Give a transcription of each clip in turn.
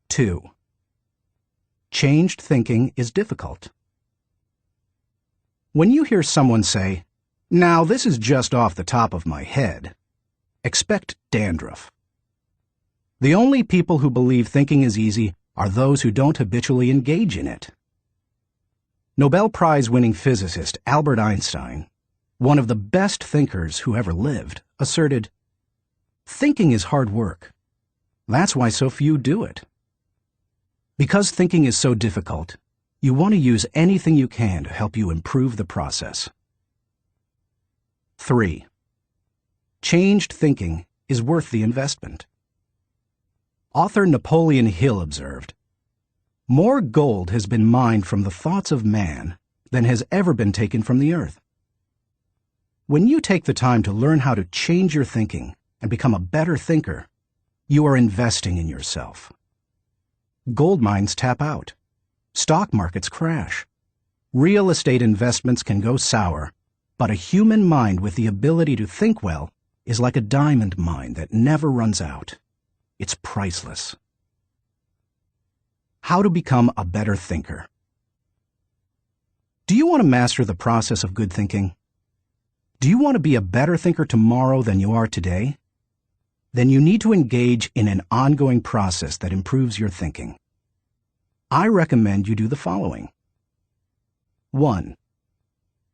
2. Changed thinking is difficult. When you hear someone say, "Now this is just off the top of my head," expect dandruff. The only people who believe thinking is easy are those who don't habitually engage in it. Nobel Prize-winning physicist Albert Einstein, one of the best thinkers who ever lived, asserted, "Thinking is hard work. That's why so few do it." Because thinking is so difficult, you want to use anything you can to help you improve the process. 3. Changed thinking is worth the investment. Author Napoleon Hill observed, "More gold has been mined from the thoughts of man than has ever been taken from the earth." When you take the time to learn how to change your thinking and become a better thinker, you are investing in yourself. Gold mines tap out. Stock markets crash. Real estate investments can go sour, but a human mind with the ability to think well is like a diamond mine that never runs out. It's priceless. How to become a better thinker. Do you want to master the process of good thinking? Do you want to be a better thinker tomorrow than you are today? Then you need to engage in an ongoing process that improves your thinking. I recommend you do the following. 1.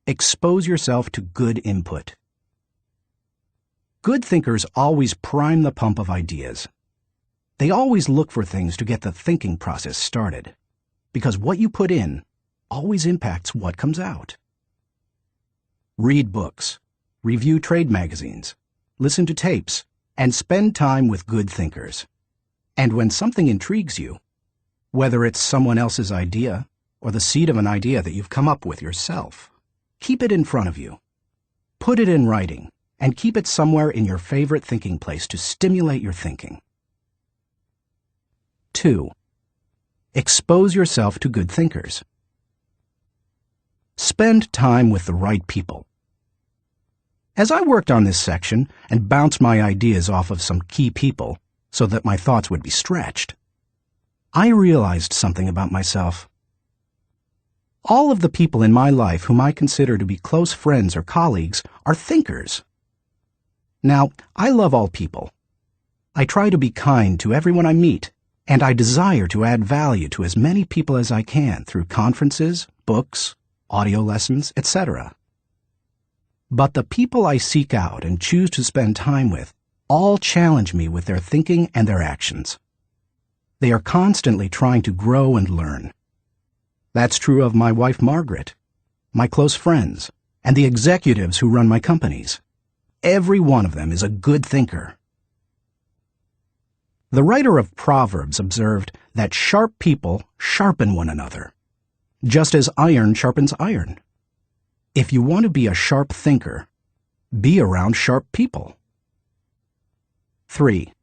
Expose yourself to good input. Good thinkers always prime the pump of ideas. They always look for things to get the thinking process started, because what you put in always impacts what comes out. Read books, review trade magazines, listen to tapes, and spend time with good thinkers. And when something intrigues you, whether it's someone else's idea or the seed of an idea that you've come up with yourself, keep it in front of you. Put it in writing and keep it somewhere in your favorite thinking place to stimulate your thinking. 2. Expose yourself to good thinkers. Spend time with the right people. As I worked on this section and bounced my ideas off of some key people so that my thoughts would be stretched, I realized something about myself. All of the people in my life whom I consider to be close friends or colleagues are thinkers. Now, I love all people. I try to be kind to everyone I meet, and I desire to add value to as many people as I can through conferences, books, audio lessons, etc. But the people I seek out and choose to spend time with all challenge me with their thinking and their actions. They are constantly trying to grow and learn. That's true of my wife Margaret, my close friends, and the executives who run my companies. Every one of them is a good thinker. The writer of Proverbs observed that sharp people sharpen one another, just as iron sharpens iron. If you want to be a sharp thinker, be around sharp people. 3.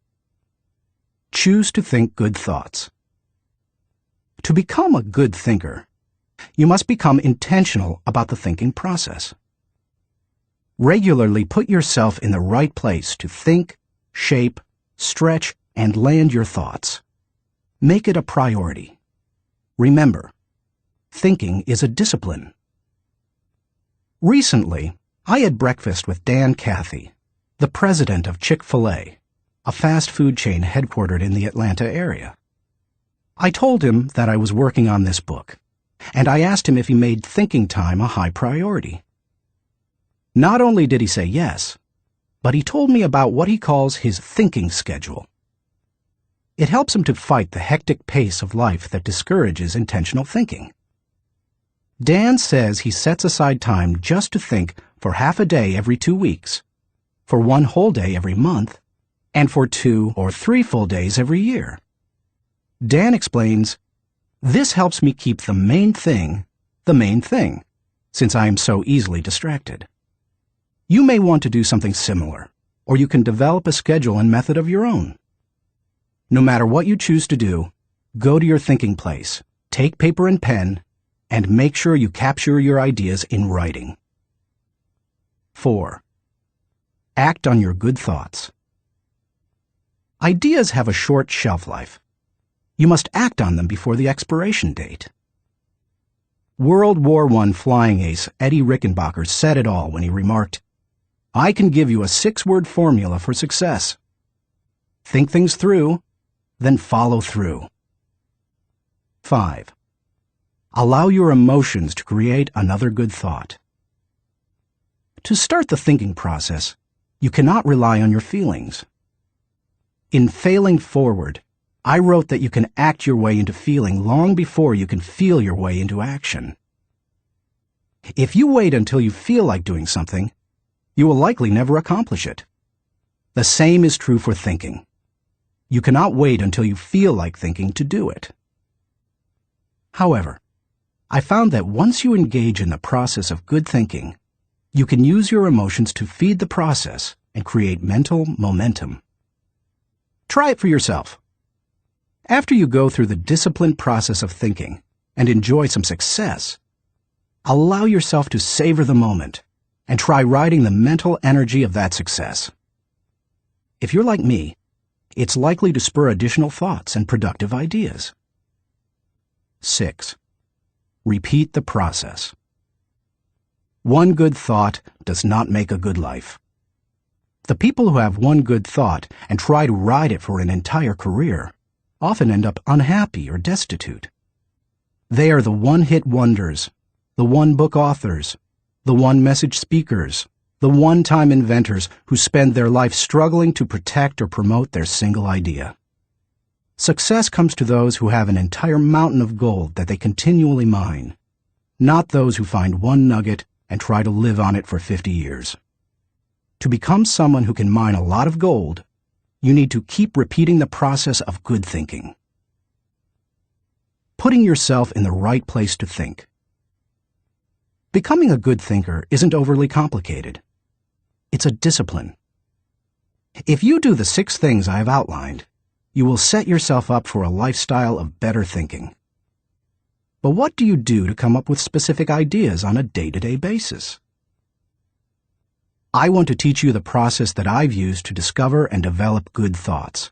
Choose to think good thoughts. To become a good thinker, you must become intentional about the thinking process. Regularly put yourself in the right place to think, shape, stretch, and land your thoughts. Make it a priority. Remember, thinking is a discipline. Recently, I had breakfast with Dan Cathy, the president of Chick-fil-A, a fast food chain headquartered in the Atlanta area. I told him that I was working on this book, and I asked him if he made thinking time a high priority. Not only did he say yes, but he told me about what he calls his thinking schedule. It helps him to fight the hectic pace of life that discourages intentional thinking. Dan says he sets aside time just to think for half a day every 2 weeks, for 1 whole day every month, and for 2 or 3 full days every year. Dan explains, "This helps me keep the main thing, since I am so easily distracted." You may want to do something similar, or you can develop a schedule and method of your own. No matter what you choose to do, go to your thinking place, take paper and pen, and make sure you capture your ideas in writing. 4. Act on your good thoughts. Ideas have a short shelf life. You must act on them before the expiration date. World War I flying ace Eddie Rickenbacker said it all when he remarked, "I can give you a 6-word formula for success. Think things through, then follow through." 5. Allow your emotions to create another good thought. To start the thinking process, you cannot rely on your feelings. In Failing Forward, I wrote that you can act your way into feeling long before you can feel your way into action. If you wait until you feel like doing something, you will likely never accomplish it. The same is true for thinking. You cannot wait until you feel like thinking to do it. However, I found that once you engage in the process of good thinking, you can use your emotions to feed the process and create mental momentum. Try it for yourself. After you go through the disciplined process of thinking and enjoy some success, allow yourself to savor the moment and try riding the mental energy of that success. If you're like me, it's likely to spur additional thoughts and productive ideas. 6. Repeat the process. One good thought does not make a good life. The people who have one good thought and try to ride it for an entire career often end up unhappy or destitute. They are the one-hit wonders, the one-book authors, the one-message speakers, the one-time inventors who spend their life struggling to protect or promote their single idea. Success comes to those who have an entire mountain of gold that they continually mine, not those who find one nugget and try to live on it for 50 years. To become someone who can mine a lot of gold, you need to keep repeating the process of good thinking. Putting yourself in the right place to think. Becoming a good thinker isn't overly complicated. It's a discipline. If you do the 6 things I have outlined, you will set yourself up for a lifestyle of better thinking. But what do you do to come up with specific ideas on a day-to-day basis? I want to teach you the process that I've used to discover and develop good thoughts.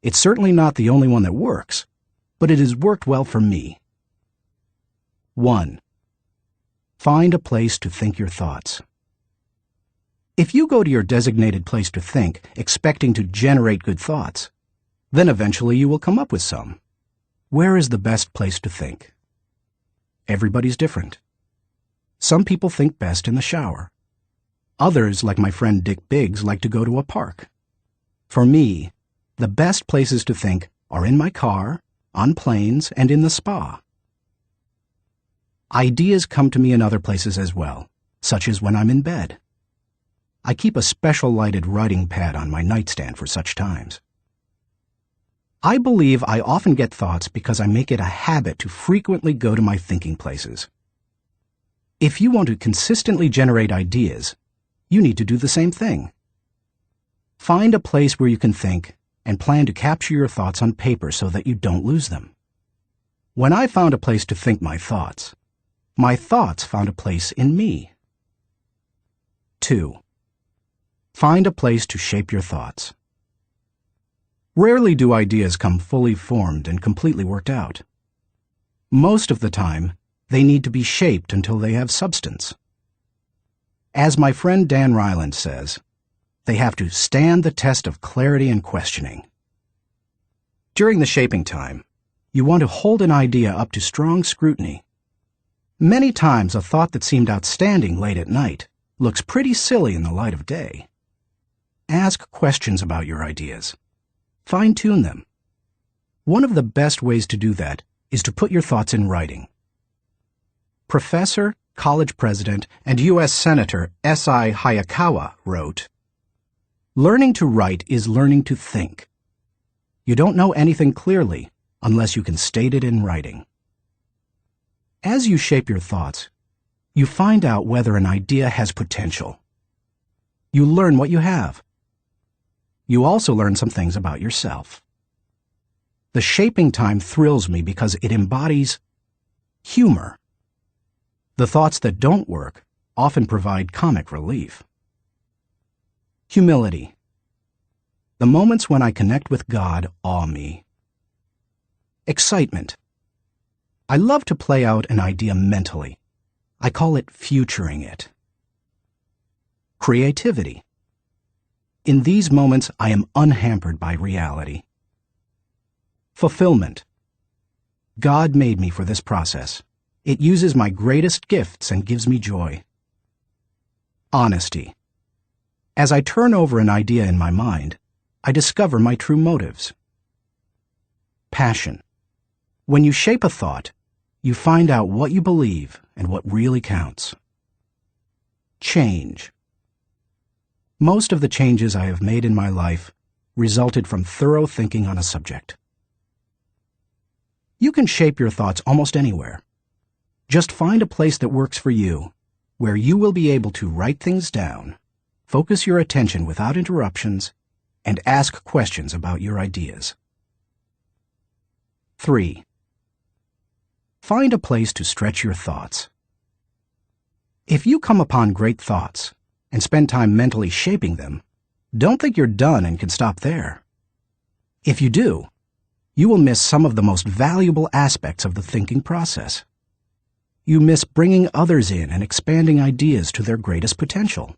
It's certainly not the only one that works, but it has worked well for me. 1. Find a place to think your thoughts. If you go to your designated place to think, expecting to generate good thoughts, then eventually you will come up with some. Where is the best place to think? Everybody's different. Some people think best in the shower. Others, like my friend Dick Biggs, like to go to a park. For me, the best places to think are in my car, on planes, and in the spa. Ideas come to me in other places as well, such as when I'm in bed. I keep a special lighted writing pad on my nightstand for such times. I believe I often get thoughts because I make it a habit to frequently go to my thinking places. If you want to consistently generate ideas, you need to do the same thing. Find a place where you can think and plan to capture your thoughts on paper so that you don't lose them. When I found a place to think my thoughts found a place in me. 2. Find a place to shape your thoughts. Rarely do ideas come fully formed and completely worked out. Most of the time, they need to be shaped until they have substance. As my friend Dan Ryland says, they have to stand the test of clarity and questioning. During the shaping time, you want to hold an idea up to strong scrutiny. Many times a thought that seemed outstanding late at night looks pretty silly in the light of day. Ask questions about your ideas. Fine-tune them. One of the best ways to do that is to put your thoughts in writing. Professor, college president, and U.S. Senator S.I. Hayakawa wrote, "Learning to write is learning to think. You don't know anything clearly unless you can state it in writing." As you shape your thoughts, you find out whether an idea has potential. You learn what you have. You also learn some things about yourself. The shaping time thrills me because it embodies humor. The thoughts that don't work often provide comic relief. Humility. The moments when I connect with God awe me. Excitement. I love to play out an idea mentally. I call it futuring it. Creativity. In these moments, I am unhampered by reality. Fulfillment. God made me for this process. It uses my greatest gifts and gives me joy. Honesty. As I turn over an idea in my mind, I discover my true motives. Passion. When you shape a thought, you find out what you believe and what really counts. Change. Most of the changes I have made in my life resulted from thorough thinking on a subject. You can shape your thoughts almost anywhere. Just find a place that works for you, where you will be able to write things down, focus your attention without interruptions, and ask questions about your ideas. 3. Find a place to stretch your thoughts. If you come upon great thoughts and spend time mentally shaping them, don't think you're done and can stop there. If you do, you will miss some of the most valuable aspects of the thinking process. You miss bringing others in and expanding ideas to their greatest potential.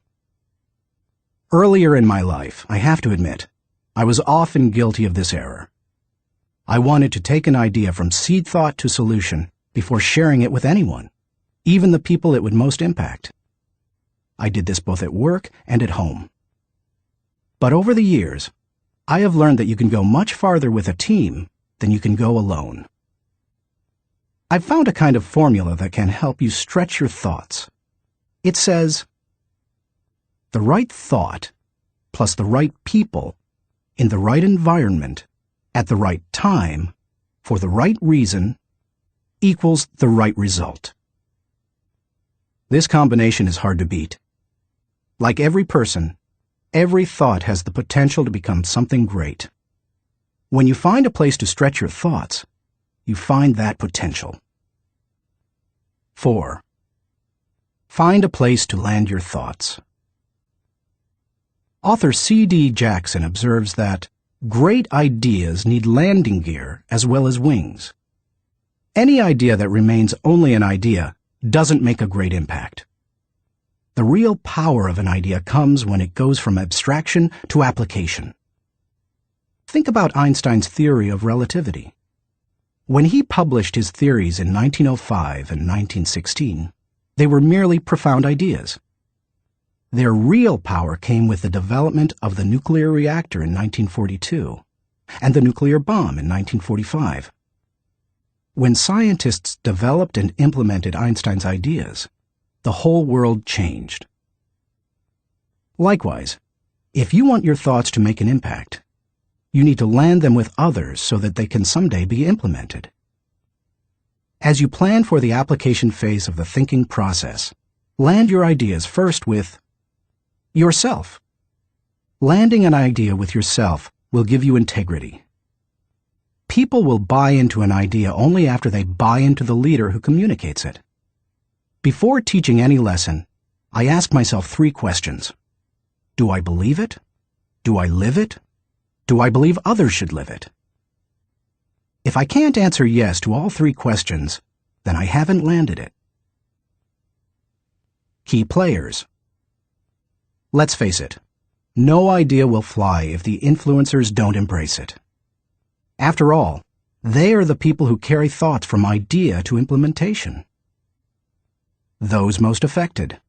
Earlier in my life, I have to admit, I was often guilty of this error. I wanted to take an idea from seed thought to solution before sharing it with anyone, even the people it would most impact. I did this both at work and at home. But over the years, I have learned that you can go much farther with a team than you can go alone. I've found a kind of formula that can help you stretch your thoughts. It says, the right thought plus the right people in the right environment at the right time for the right reason equals the right result. This combination is hard to beat. Like every person, every thought has the potential to become something great. When you find a place to stretch your thoughts, you find that potential. 4. Find a place to land your thoughts. Author C.D. Jackson observes that great ideas need landing gear as well as wings. Any idea that remains only an idea doesn't make a great impact. The real power of an idea comes when it goes from abstraction to application. Think about Einstein's theory of relativity. When he published his theories in 1905 and 1916, they were merely profound ideas. Their real power came with the development of the nuclear reactor in 1942 and the nuclear bomb in 1945. When scientists developed and implemented Einstein's ideas, the whole world changed. Likewise, if you want your thoughts to make an impact, you need to land them with others so that they can someday be implemented. As you plan for the application phase of the thinking process, land your ideas first with yourself. Landing an idea with yourself will give you integrity. People will buy into an idea only after they buy into the leader who communicates it. Before teaching any lesson, I ask myself 3 questions. Do I believe it? Do I live it? Do I believe others should live it? If I can't answer yes to all 3 questions, then I haven't landed it. Key players. Let's face it, no idea will fly if the influencers don't embrace it. After all, they are the people who carry thoughts from idea to implementation. Those most affected.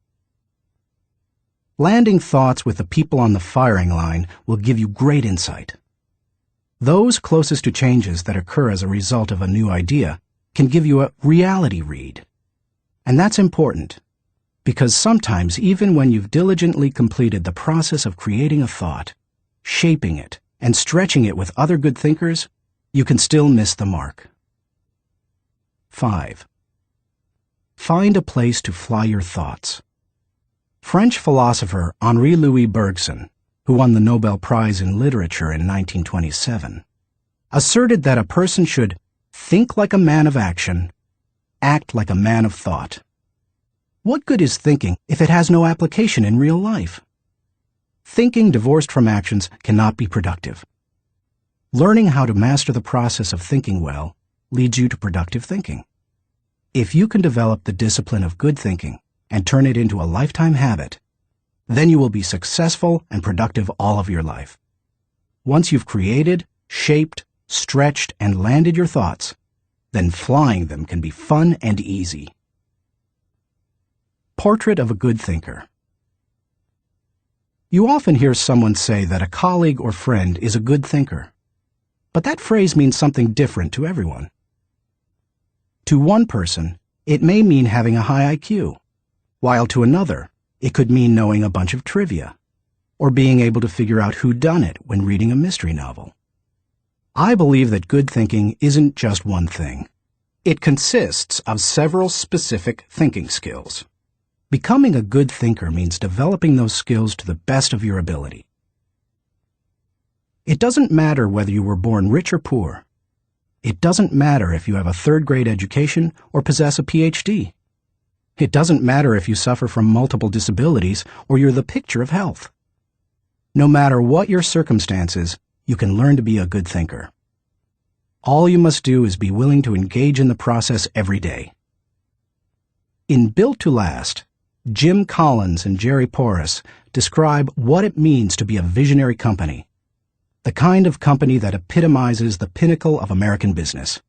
Landing thoughts with the people on the firing line will give you great insight. Those closest to changes that occur as a result of a new idea can give you a reality read. And that's important, because sometimes even when you've diligently completed the process of creating a thought, shaping it, and stretching it with other good thinkers, you can still miss the mark. 5. Find a place to fly your thoughts. French philosopher Henri-Louis Bergson, who won the Nobel Prize in Literature in 1927, asserted that a person should think like a man of action, act like a man of thought. What good is thinking if it has no application in real life? Thinking divorced from actions cannot be productive. Learning how to master the process of thinking well leads you to productive thinking. If you can develop the discipline of good thinking and turn it into a lifetime habit, then you will be successful and productive all of your life. Once you've created, shaped, stretched, and landed your thoughts, then flying them can be fun and easy. Portrait of a good thinker. You often hear someone say that a colleague or friend is a good thinker, but that phrase means something different to everyone. To one person, it may mean having a high IQ, while to another, it could mean knowing a bunch of trivia, or being able to figure out whodunit when reading a mystery novel. I believe that good thinking isn't just one thing. It consists of several specific thinking skills. Becoming a good thinker means developing those skills to the best of your ability. It doesn't matter whether you were born rich or poor. It doesn't matter if you have a third-grade education or possess a PhD. It doesn't matter if you suffer from multiple disabilities or you're the picture of health. No matter what your circumstances, you can learn to be a good thinker. All you must do is be willing to engage in the process every day. In Built to Last, Jim Collins and Jerry Porras describe what it means to be a visionary company, the kind of company that epitomizes the pinnacle of American business.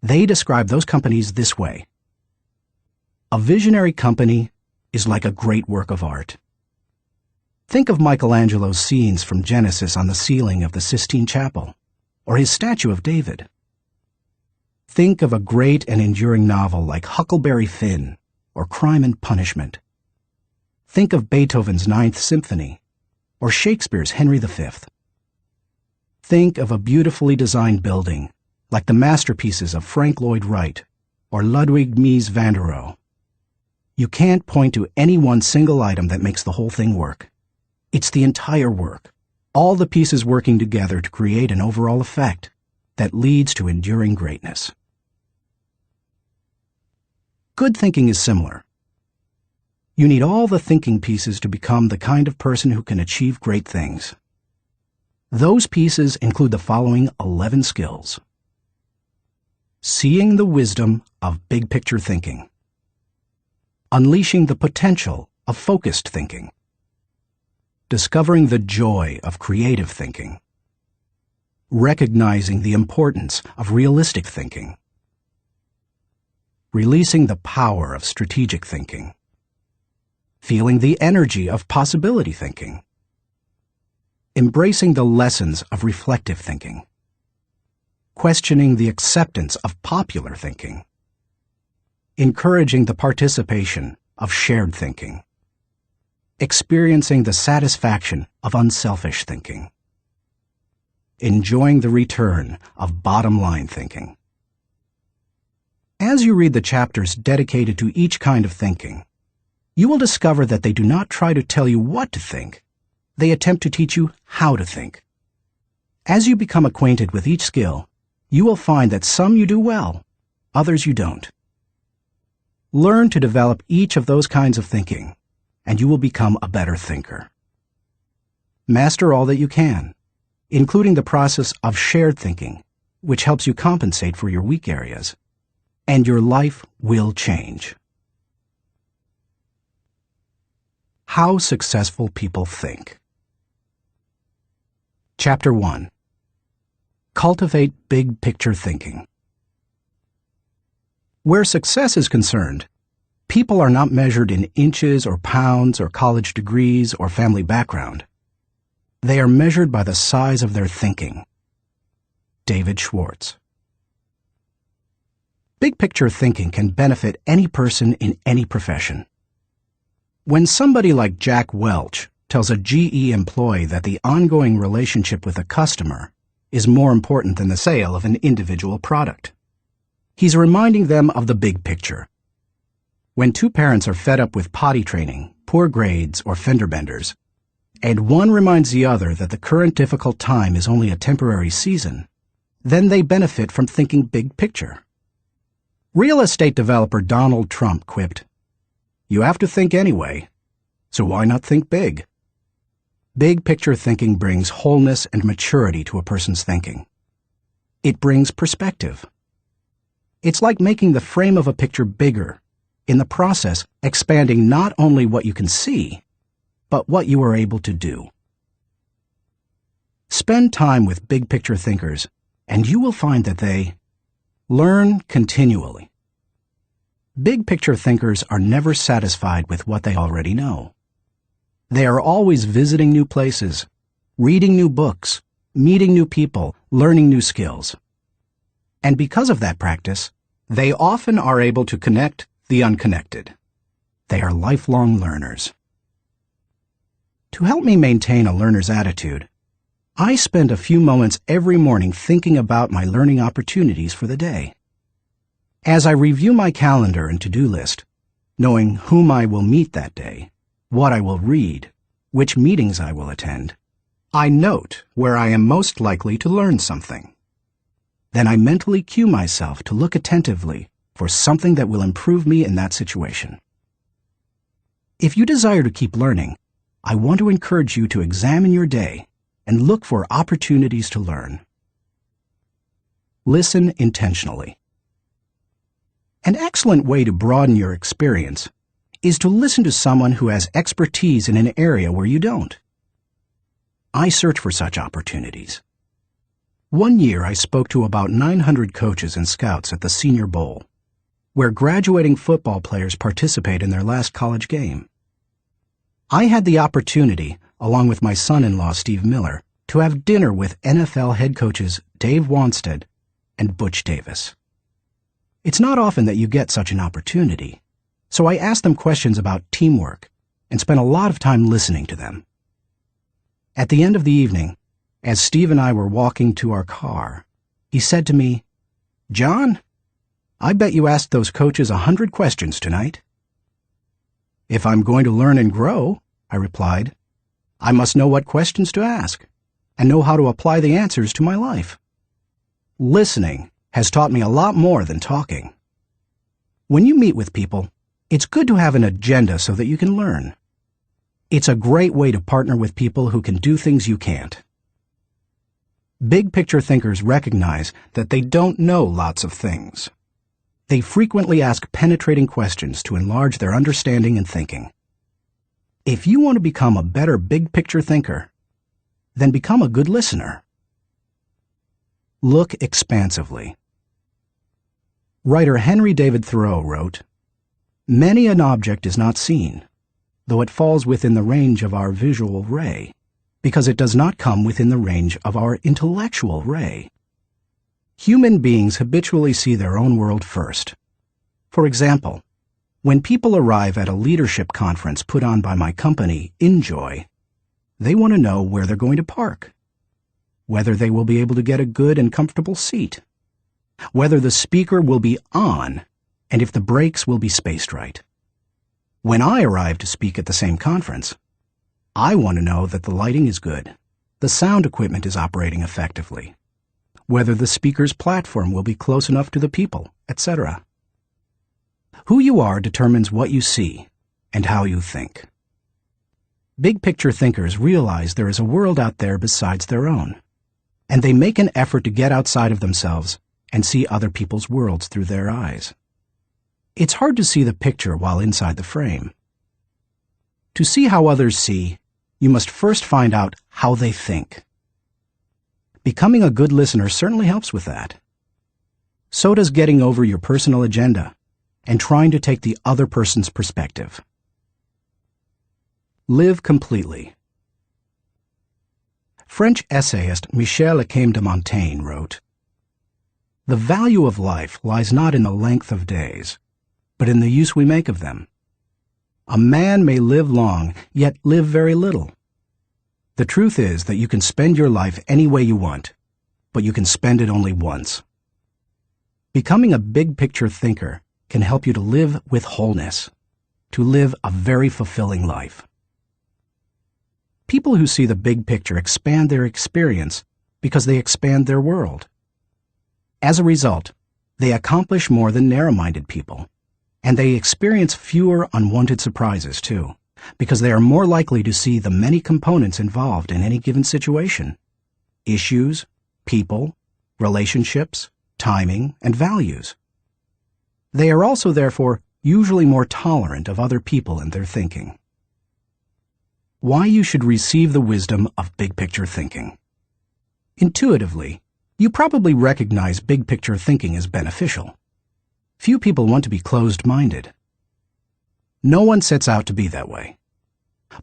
They describe those companies this way. A visionary company is like a great work of art. Think of Michelangelo's scenes from Genesis on the ceiling of the Sistine Chapel, or his statue of David. Think of a great and enduring novel like Huckleberry Finn or Crime and Punishment. Think of Beethoven's Ninth Symphony or Shakespeare's Henry V. Think of a beautifully designed building like the masterpieces of Frank Lloyd Wright or Ludwig Mies van der Rohe. You can't point to any one single item that makes the whole thing work. It's the entire work, all the pieces working together to create an overall effect that leads to enduring greatness. Good thinking is similar. You need all the thinking pieces to become the kind of person who can achieve great things. Those pieces include the following 11 skills. Seeing the wisdom of big picture thinking. Unleashing the potential of focused thinking. Discovering the joy of creative thinking. Recognizing the importance of realistic thinking. Releasing the power of strategic thinking. Feeling the energy of possibility thinking. Embracing the lessons of reflective thinking. Questioning the acceptance of popular thinking. Encouraging the participation of shared thinking. Experiencing the satisfaction of unselfish thinking. Enjoying the return of bottom-line thinking. As you read the chapters dedicated to each kind of thinking, you will discover that they do not try to tell you what to think. They attempt to teach you how to think. As you become acquainted with each skill, you will find that some you do well, others you don't. Learn to develop each of those kinds of thinking, and you will become a better thinker. Master all that you can, including the process of shared thinking, which helps you compensate for your weak areas, and your life will change. How successful people think. Chapter 1. Cultivate big picture thinking. Where success is concerned, people are not measured in inches or pounds or college degrees or family background. They are measured by the size of their thinking. David Schwartz. Big picture thinking can benefit any person in any profession. When somebody like Jack Welch tells a GE employee that the ongoing relationship with a customer is more important than the sale of an individual product, he's reminding them of the big picture. When two parents are fed up with potty training, poor grades, or fender benders, and one reminds the other that the current difficult time is only a temporary season, then they benefit from thinking big picture. Real estate developer Donald Trump quipped, "You have to think anyway, so why not think big?" Big picture thinking brings wholeness and maturity to a person's thinking. It brings perspective, It's like making the frame of a picture bigger, in the process expanding not only what you can see, but what you are able to do. Spend time with big picture thinkers, and you will find that they learn continually. Big picture thinkers are never satisfied with what they already know. They are always visiting new places, reading new books, meeting new people, learning new skills. And because of that practice, they often are able to connect the unconnected. They are lifelong learners. To help me maintain a learner's attitude, I spend a few moments every morning thinking about my learning opportunities for the day. As I review my calendar and to-do list, knowing whom I will meet that day, what I will read, which meetings I will attend, I note where I am most likely to learn something. Then I mentally cue myself to look attentively for something that will improve me in that situation. If you desire to keep learning, I want to encourage you to examine your day and look for opportunities to learn. Listen intentionally. An excellent way to broaden your experience is to listen to someone who has expertise in an area where you don't. I search for such opportunities. One year I spoke to about 900 coaches and scouts at the Senior Bowl, where graduating football players participate in their last college game. I had the opportunity, along with my son-in-law Steve Miller, to have dinner with NFL head coaches Dave Wanstead and Butch Davis. It's not often that you get such an opportunity, so I asked them questions about teamwork and spent a lot of time listening to them. At the end of the evening, as Steve and I were walking to our car, he said to me, "John, I bet you asked those coaches 100 questions tonight." "If I'm going to learn and grow," I replied, "I must know what questions to ask and know how to apply the answers to my life." Listening has taught me a lot more than talking. When you meet with people, it's good to have an agenda so that you can learn. It's a great way to partner with people who can do things you can't. Big picture thinkers recognize that they don't know lots of things. They frequently ask penetrating questions to enlarge their understanding and thinking. If you want to become a better big picture thinker, then become a good listener. Look expansively. Writer Henry David Thoreau wrote, "Many an object is not seen, though it falls within the range of our visual ray, because it does not come within the range of our intellectual ray." Human beings habitually see their own world first. For example, when people arrive at a leadership conference put on by my company, Enjoy, they want to know where they're going to park, whether they will be able to get a good and comfortable seat, whether the speaker will be on, and if the breaks will be spaced right. When I arrive to speak at the same conference, I want to know that the lighting is good, the sound equipment is operating effectively, whether the speaker's platform will be close enough to the people, etc. Who you are determines what you see and how you think. Big picture thinkers realize there is a world out there besides their own, and they make an effort to get outside of themselves and see other people's worlds through their eyes. It's hard to see the picture while inside the frame. To see how others see, you must first find out how they think. Becoming a good listener certainly helps with that. So does getting over your personal agenda and trying to take the other person's perspective. Live completely. French essayist Michel Lequesne de Montaigne wrote, "The value of life lies not in the length of days, but in the use we make of them. A man may live long, yet live very little. The truth is that you can spend your life any way you want, but you can spend it only once." Becoming a big picture thinker can help you to live with wholeness, to live a very fulfilling life. People who see the big picture expand their experience because they expand their world. As a result, they accomplish more than narrow-minded people, and they experience fewer unwanted surprises too, because they are more likely to see the many components involved in any given situation: issues, people, relationships, timing, and values. They are also, therefore, usually more tolerant of other people and their thinking. Why you should receive the wisdom of big-picture thinking. Intuitively, you probably recognize big-picture thinking as beneficial. Few people want to be closed-minded. No one sets out to be that way.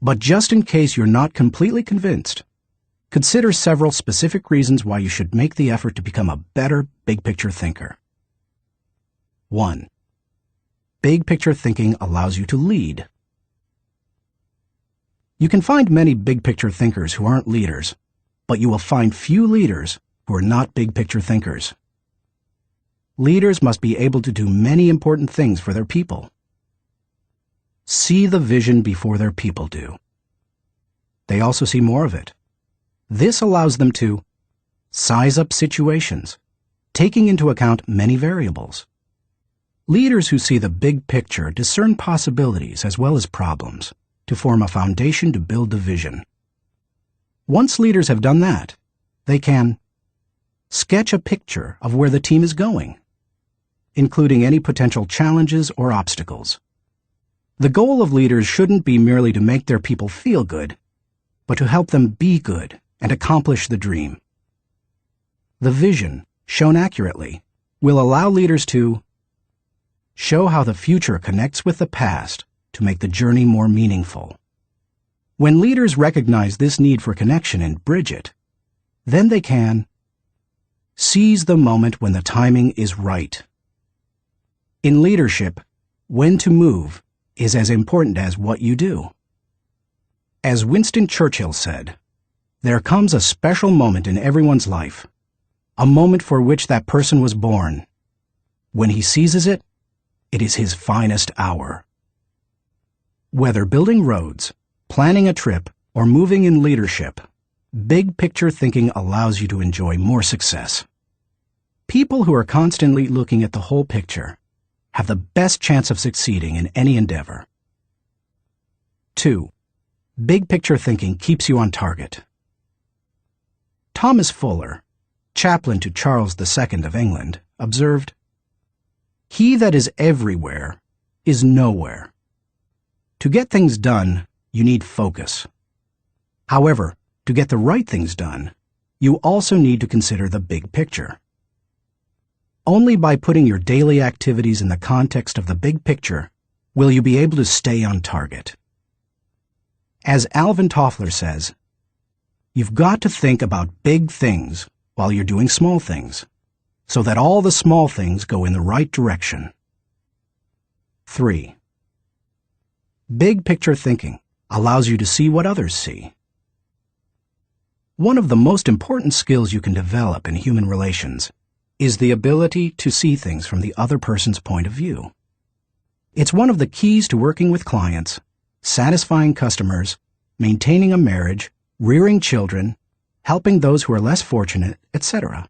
But just in case you're not completely convinced, consider several specific reasons why you should make the effort to become a better big-picture thinker. 1. Big-picture thinking allows you to lead. You can find many big-picture thinkers who aren't leaders, but you will find few leaders who are not big-picture thinkers. Leaders must be able to do many important things for their people. See the vision before their people do. They also see more of it. This allows them to size up situations, taking into account many variables. Leaders who see the big picture discern possibilities as well as problems to form a foundation to build the vision. Once leaders have done that, they can sketch a picture of where the team is going, including any potential challenges or obstacles. The goal of leaders shouldn't be merely to make their people feel good, but to help them be good and accomplish the dream. The vision, shown accurately, will allow leaders to show how the future connects with the past to make the journey more meaningful. When leaders recognize this need for connection and bridge it, then they can seize the moment when the timing is right. In leadership, when to move is as important as what you do. As Winston Churchill said, there comes a special moment in everyone's life, a moment for which that person was born. When he seizes it, it is his finest hour. Whether building roads, planning a trip, or moving in leadership, big picture thinking allows you to enjoy more success. People who are constantly looking at the whole picture have the best chance of succeeding in any endeavor. 2. Big picture thinking keeps you on target. Thomas Fuller, chaplain to Charles II of England, observed, "He that is everywhere is nowhere." To get things done, you need focus. However, to get the right things done, you also need to consider the big picture. Only by putting your daily activities in the context of the big picture will you be able to stay on target. As Alvin Toffler says, you've got to think about big things while you're doing small things, so that all the small things go in the right direction. 3. Big picture thinking allows you to see what others see. One of the most important skills you can develop in human relations is the ability to see things from the other person's point of view. It's one of the keys to working with clients, satisfying customers, maintaining a marriage, rearing children, helping those who are less fortunate, etc.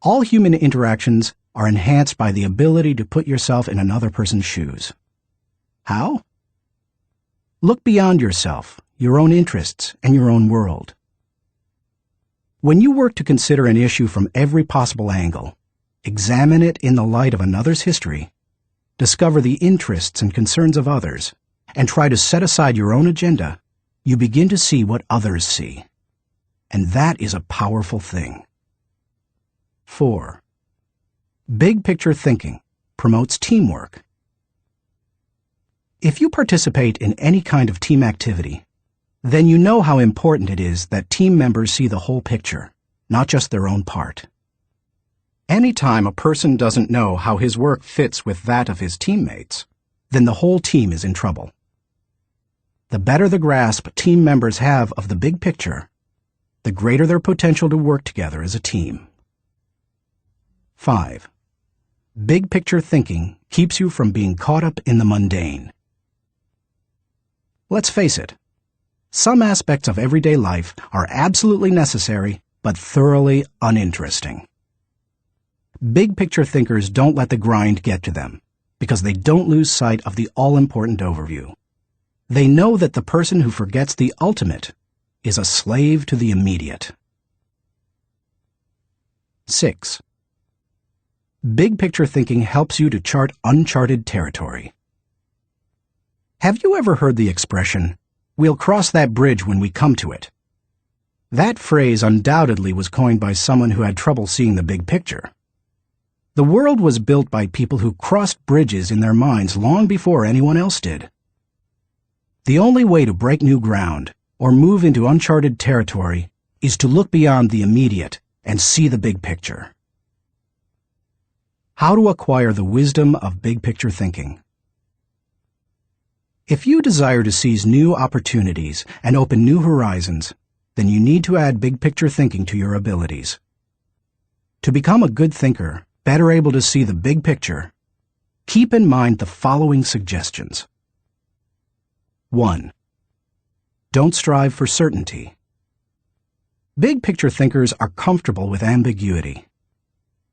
All human interactions are enhanced by the ability to put yourself in another person's shoes. How? Look beyond yourself, your own interests, and your own world. When you work to consider an issue from every possible angle, examine it in the light of another's history, discover the interests and concerns of others, and try to set aside your own agenda, you begin to see what others see. And that is a powerful thing. 4. Big picture thinking promotes teamwork. If you participate in any kind of team activity, then you know how important it is that team members see the whole picture, not just their own part. Anytime a person doesn't know how his work fits with that of his teammates, then the whole team is in trouble. The better the grasp team members have of the big picture, the greater their potential to work together as a team. 5. Big picture thinking keeps you from being caught up in the mundane. Let's face it, some aspects of everyday life are absolutely necessary but thoroughly uninteresting. Big picture thinkers don't let the grind get to them because they don't lose sight of the all-important overview. They know that the person who forgets the ultimate is a slave to the immediate. 6. Big picture thinking helps you to chart uncharted territory. Have you ever heard the expression, "We'll cross that bridge when we come to it"? That phrase undoubtedly was coined by someone who had trouble seeing the big picture. The world was built by people who crossed bridges in their minds long before anyone else did. The only way to break new ground or move into uncharted territory is to look beyond the immediate and see the big picture. How to acquire the wisdom of big picture thinking. If you desire to seize new opportunities and open new horizons, then you need to add big picture thinking to your abilities. To become a good thinker, better able to see the big picture, keep in mind the following suggestions. 1. Don't strive for certainty. Big picture thinkers are comfortable with ambiguity.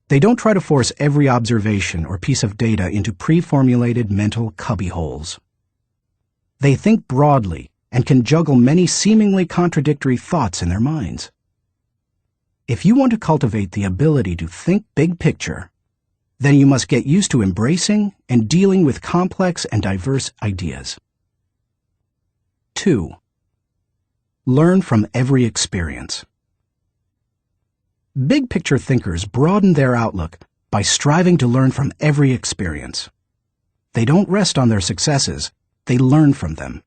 They don't try to force every observation or piece of data into pre-formulated mental cubbyholes. They think broadly and can juggle many seemingly contradictory thoughts in their minds. If you want to cultivate the ability to think big picture, then you must get used to embracing and dealing with complex and diverse ideas. 2. Learn from every experience. Big picture thinkers broaden their outlook by striving to learn from every experience. They don't rest on their successes, they learn from them.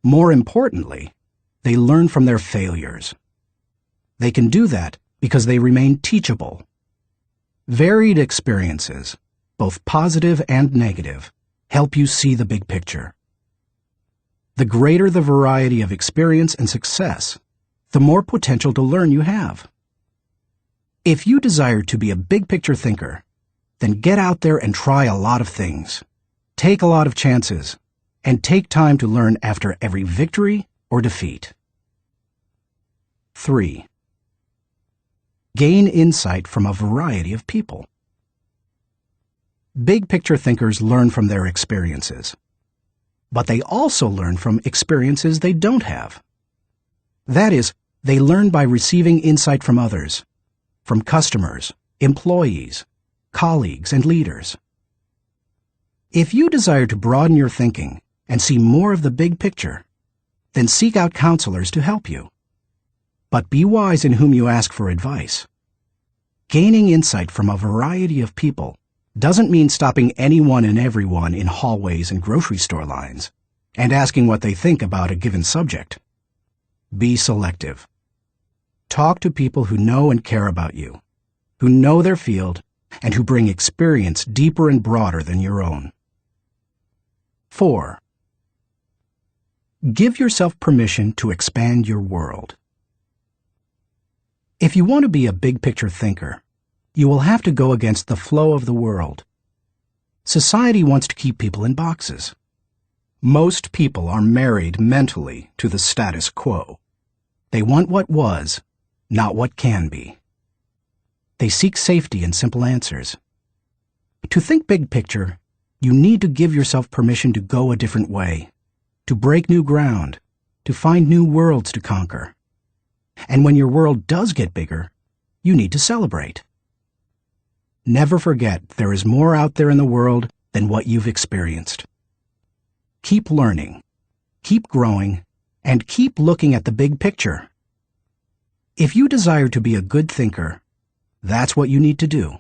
More importantly, they learn from their failures. They can do that because they remain teachable. Varied experiences, both positive and negative, help you see the big picture. The greater the variety of experience and success, the more potential to learn you have. If you desire to be a big picture thinker, then get out there and try a lot of things. Take a lot of chances, and take time to learn after every victory or defeat. 3. Gain insight from a variety of people. Big picture thinkers learn from their experiences, but they also learn from experiences they don't have. That is, they learn by receiving insight from others, from customers, employees, colleagues, and leaders. If you desire to broaden your thinking and see more of the big picture, then seek out counselors to help you. But be wise in whom you ask for advice. Gaining insight from a variety of people doesn't mean stopping anyone and everyone in hallways and grocery store lines and asking what they think about a given subject. Be selective. Talk to people who know and care about you, who know their field, and who bring experience deeper and broader than your own. 4. Give yourself permission to expand your world. If you want to be a big picture thinker, you will have to go against the flow of the world. Society wants to keep people in boxes. Most people are married mentally to the status quo. They want what was, not what can be. They seek safety and simple answers. To think big picture, you need to give yourself permission to go a different way, to break new ground, to find new worlds to conquer. And when your world does get bigger, you need to celebrate. Never forget there is more out there in the world than what you've experienced. Keep learning, keep growing, and keep looking at the big picture. If you desire to be a good thinker, that's what you need to do.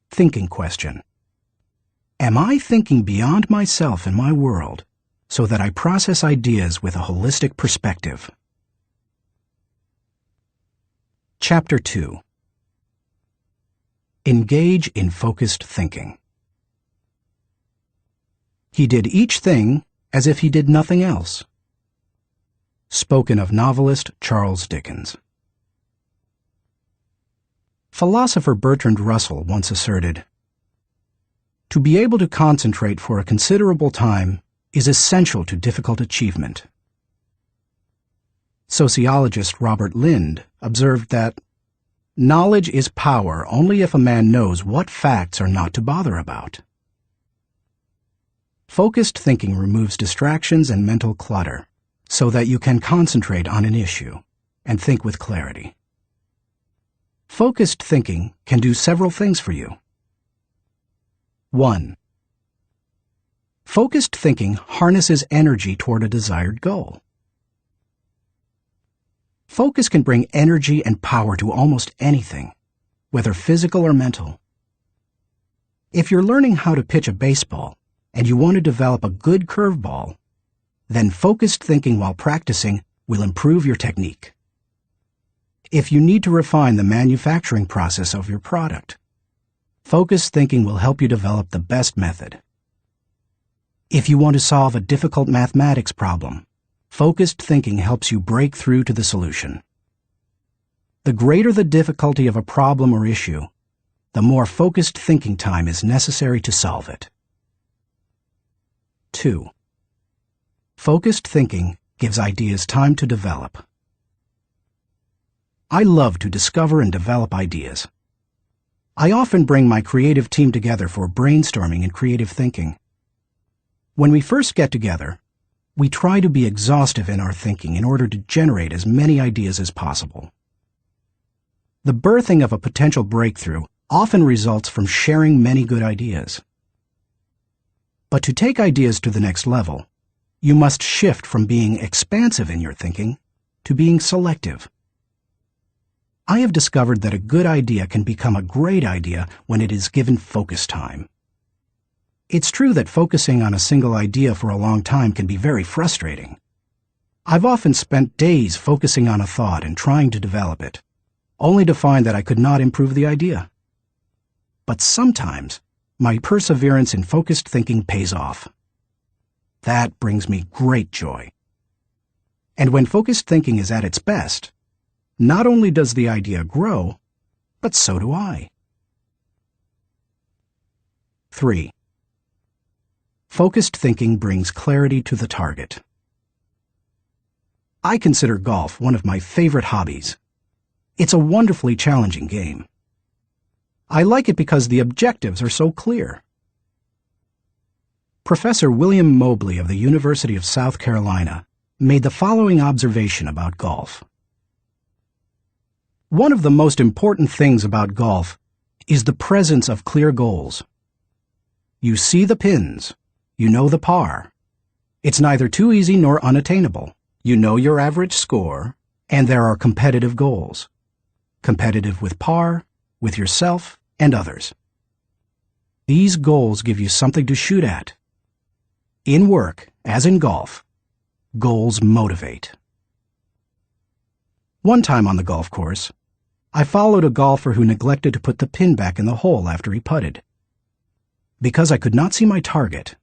Thinking question. Am I thinking beyond myself and my world so that I process ideas with a holistic perspective? Chapter 2. Engage in focused thinking. He did each thing as if he did nothing else. Spoken of novelist Charles Dickens. Philosopher Bertrand Russell once asserted, "To be able to concentrate for a considerable time is essential to difficult achievement." Sociologist Robert Lind observed that, "Knowledge is power only if a man knows what facts are not to bother about." Focused thinking removes distractions and mental clutter so that you can concentrate on an issue and think with clarity. Focused thinking can do several things for you. 1. Focused thinking harnesses energy toward a desired goal. Focus can bring energy and power to almost anything, whether physical or mental. If you're learning how to pitch a baseball and you want to develop a good curveball, then focused thinking while practicing will improve your technique. If you need to refine the manufacturing process of your product, focused thinking will help you develop the best method. If you want to solve a difficult mathematics problem, focused thinking helps you break through to the solution. The greater the difficulty of a problem or issue, the more focused thinking time is necessary to solve it. 2. Focused thinking gives ideas time to develop. I love to discover and develop ideas. I often bring my creative team together for brainstorming and creative thinking. When we first get together, we try to be exhaustive in our thinking in order to generate as many ideas as possible. The birthing of a potential breakthrough often results from sharing many good ideas. But to take ideas to the next level, you must shift from being expansive in your thinking to being selective. I have discovered that a good idea can become a great idea when it is given focus time. It's true that focusing on a single idea for a long time can be very frustrating. I've often spent days focusing on a thought and trying to develop it, only to find that I could not improve the idea. But sometimes, my perseverance in focused thinking pays off. That brings me great joy. And when focused thinking is at its best, not only does the idea grow, but so do I. 3. Focused thinking brings clarity to the target. I consider golf one of my favorite hobbies. It's a wonderfully challenging game. I like it because the objectives are so clear. Professor William Mobley of the University of South Carolina made the following observation about golf. One of the most important things about golf is the presence of clear goals. You see the pins. You know the par. It's neither too easy nor unattainable. You know your average score, and there are competitive goals. Competitive with par, with yourself, and others. These goals give you something to shoot at. In work, as in golf, goals motivate. One time on the golf course, I followed a golfer who neglected to put the pin back in the hole after he putted. Because I could not see my target,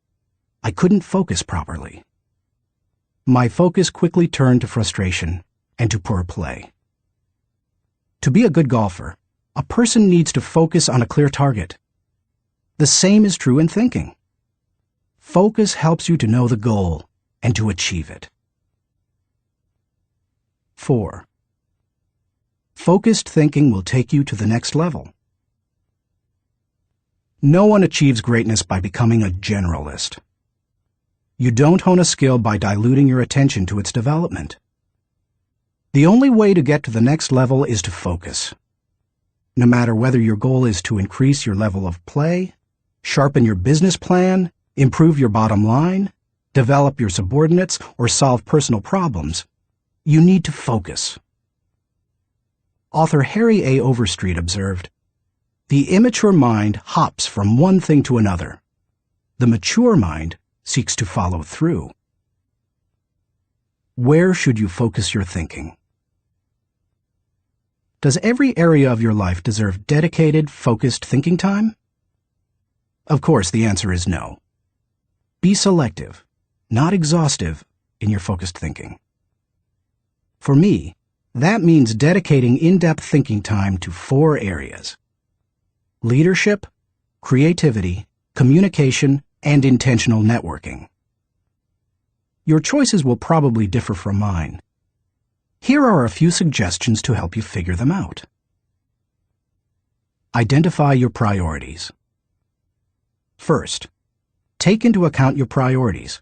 I couldn't focus properly. My focus quickly turned to frustration and to poor play. To be a good golfer, a person needs to focus on a clear target. The same is true in thinking. Focus helps you to know the goal and to achieve it. 4. Focused thinking will take you to the next level. No one achieves greatness by becoming a generalist. You don't hone a skill by diluting your attention to its development. The only way to get to the next level is to focus. No matter whether your goal is to increase your level of play, sharpen your business plan, improve your bottom line, develop your subordinates, or solve personal problems, you need to focus. Author Harry A. Overstreet observed, "The immature mind hops from one thing to another. The mature mind seeks to follow through." Where should you focus your thinking? Does every area of your life deserve dedicated, focused thinking time? Of course, the answer is no. Be selective, not exhaustive, in your focused thinking. For me, that means dedicating in-depth thinking time to 4 areas: leadership, creativity, communication, and intentional networking. Your choices will probably differ from mine. Here are a few suggestions to help you figure them out. Identify your priorities. First, take into account your priorities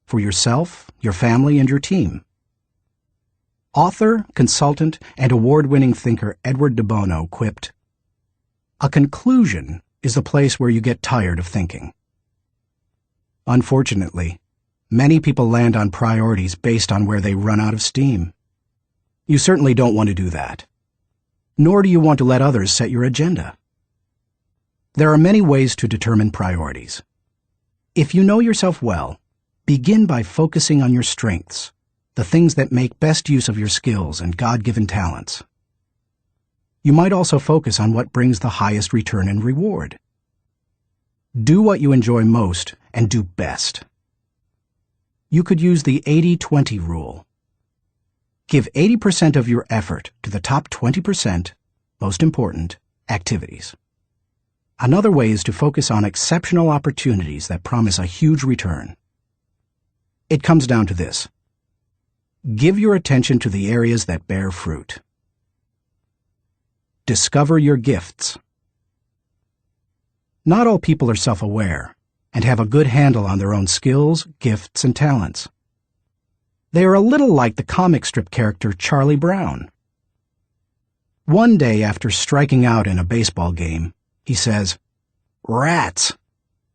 for yourself, your family, and your team. Author, consultant, and award-winning thinker Edward de Bono quipped, "A conclusion is the place where you get tired of thinking." Unfortunately, many people land on priorities based on where they run out of steam. You certainly don't want to do that. Nor do you want to let others set your agenda. There are many ways to determine priorities. If you know yourself well, begin by focusing on your strengths, the things that make best use of your skills and God-given talents. You might also focus on what brings the highest return and reward. Do what you enjoy most and do best. You could use the 80-20 rule. Give 80% of your effort to the top 20%, most important, activities. Another way is to focus on exceptional opportunities that promise a huge return. It comes down to this. Give your attention to the areas that bear fruit. Discover your gifts. Not all people are self-aware and have a good handle on their own skills, gifts, and talents. They are a little like the comic strip character Charlie Brown. One day after striking out in a baseball game, he says, "Rats!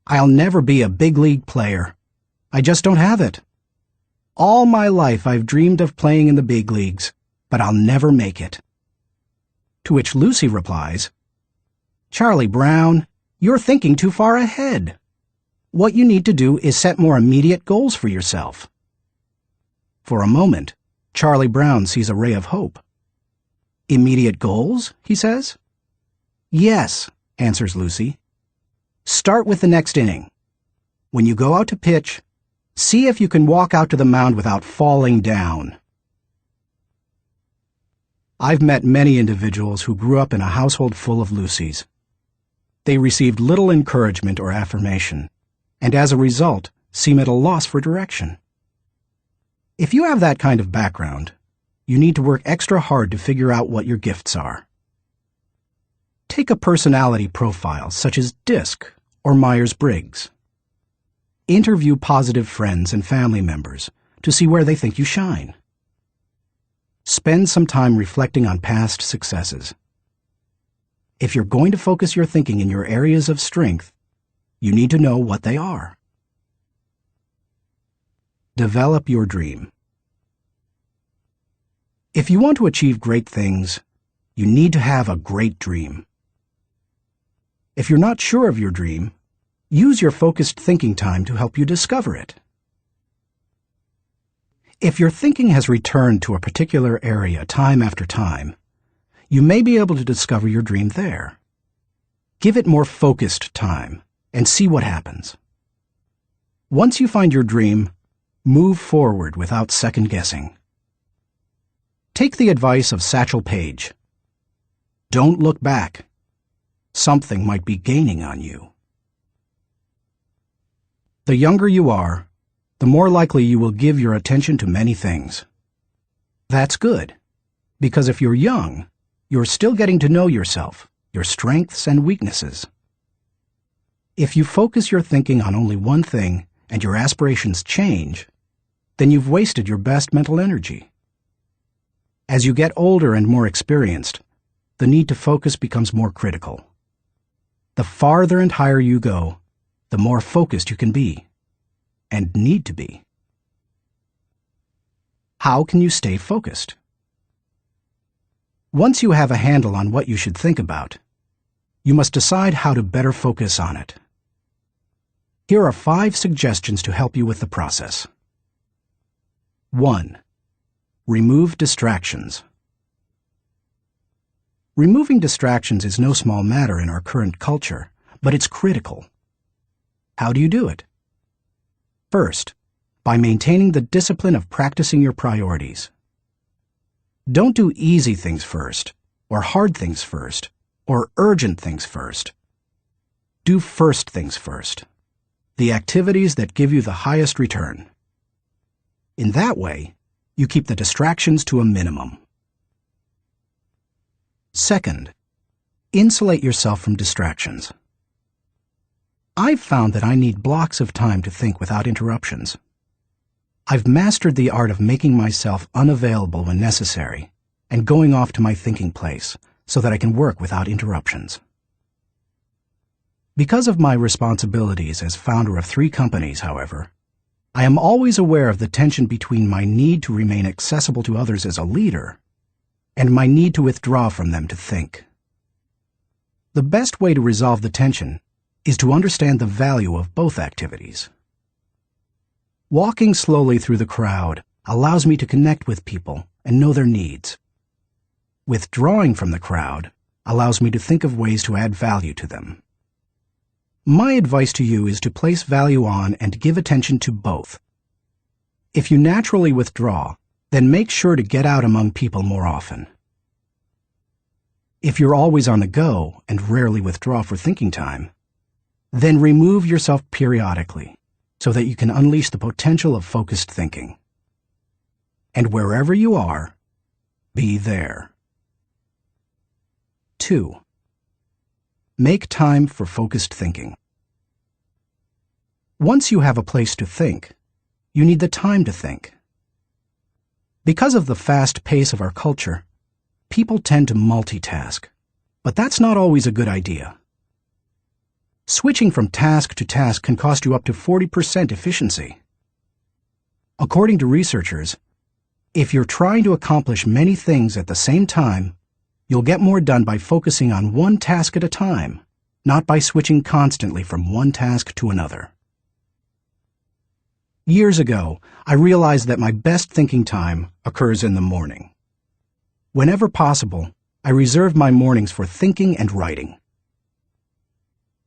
I'll never be a big league player. I just don't have it. All my life I've dreamed of playing in the big leagues, but I'll never make it." To which Lucy replies, "Charlie Brown, you're thinking too far ahead. What you need to do is set more immediate goals for yourself." For a moment, Charlie Brown sees a ray of hope. "Immediate goals?" he says. "Yes," answers Lucy. "Start with the next inning. When you go out to pitch, see if you can walk out to the mound without falling down." I've met many individuals who grew up in a household full of Lucys. They received little encouragement or affirmation, and as a result, seem at a loss for direction. If you have that kind of background, you need to work extra hard to figure out what your gifts are. Take a personality profile such as DISC or Myers-Briggs. Interview positive friends and family members to see where they think you shine. Spend some time reflecting on past successes. If you're going to focus your thinking in your areas of strength, you need to know what they are. Develop your dream. If you want to achieve great things, you need to have a great dream. If you're not sure of your dream, use your focused thinking time to help you discover it. If your thinking has returned to a particular area time after time, you may be able to discover your dream there. Give it more focused time and see what happens. Once you find your dream, move forward without second-guessing. Take the advice of Satchel Paige. Don't look back. Something might be gaining on you. The younger you are, the more likely you will give your attention to many things. That's good, because if you're young, you're still getting to know yourself, your strengths and weaknesses. If you focus your thinking on only one thing and your aspirations change, then you've wasted your best mental energy. As you get older and more experienced, the need to focus becomes more critical. The farther and higher you go, the more focused you can be, and need to be. How can you stay focused? Once you have a handle on what you should think about, you must decide how to better focus on it. Here are 5 suggestions to help you with the process. 1. Remove distractions. Removing distractions is no small matter in our current culture, but it's critical. How do you do it? First, by maintaining the discipline of practicing your priorities. Don't do easy things first, or hard things first, or urgent things first. Do first things first, the activities that give you the highest return. In that way, you keep the distractions to a minimum. Second, insulate yourself from distractions. I've found that I need blocks of time to think without interruptions. I've mastered the art of making myself unavailable when necessary and going off to my thinking place so that I can work without interruptions. Because of my responsibilities as founder of 3 companies, however, I am always aware of the tension between my need to remain accessible to others as a leader and my need to withdraw from them to think. The best way to resolve the tension is to understand the value of both activities. Walking slowly through the crowd allows me to connect with people and know their needs. Withdrawing from the crowd allows me to think of ways to add value to them. My advice to you is to place value on and give attention to both. If you naturally withdraw, then make sure to get out among people more often. If you're always on the go and rarely withdraw for thinking time, then remove yourself periodically so that you can unleash the potential of focused thinking. And wherever you are, be there. 2. Make time for focused thinking. Once you have a place to think, you need the time to think. Because of the fast pace of our culture, people tend to multitask, but that's not always a good idea. Switching from task to task can cost you up to 40% efficiency. According to researchers, if you're trying to accomplish many things at the same time, you'll get more done by focusing on one task at a time, not by switching constantly from one task to another. Years ago, I realized that my best thinking time occurs in the morning. Whenever possible, I reserve my mornings for thinking and writing.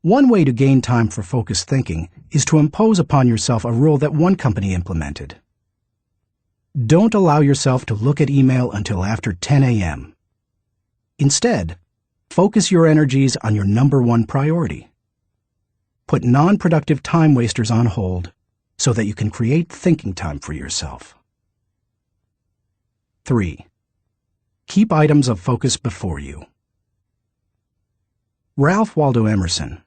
One way to gain time for focused thinking is to impose upon yourself a rule that one company implemented. Don't allow yourself to look at email until after 10 a.m. Instead, focus your energies on your number 1 priority. Put non-productive time wasters on hold so that you can create thinking time for yourself. 3. Keep items of focus before you. Ralph Waldo Emerson,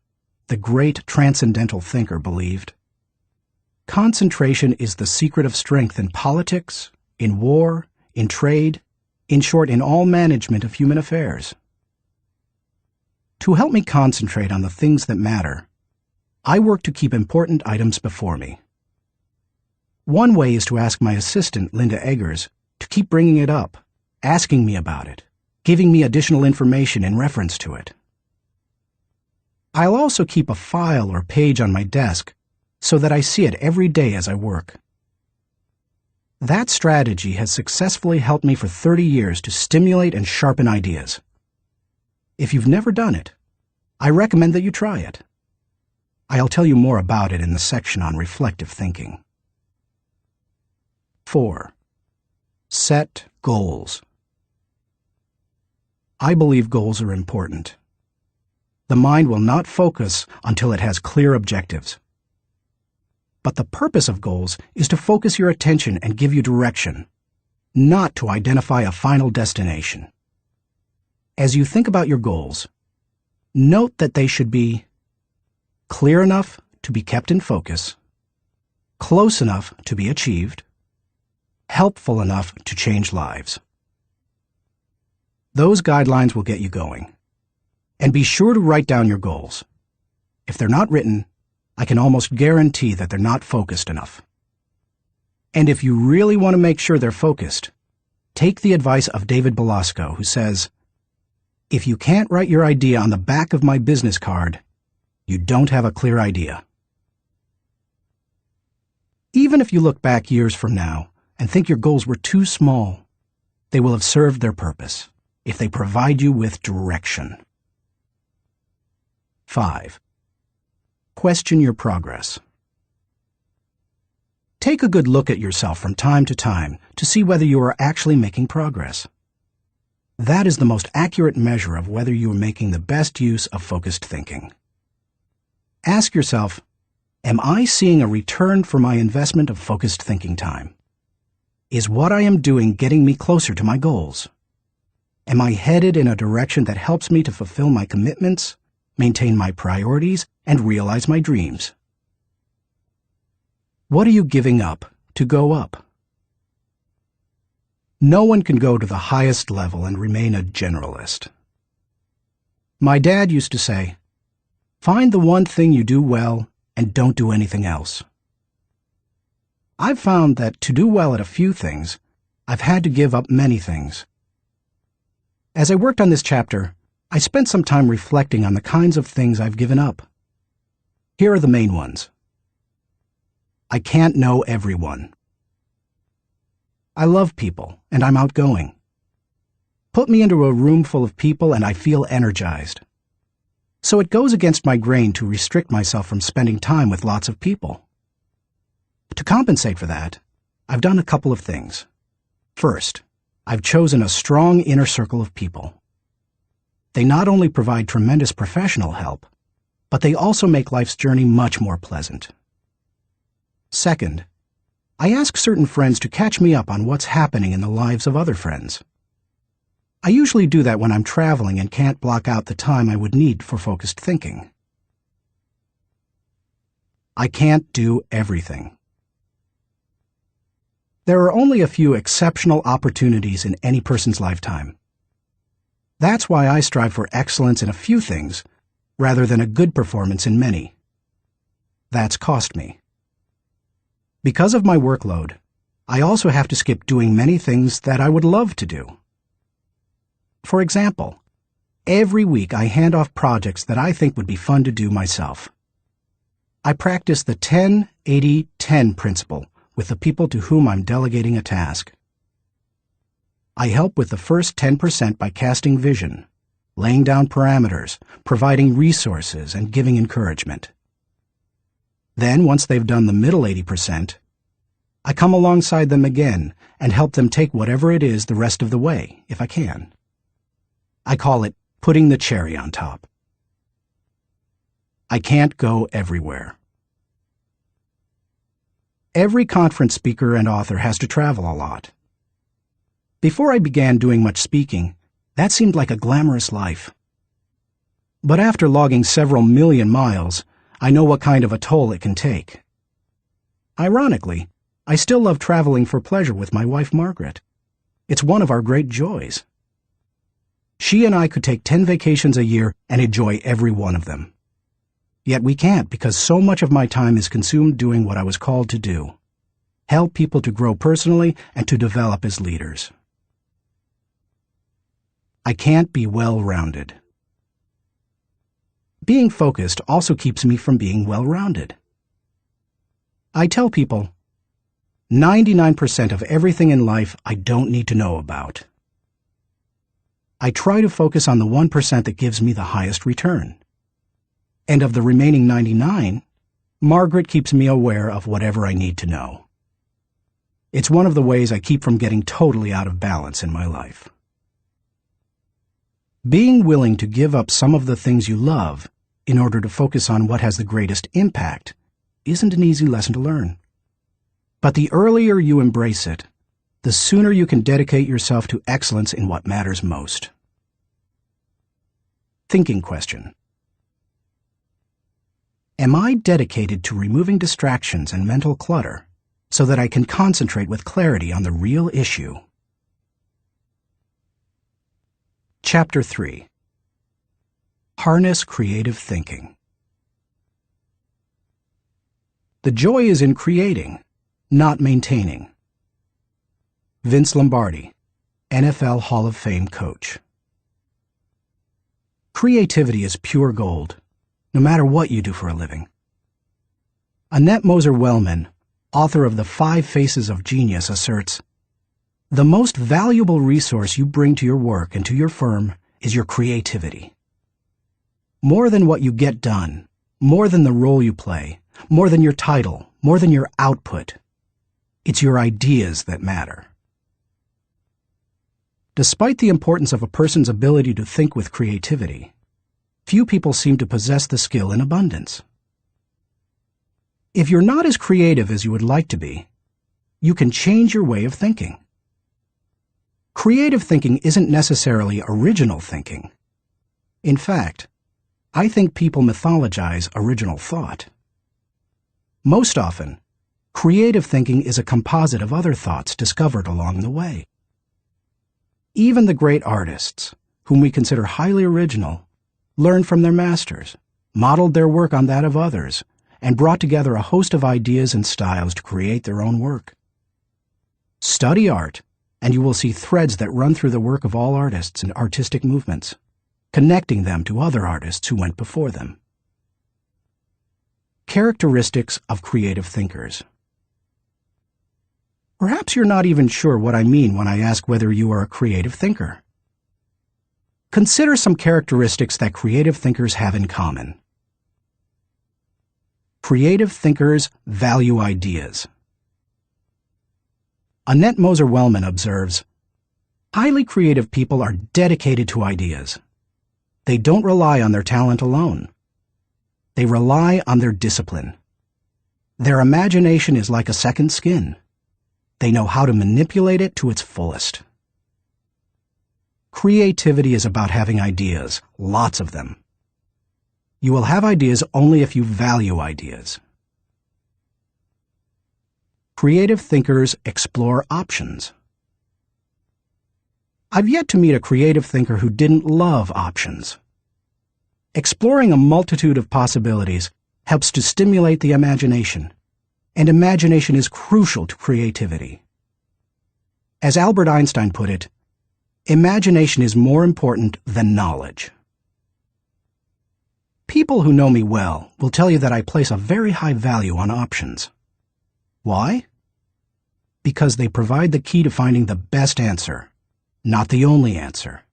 the great transcendental thinker, believed, "Concentration is the secret of strength in politics, in war, in trade, in short, in all management of human affairs." To help me concentrate on the things that matter, I work to keep important items before me. One way is to ask my assistant, Linda Eggers, to keep bringing it up, asking me about it, giving me additional information in reference to it. I'll also keep a file or page on my desk so that I see it every day as I work. That strategy has successfully helped me for 30 years to stimulate and sharpen ideas. If you've never done it, I recommend that you try it. I'll tell you more about it in the section on reflective thinking. 4. Set goals. I believe goals are important. The mind will not focus until it has clear objectives. But the purpose of goals is to focus your attention and give you direction, not to identify a final destination. As you think about your goals, note that they should be clear enough to be kept in focus, close enough to be achieved, helpful enough to change lives. Those guidelines will get you going. And be sure to write down your goals. If they're not written, I can almost guarantee that they're not focused enough. And if you really want to make sure they're focused, take the advice of David Belasco, who says, "If you can't write your idea on the back of my business card, you don't have a clear idea." Even if you look back years from now and think your goals were too small, they will have served their purpose if they provide you with direction. 5. Question your progress. Take a good look at yourself from time to time to see whether you are actually making progress. That is the most accurate measure of whether you are making the best use of focused thinking. Ask yourself, am I seeing a return for my investment of focused thinking time? Is what I am doing getting me closer to my goals? Am I headed in a direction that helps me to fulfill my commitments, maintain my priorities, and realize my dreams? What are you giving up to go up. No one can go to the highest level and remain a generalist. My dad used to say, "Find the one thing you do well and don't do anything else." I've found that to do well at a few things, I've had to give up many things. As I worked on this chapter, I spent some time reflecting on the kinds of things I've given up. Here are the main ones. I can't know everyone. I love people, and I'm outgoing. Put me into a room full of people and I feel energized. So it goes against my grain to restrict myself from spending time with lots of people. To compensate for that, I've done a couple of things. First, I've chosen a strong inner circle of people. They not only provide tremendous professional help, but they also make life's journey much more pleasant. Second, I ask certain friends to catch me up on what's happening in the lives of other friends. I usually do that when I'm traveling and can't block out the time I would need for focused thinking. I can't do everything. There are only a few exceptional opportunities in any person's lifetime. That's why I strive for excellence in a few things rather than a good performance in many. That's cost me. Because of my workload, I also have to skip doing many things that I would love to do. For example, every week I hand off projects that I think would be fun to do myself. I practice the 10-80-10 principle with the people to whom I'm delegating a task. I help with the first 10% by casting vision, laying down parameters, providing resources, and giving encouragement. Then, once they've done the middle 80%, I come alongside them again and help them take whatever it is the rest of the way, if I can. I call it putting the cherry on top. I can't go everywhere. Every conference speaker and author has to travel a lot. Before I began doing much speaking, that seemed like a glamorous life. But after logging several million miles, I know what kind of a toll it can take. Ironically, I still love traveling for pleasure with my wife Margaret. It's one of our great joys. She and I could take 10 vacations a year and enjoy every one of them. Yet we can't because so much of my time is consumed doing what I was called to do: help people to grow personally and to develop as leaders. I can't be well-rounded. Being focused also keeps me from being well-rounded. I tell people, 99% of everything in life I don't need to know about. I try to focus on the 1% that gives me the highest return. And of the remaining 99, Margaret keeps me aware of whatever I need to know. It's one of the ways I keep from getting totally out of balance in my life. Being willing to give up some of the things you love in order to focus on what has the greatest impact isn't an easy lesson to learn. But the earlier you embrace it, the sooner you can dedicate yourself to excellence in what matters most. Thinking question. Am I dedicated to removing distractions and mental clutter so that I can concentrate with clarity on the real issue? Chapter 3. Harness Creative Thinking. The joy is in creating, not maintaining. Vince Lombardi, NFL Hall of Fame coach. Creativity is pure gold, no matter what you do for a living. Annette Moser-Wellman, author of The 5 Faces of Genius, asserts, "The most valuable resource you bring to your work and to your firm is your creativity. More than what you get done, more than the role you play, more than your title, more than your output, it's your ideas that matter." Despite the importance of a person's ability to think with creativity, few people seem to possess the skill in abundance. If you're not as creative as you would like to be, you can change your way of thinking. Creative thinking isn't necessarily original thinking. In fact, I think people mythologize original thought. Most often, Creative thinking is a composite of other thoughts discovered along the way. Even the great artists, whom we consider highly original, learned from their masters, modeled their work on that of others, and brought together a host of ideas and styles to create their own work. Study art, and you will see threads that run through the work of all artists and artistic movements, connecting them to other artists who went before them. Characteristics of creative thinkers. Perhaps you're not even sure what I mean when I ask whether you are a creative thinker. Consider some characteristics that creative thinkers have in common. Creative thinkers value ideas. Annette Moser-Wellman observes, "Highly creative people are dedicated to ideas. They don't rely on their talent alone. They rely on their discipline. Their imagination is like a second skin. They know how to manipulate it to its fullest." Creativity is about having ideas, lots of them. You will have ideas only if you value ideas. Creative thinkers explore options. I've yet to meet a creative thinker who didn't love options. Exploring a multitude of possibilities helps to stimulate the imagination, and imagination is crucial to creativity. As Albert Einstein put it, imagination is more important than knowledge. People who know me well will tell you that I place a very high value on options. Why? Because they provide the key to finding the best answer, not the only answer.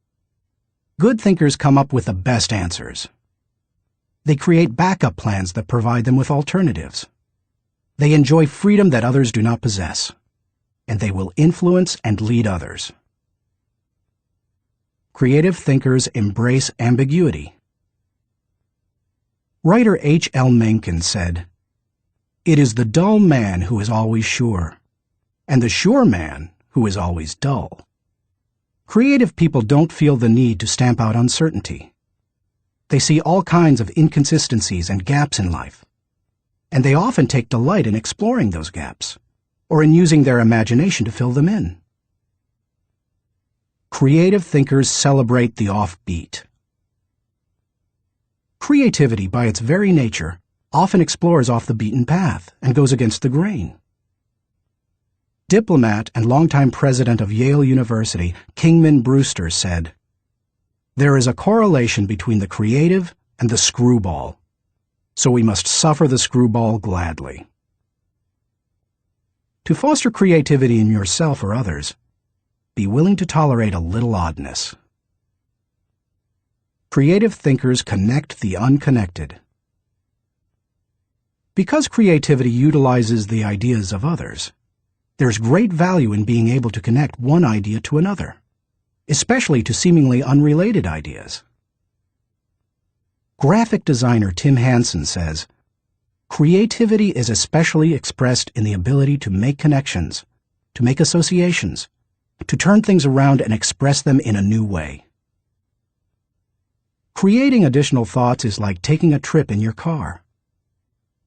Good thinkers come up with the best answers. They create backup plans that provide them with alternatives. They enjoy freedom that others do not possess, and they will influence and lead others. Creative thinkers embrace ambiguity. Writer H.L. Mencken said, "It is the dull man who is always sure, and the sure man who is always dull." Creative people don't feel the need to stamp out uncertainty. They see all kinds of inconsistencies and gaps in life, and they often take delight in exploring those gaps, or in using their imagination to fill them in. Creative thinkers celebrate the offbeat. Creativity, by its very nature, often explores off the beaten path and goes against the grain. Diplomat and longtime president of Yale University, Kingman Brewster, said, "There is a correlation between the creative and the screwball, so we must suffer the screwball gladly." To foster creativity in yourself or others, be willing to tolerate a little oddness. Creative thinkers connect the unconnected. Because creativity utilizes the ideas of others, there's great value in being able to connect one idea to another, especially to seemingly unrelated ideas. Graphic designer Tim Hansen says, "Creativity is especially expressed in the ability to make connections, to make associations, to turn things around and express them in a new way." Creating additional thoughts is like taking a trip in your car.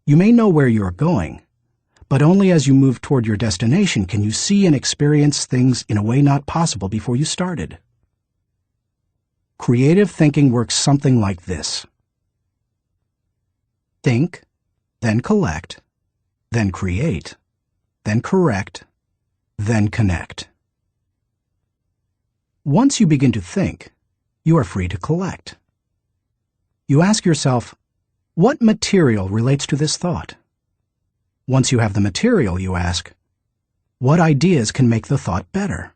You may know where you are going, but only as you move toward your destination can you see and experience things in a way not possible before you started. Creative thinking works something like this. Think, then collect, then create, then correct, then connect. Once you begin to think, you are free to collect. You ask yourself, what material relates to this thought? Once you have the material, you ask, what ideas can make the thought better?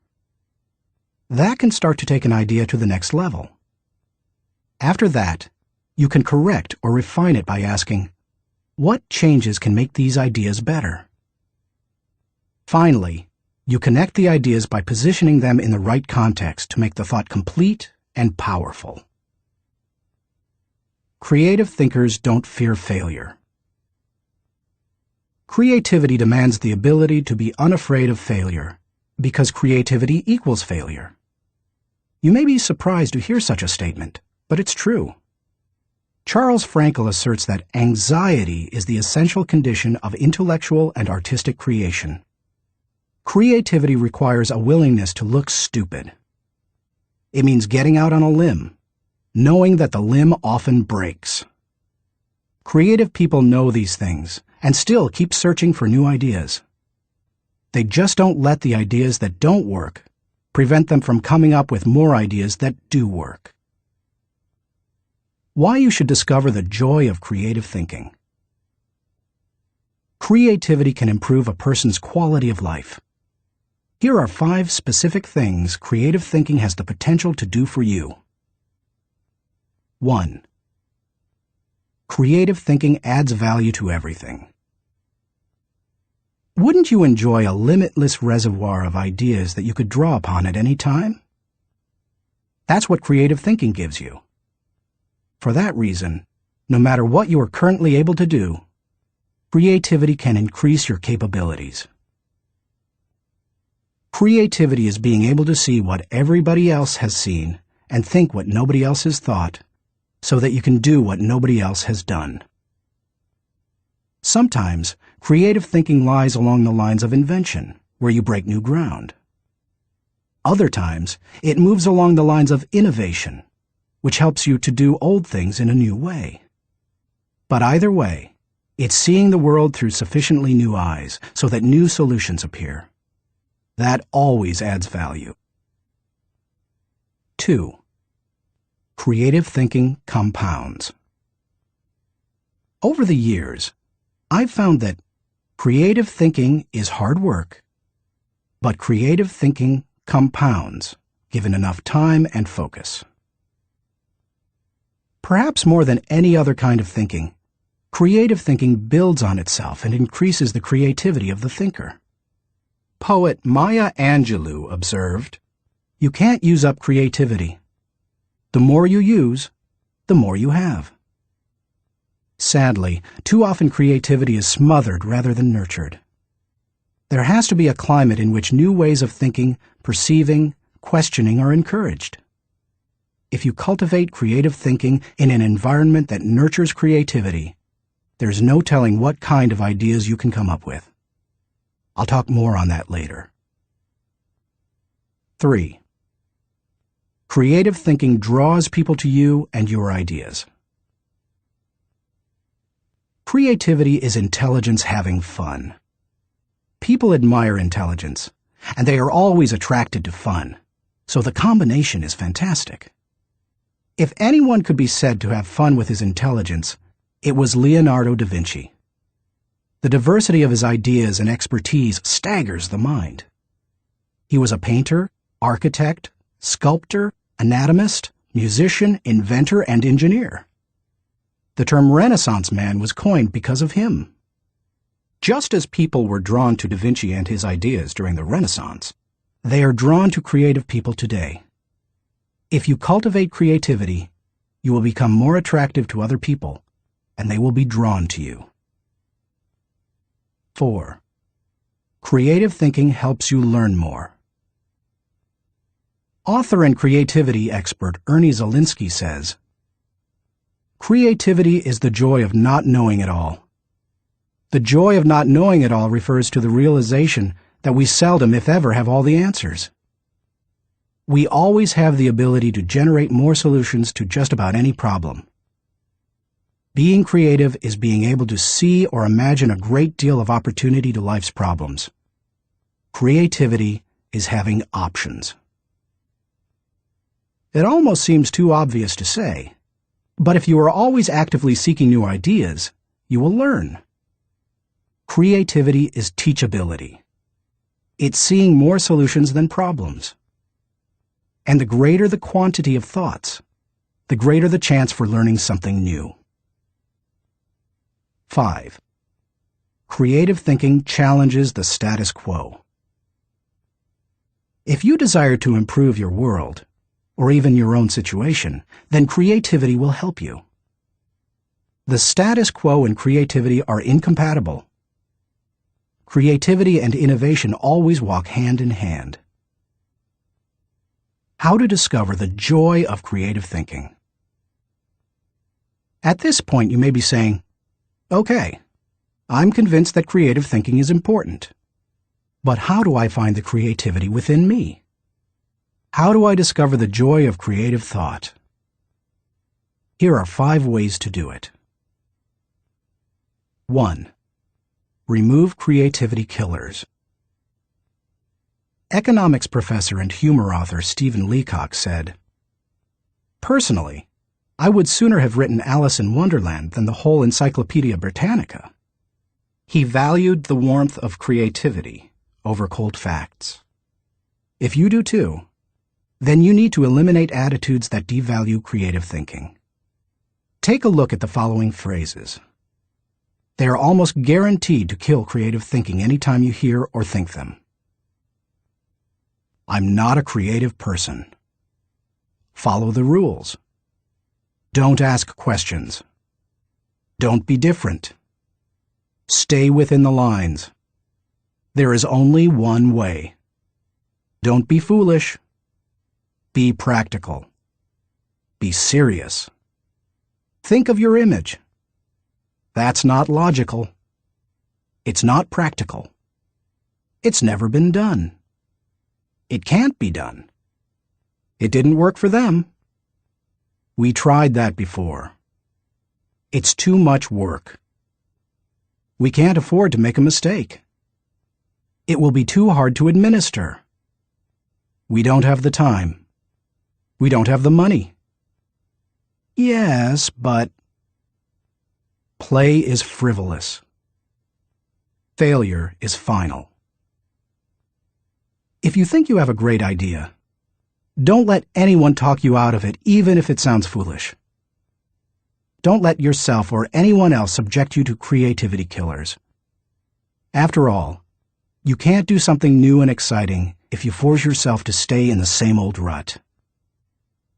That can start to take an idea to the next level. After that, you can correct or refine it by asking, what changes can make these ideas better? Finally, you connect the ideas by positioning them in the right context to make the thought complete and powerful. Creative thinkers don't fear failure. Creativity demands the ability to be unafraid of failure, because creativity equals failure. You may be surprised to hear such a statement, but it's true. Charles Frankel asserts that anxiety is the essential condition of intellectual and artistic creation. Creativity requires a willingness to look stupid. It means getting out on a limb, knowing that the limb often breaks. Creative people know these things and still keep searching for new ideas. They just don't let the ideas that don't work prevent them from coming up with more ideas that do work. Why you should discover the joy of creative thinking. Creativity can improve a person's quality of life. Here are 5 specific things creative thinking has the potential to do for you. 1. Creative thinking adds value to everything. Wouldn't you enjoy a limitless reservoir of ideas that you could draw upon at any time? That's what creative thinking gives you. For that reason, no matter what you are currently able to do, creativity can increase your capabilities. Creativity is being able to see what everybody else has seen and think what nobody else has thought, so that you can do what nobody else has done. Sometimes, creative thinking lies along the lines of invention, where you break new ground. Other times, it moves along the lines of innovation, which helps you to do old things in a new way. But either way, it's seeing the world through sufficiently new eyes so that new solutions appear. That always adds value. 2. Creative thinking compounds. Over the years, I've found that creative thinking is hard work, but creative thinking compounds, given enough time and focus. Perhaps more than any other kind of thinking, creative thinking builds on itself and increases the creativity of the thinker. Poet Maya Angelou observed, "You can't use up creativity. The more you use, the more you have." Sadly, too often creativity is smothered rather than nurtured. There has to be a climate in which new ways of thinking, perceiving, questioning are encouraged. If you cultivate creative thinking in an environment that nurtures creativity, there's no telling what kind of ideas you can come up with. I'll talk more on that later. 3. Creative thinking draws people to you and your ideas. Creativity is intelligence having fun. People admire intelligence, and they are always attracted to fun, so the combination is fantastic. If anyone could be said to have fun with his intelligence, it was Leonardo da Vinci. The diversity of his ideas and expertise staggers the mind. He was a painter, architect, sculptor, anatomist, musician, inventor, and engineer. The term Renaissance man was coined because of him. Just as people were drawn to Da Vinci and his ideas during the Renaissance, they are drawn to creative people today. If you cultivate creativity, you will become more attractive to other people, and they will be drawn to you. 4. Creative thinking helps you learn more. Author and creativity expert Ernie Zielinski says, "Creativity is the joy of not knowing it all. The joy of not knowing it all refers to the realization that we seldom, if ever, have all the answers. We always have the ability to generate more solutions to just about any problem. Being creative is being able to see or imagine a great deal of opportunity to life's problems. Creativity is having options." It almost seems too obvious to say, but if you are always actively seeking new ideas, you will learn. Creativity is teachability. It's seeing more solutions than problems. And the greater the quantity of thoughts, the greater the chance for learning something new. 5. Creative thinking challenges the status quo. If you desire to improve your world, or even your own situation, then creativity will help you. The status quo and creativity are incompatible. Creativity and innovation always walk hand in hand. How to discover the joy of creative thinking. At this point, you may be saying, okay, I'm convinced that creative thinking is important. But how do I find the creativity within me? How do I discover the joy of creative thought? Here are 5 ways to do it. 1. Remove creativity killers. Economics professor and humor author Stephen Leacock said, "Personally, I would sooner have written Alice in Wonderland than the whole Encyclopedia Britannica." He valued the warmth of creativity over cold facts. If you do too, then you need to eliminate attitudes that devalue creative thinking. Take a look at the following phrases. They are almost guaranteed to kill creative thinking anytime you hear or think them. I'm not a creative person. Follow the rules. Don't ask questions. Don't be different. Stay within the lines. There is only one way. Don't be foolish. Be practical. Be serious. Think of your image. That's not logical. It's not practical. It's never been done. It can't be done. It didn't work for them. We tried that before. It's too much work. We can't afford to make a mistake. It will be too hard to administer. We don't have the time. We don't have the money. Yes, but play is frivolous. Failure is final. If you think you have a great idea, don't let anyone talk you out of it, even if it sounds foolish. Don't let yourself or anyone else subject you to creativity killers. After all, you can't do something new and exciting if you force yourself to stay in the same old rut.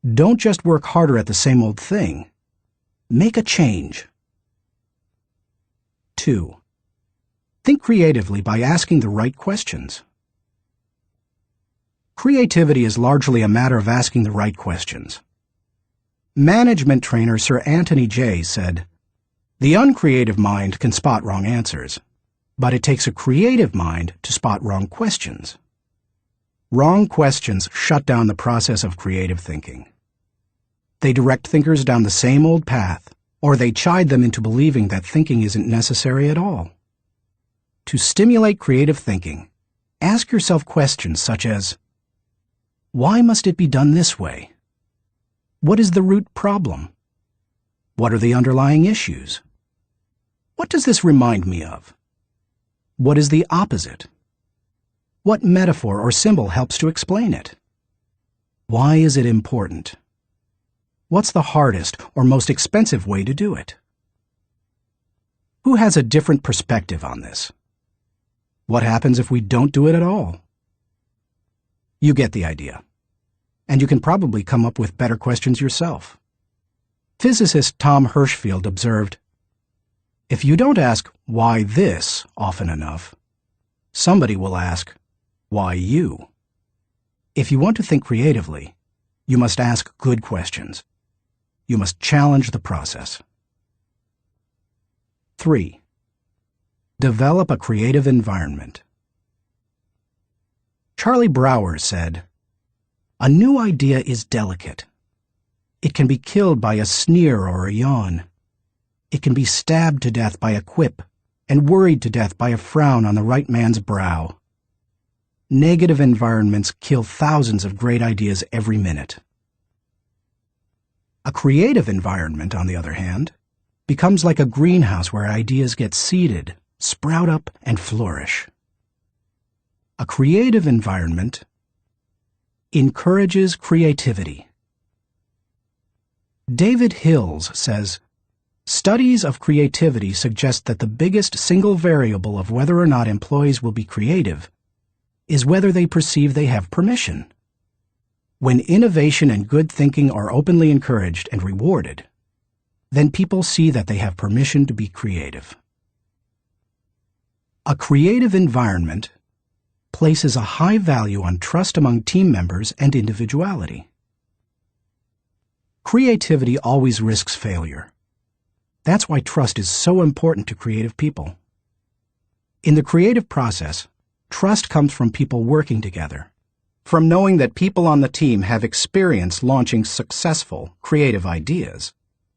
Don't just work harder at the same old thing. Make a change. 2. Think creatively by asking the right questions. Creativity is largely a matter of asking the right questions. Management trainer Sir Anthony Jay said, "The uncreative mind can spot wrong answers, but it takes a creative mind to spot wrong questions." Wrong questions shut down the process of creative thinking. They direct thinkers down the same old path, or they chide them into believing that thinking isn't necessary at all. To stimulate creative thinking, ask yourself questions such as, why must it be done this way? What is the root problem? What are the underlying issues? What does this remind me of? What is the opposite? What metaphor or symbol helps to explain it? Why is it important? What's the hardest or most expensive way to do it? Who has a different perspective on this? What happens if we don't do it at all? You get the idea. And you can probably come up with better questions yourself. Physicist Tom Hirschfeld observed, "If you don't ask, why this, often enough, somebody will ask, why you?" If you want to think creatively, you must ask good questions. You must challenge the process. 3. Develop a creative environment. Charlie Brower said, "A new idea is delicate. It can be killed by a sneer or a yawn. It can be stabbed to death by a quip and worried to death by a frown on the right man's brow. Negative environments kill thousands of great ideas every minute." A creative environment, on the other hand, becomes like a greenhouse where ideas get seeded, sprout up, and flourish. A creative environment encourages creativity. David Hills says, "Studies of creativity suggest that the biggest single variable of whether or not employees will be creative is whether they perceive they have permission. When innovation and good thinking are openly encouraged and rewarded, then people see that they have permission to be creative." A creative environment places a high value on trust among team members and individuality. Creativity always risks failure. That's why trust is so important to creative people. In the creative process, trust comes from people working together, from knowing that people on the team have experience launching successful, creative ideas,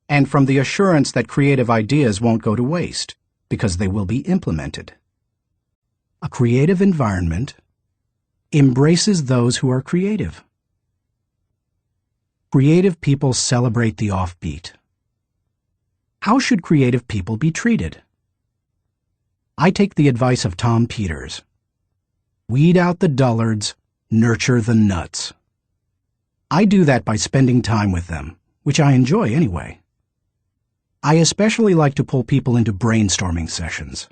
and from the assurance that creative ideas won't go to waste because they will be implemented. A creative environment embraces those who are creative. Creative people celebrate the offbeat. How should creative people be treated? I take the advice of Tom Peters. Weed out the dullards, nurture the nuts. I do that by spending time with them, which I enjoy anyway. I especially like to pull people into brainstorming sessions.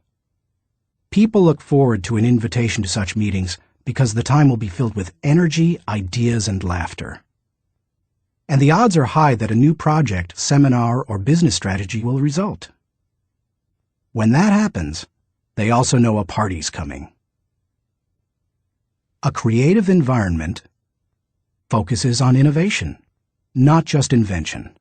People look forward to an invitation to such meetings because the time will be filled with energy, ideas, and laughter. And the odds are high that a new project, seminar, or business strategy will result. When that happens, they also know a party's coming. A creative environment focuses on innovation, not just invention.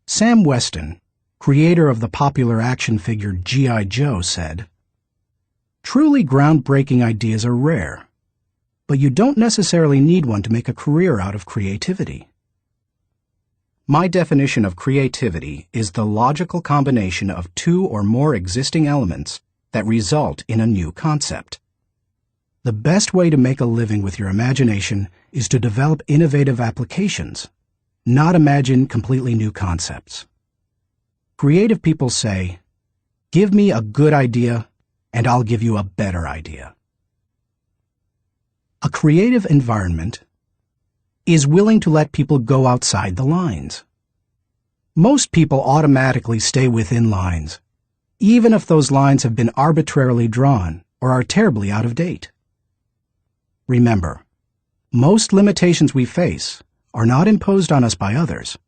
Sam Weston, creator of the popular action figure G.I. Joe, said, "Truly groundbreaking ideas are rare, but you don't necessarily need one to make a career out of creativity." My definition of creativity is the logical combination of two or more existing elements that result in a new concept. The best way to make a living with your imagination is to develop innovative applications, not imagine completely new concepts. Creative people say, "Give me a good idea, and I'll give you a better idea." A creative environment is willing to let people go outside the lines. Most people automatically stay within lines, even if those lines have been arbitrarily drawn or are terribly out of date. Remember, most limitations we face are not imposed on us by others.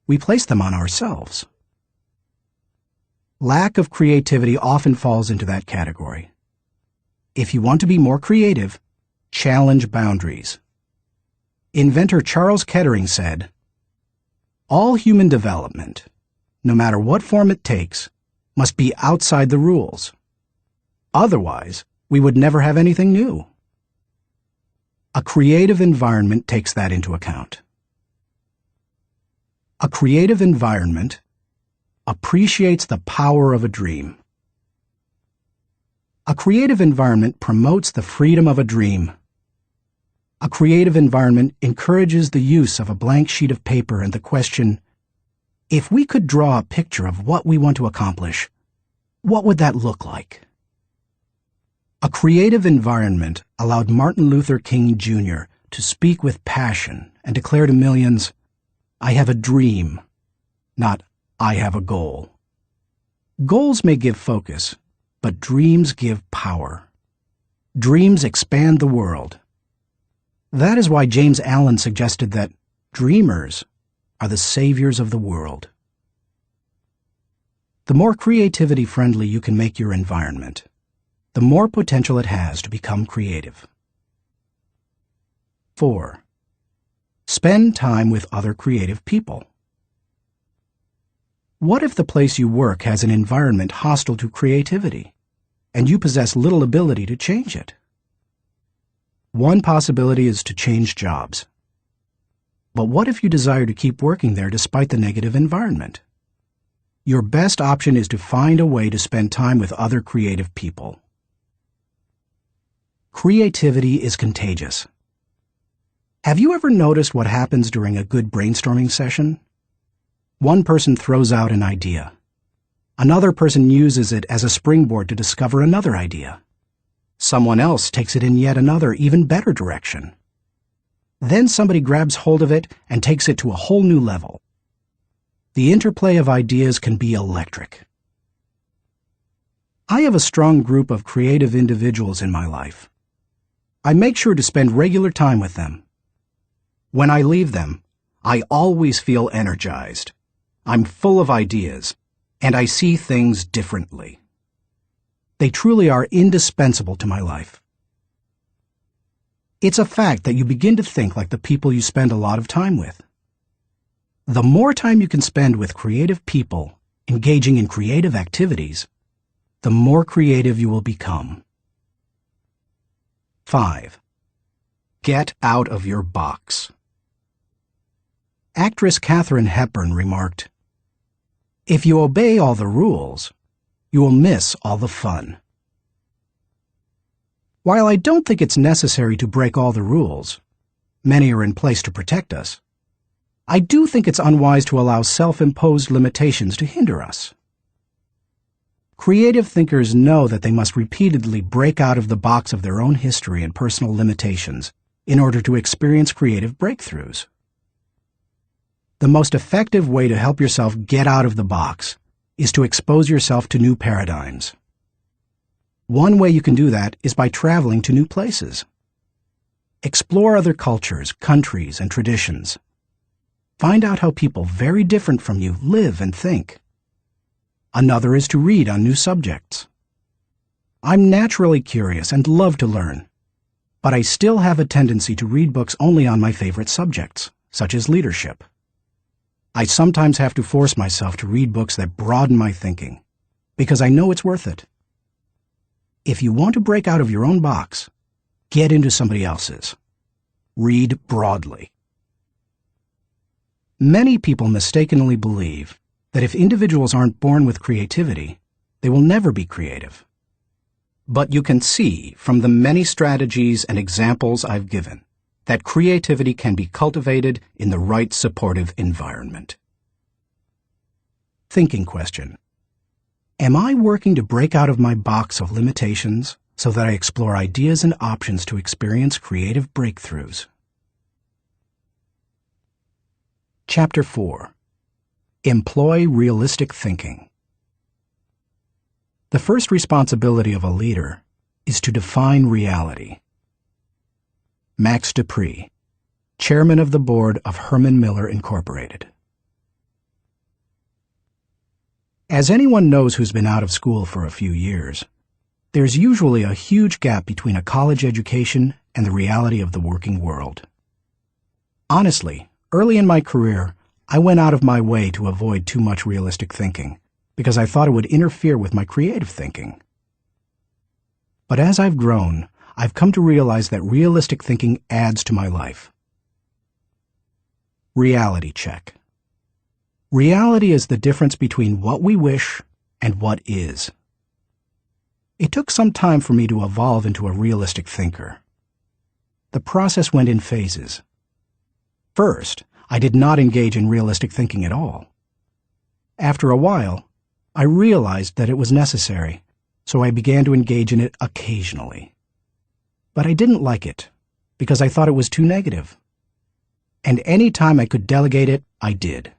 We place them on ourselves. Lack of creativity often falls into that category. If you want to be more creative, challenge boundaries. Inventor Charles Kettering said, "All human development, no matter what form it takes, must be outside the rules. Otherwise, we would never have anything new." A creative environment takes that into account. A creative environment appreciates the power of a dream. A creative environment promotes the freedom of a dream. A creative environment encourages the use of a blank sheet of paper and the question, if we could draw a picture of what we want to accomplish, what would that look like? A creative environment allowed Martin Luther King Jr. to speak with passion and declare to millions, "I have a dream," not "I have a goal." Goals may give focus, but dreams give power. Dreams expand the world. That is why James Allen suggested that dreamers are the saviors of the world. The more creativity-friendly you can make your environment, the more potential it has to become creative. 4. Spend time with other creative people. What if the place you work has an environment hostile to creativity, and you possess little ability to change it? One possibility is to change jobs. But what if you desire to keep working there despite the negative environment? Your best option is to find a way to spend time with other creative people. Creativity is contagious. Have you ever noticed what happens during a good brainstorming session? One person throws out an idea. Another person uses it as a springboard to discover another idea. Someone else takes it in yet another, even better direction. Then somebody grabs hold of it and takes it to a whole new level. The interplay of ideas can be electric. I have a strong group of creative individuals in my life. I make sure to spend regular time with them. When I leave them, I always feel energized. I'm full of ideas, and I see things differently. They truly are indispensable to my life. It's a fact that you begin to think like the people you spend a lot of time with. The more time you can spend with creative people, engaging in creative activities, the more creative you will become. 5. Get out of your box. Actress Katharine Hepburn remarked, "If you obey all the rules, you will miss all the fun." While I don't think it's necessary to break all the rules, many are in place to protect us, I do think it's unwise to allow self-imposed limitations to hinder us. Creative thinkers know that they must repeatedly break out of the box of their own history and personal limitations in order to experience creative breakthroughs. The most effective way to help yourself get out of the box is to expose yourself to new paradigms. One way you can do that is by traveling to new places. Explore other cultures, countries, and traditions. Find out how people very different from you live and think. Another is to read on new subjects. I'm naturally curious and love to learn, but I still have a tendency to read books only on my favorite subjects, such as leadership. I sometimes have to force myself to read books that broaden my thinking, because I know it's worth it. If you want to break out of your own box, get into somebody else's. Read broadly. Many people mistakenly believe that if individuals aren't born with creativity, they will never be creative. But you can see from the many strategies and examples I've given that creativity can be cultivated in the right supportive environment. Thinking question. Am I working to break out of my box of limitations so that I explore ideas and options to experience creative breakthroughs? Chapter 4. Employ realistic thinking. The first responsibility of a leader is to define reality. Max Dupree, Chairman of the Board of Herman Miller Incorporated. As anyone knows who's been out of school for a few years, there's usually a huge gap between a college education and the reality of the working world. Honestly, early in my career, I went out of my way to avoid too much realistic thinking because I thought it would interfere with my creative thinking. But as I've grown, I've come to realize that realistic thinking adds to my life. Reality check. Reality is the difference between what we wish and what is. It took some time for me to evolve into a realistic thinker. The process went in phases. First, I did not engage in realistic thinking at all. After a while, I realized that it was necessary, so I began to engage in it occasionally. But I didn't like it, because I thought it was too negative. And any time I could delegate it, I did.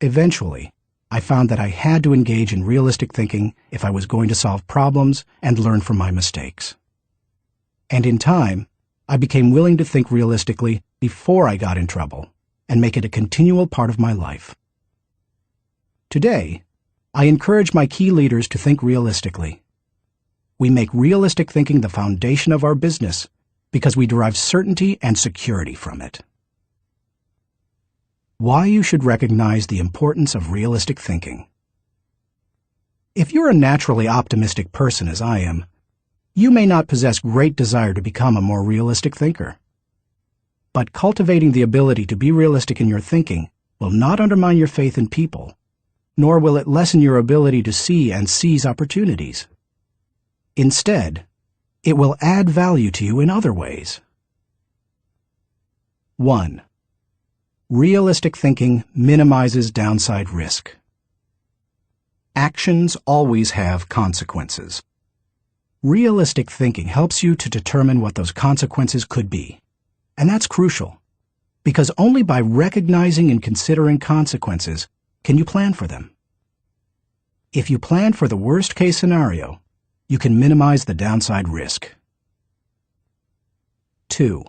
Eventually, I found that I had to engage in realistic thinking if I was going to solve problems and learn from my mistakes. And in time, I became willing to think realistically before I got in trouble and make it a continual part of my life. Today, I encourage my key leaders to think realistically. We make realistic thinking the foundation of our business because we derive certainty and security from it. Why you should recognize the importance of realistic thinking. If you're a naturally optimistic person as I am, you may not possess great desire to become a more realistic thinker. But cultivating the ability to be realistic in your thinking will not undermine your faith in people, nor will it lessen your ability to see and seize opportunities. Instead, it will add value to you in other ways. 1. Realistic thinking minimizes downside risk. Actions always have consequences. Realistic thinking helps you to determine what those consequences could be. And that's crucial, because only by recognizing and considering consequences can you plan for them. If you plan for the worst-case scenario, you can minimize the downside risk. 2.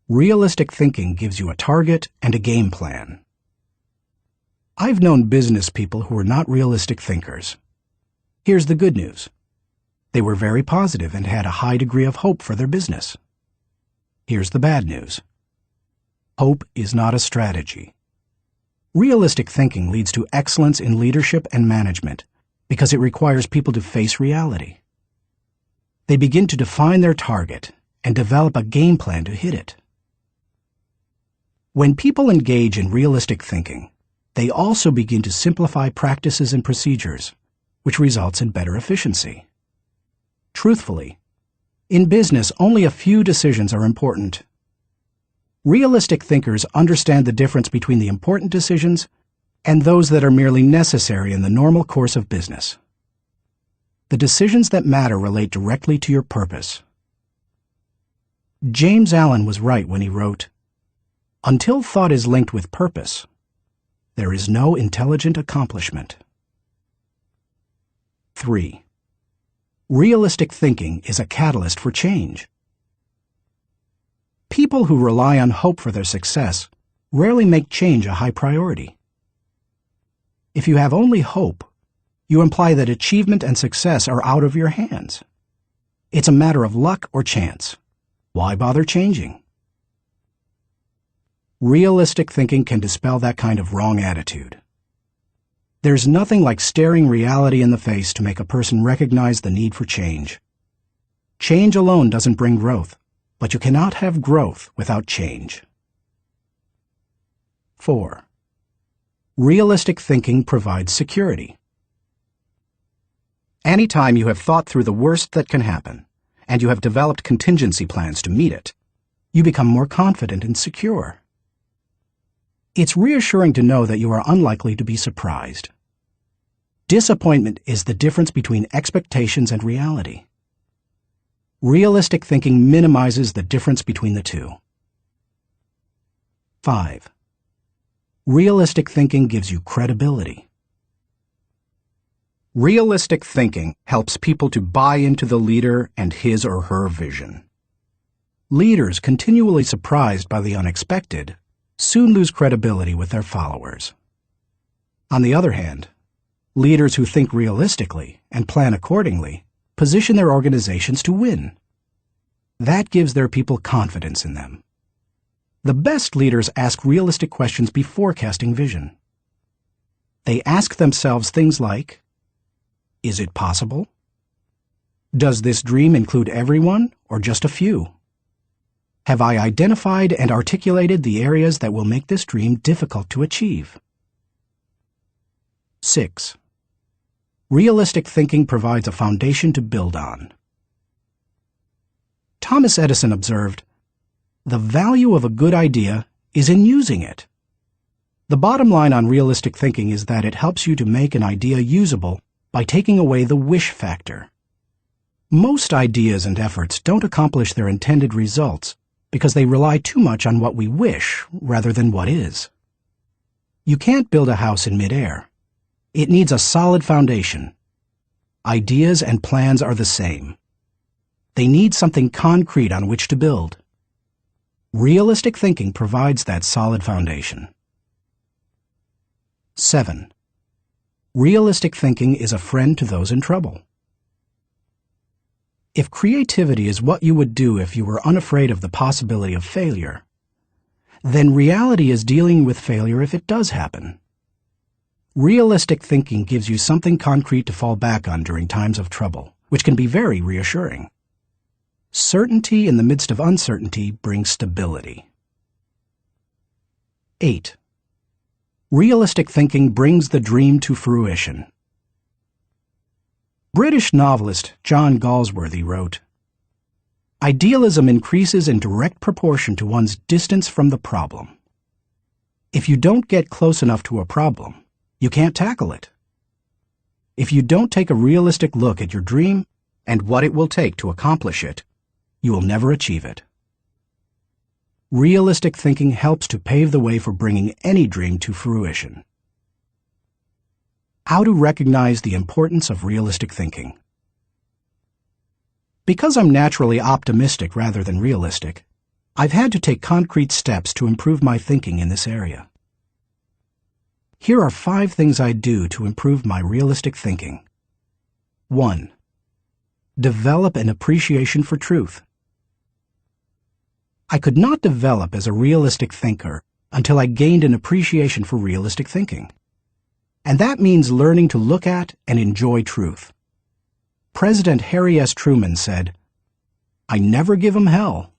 Realistic thinking gives you a target and a game plan. I've known business people who were not realistic thinkers. Here's the good news. They were very positive and had a high degree of hope for their business. Here's the bad news. Hope is not a strategy. Realistic thinking leads to excellence in leadership and management because it requires people to face reality. They begin to define their target and develop a game plan to hit it. When people engage in realistic thinking, they also begin to simplify practices and procedures, which results in better efficiency. Truthfully, in business, only a few decisions are important. Realistic thinkers understand the difference between the important decisions and those that are merely necessary in the normal course of business. The decisions that matter relate directly to your purpose. James Allen was right when he wrote, "Until thought is linked with purpose, there is no intelligent accomplishment." 3. Realistic thinking is a catalyst for change. People who rely on hope for their success rarely make change a high priority. If you have only hope, you imply that achievement and success are out of your hands. It's a matter of luck or chance. Why bother changing? Realistic thinking can dispel that kind of wrong attitude. There's nothing like staring reality in the face to make a person recognize the need for change. Change alone doesn't bring growth, but you cannot have growth without change. 4. Realistic thinking provides security. Anytime you have thought through the worst that can happen, and you have developed contingency plans to meet it, you become more confident and secure. It's reassuring to know that you are unlikely to be surprised. Disappointment is the difference between expectations and reality. Realistic thinking minimizes the difference between the two. 5. Realistic thinking gives you credibility. Realistic thinking helps people to buy into the leader and his or her vision. Leaders continually surprised by the unexpected soon lose credibility with their followers. On the other hand, leaders who think realistically and plan accordingly position their organizations to win. That gives their people confidence in them. The best leaders ask realistic questions before casting vision. They ask themselves things like, is it possible? Does this dream include everyone or just a few? Have I identified and articulated the areas that will make this dream difficult to achieve? 6. Realistic thinking provides a foundation to build on. Thomas Edison observed, "The value of a good idea is in using it." The bottom line on realistic thinking is that it helps you to make an idea usable by taking away the wish factor. Most ideas and efforts don't accomplish their intended results because they rely too much on what we wish rather than what is. You can't build a house in midair. It needs a solid foundation. Ideas and plans are the same. They need something concrete on which to build. Realistic thinking provides that solid foundation. 7. Realistic thinking is a friend to those in trouble. If creativity is what you would do if you were unafraid of the possibility of failure, then reality is dealing with failure if it does happen. Realistic thinking gives you something concrete to fall back on during times of trouble, which can be very reassuring. Certainty in the midst of uncertainty brings stability. 8. Realistic thinking brings the dream to fruition. British novelist John Galsworthy wrote, "Idealism increases in direct proportion to one's distance from the problem. If you don't get close enough to a problem, you can't tackle it. If you don't take a realistic look at your dream and what it will take to accomplish it, you will never achieve it." Realistic thinking helps to pave the way for bringing any dream to fruition. How to recognize the importance of realistic thinking. Because I'm naturally optimistic rather than realistic, I've had to take concrete steps to improve my thinking in this area. Here are 5 things I do to improve my realistic thinking. 1. Develop an appreciation for truth. I could not develop as a realistic thinker until I gained an appreciation for realistic thinking. And that means learning to look at and enjoy truth. President Harry S. Truman said, "I never give 'em hell.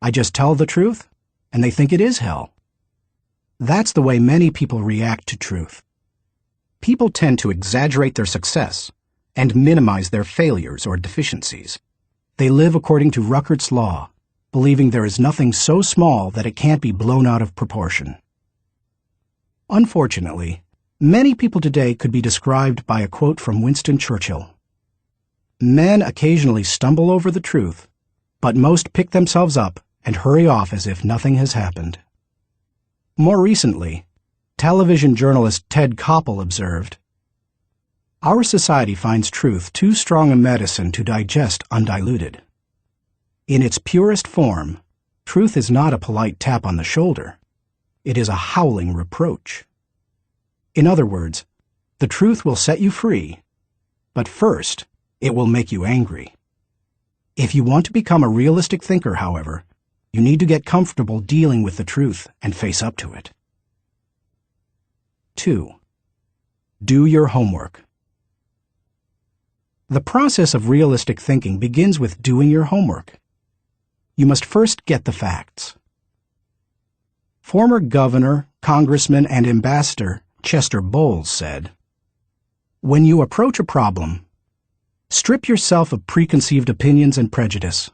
I just tell the truth, and they think it is hell." That's the way many people react to truth. People tend to exaggerate their success and minimize their failures or deficiencies. They live according to Ruckert's law, believing there is nothing so small that it can't be blown out of proportion. Unfortunately, many people today could be described by a quote from Winston Churchill. "Men occasionally stumble over the truth, but most pick themselves up and hurry off as if nothing has happened." More recently, television journalist Ted Koppel observed, "Our society finds truth too strong a medicine to digest undiluted. In its purest form, truth is not a polite tap on the shoulder. It is a howling reproach." In other words, the truth will set you free, but first, it will make you angry. If you want to become a realistic thinker, however, you need to get comfortable dealing with the truth and face up to it. 2. Do your homework. The process of realistic thinking begins with doing your homework. You must first get the facts. Former governor, congressman, and ambassador Chester Bowles said, "When you approach a problem, strip yourself of preconceived opinions and prejudice.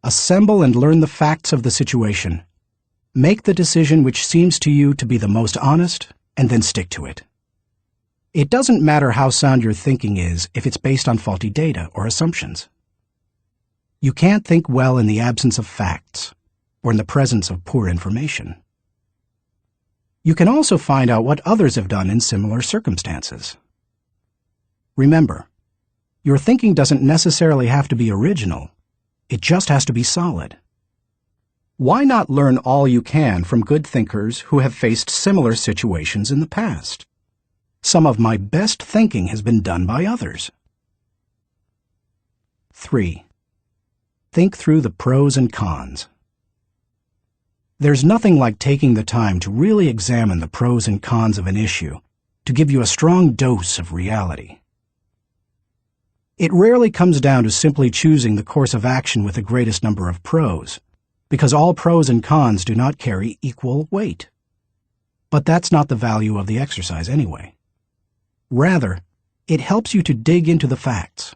Assemble and learn the facts of the situation. Make the decision which seems to you to be the most honest, and then stick to it. It doesn't matter how sound your thinking is if it's based on faulty data or assumptions. You can't think well in the absence of facts, or in the presence of poor information. You can also find out what others have done in similar circumstances. Remember, your thinking doesn't necessarily have to be original. It just has to be solid. Why not learn all you can from good thinkers who have faced similar situations in the past? Some of my best thinking has been done by others. 3. Think through the pros and cons. There's nothing like taking the time to really examine the pros and cons of an issue to give you a strong dose of reality. It rarely comes down to simply choosing the course of action with the greatest number of pros, because all pros and cons do not carry equal weight. But that's not the value of the exercise anyway. Rather, it helps you to dig into the facts,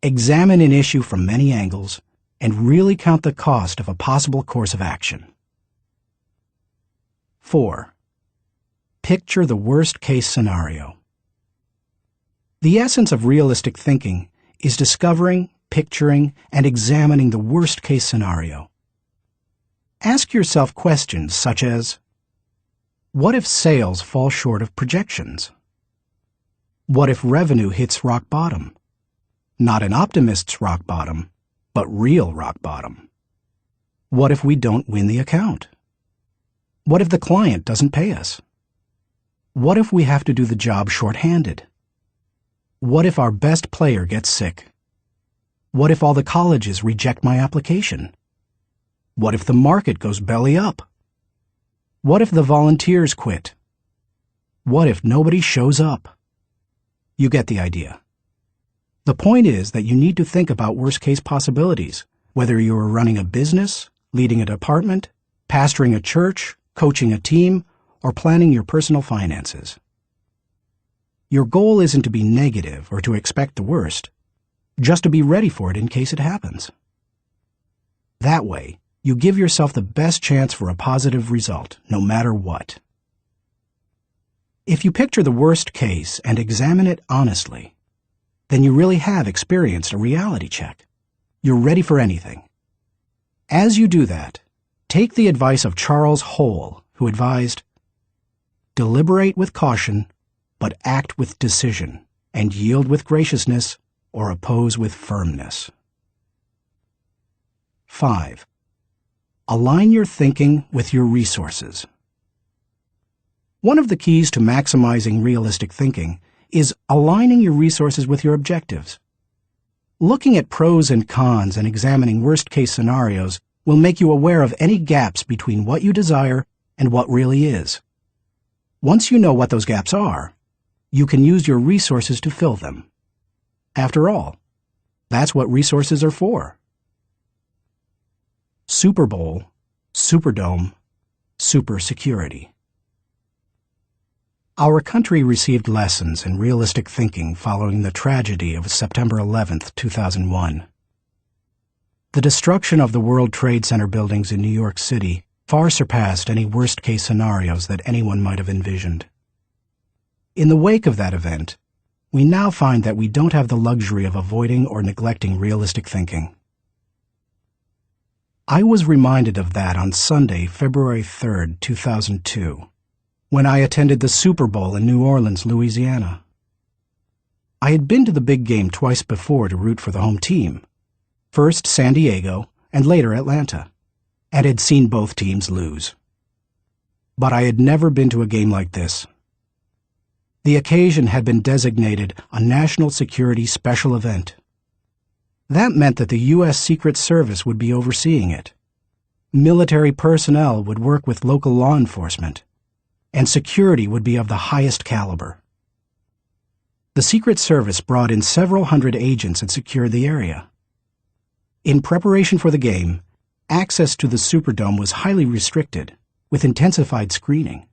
examine an issue from many angles, and really count the cost of a possible course of action. 4. Picture the worst-case scenario. The essence of realistic thinking is discovering, picturing, and examining the worst-case scenario. Ask yourself questions such as, what if sales fall short of projections? What if revenue hits rock bottom? Not an optimist's rock bottom, but real rock bottom. What if we don't win the account? What if the client doesn't pay us? What if we have to do the job short-handed? What if our best player gets sick? What if all the colleges reject my application? What if the market goes belly up? What if the volunteers quit? What if nobody shows up? You get the idea. The point is that you need to think about worst-case possibilities, whether you are running a business, leading a department, pastoring a church, coaching a team, or planning your personal finances. Your goal isn't to be negative or to expect the worst, just to be ready for it in case it happens. That way, you give yourself the best chance for a positive result, no matter what. If you picture the worst case and examine it honestly, then you really have experienced a reality check. You're ready for anything. As you do that, take the advice of Charles Hole, who advised, "Deliberate with caution, but act with decision, and yield with graciousness, or oppose with firmness." 5. Align your thinking with your resources. One of the keys to maximizing realistic thinking is aligning your resources with your objectives. Looking at pros and cons and examining worst-case scenarios will make you aware of any gaps between what you desire and what really is. Once you know what those gaps are, you can use your resources to fill them. After all, that's what resources are for. Super Bowl, Superdome, Super Security. Our country received lessons in realistic thinking following the tragedy of September 11, 2001. The destruction of the World Trade Center buildings in New York City far surpassed any worst-case scenarios that anyone might have envisioned. In the wake of that event, we now find that we don't have the luxury of avoiding or neglecting realistic thinking. I was reminded of that on Sunday, February 3, 2002, when I attended the Super Bowl in New Orleans, Louisiana. I had been to the big game twice before to root for the home team, first San Diego and later Atlanta, and had seen both teams lose. But I had never been to a game like this. The occasion had been designated a national security special event. That meant that the U.S. Secret Service would be overseeing it. Military personnel would work with local law enforcement, and security would be of the highest caliber. The Secret Service brought in several hundred agents and secured the area. In preparation for the game, access to the Superdome was highly restricted, with intensified screening.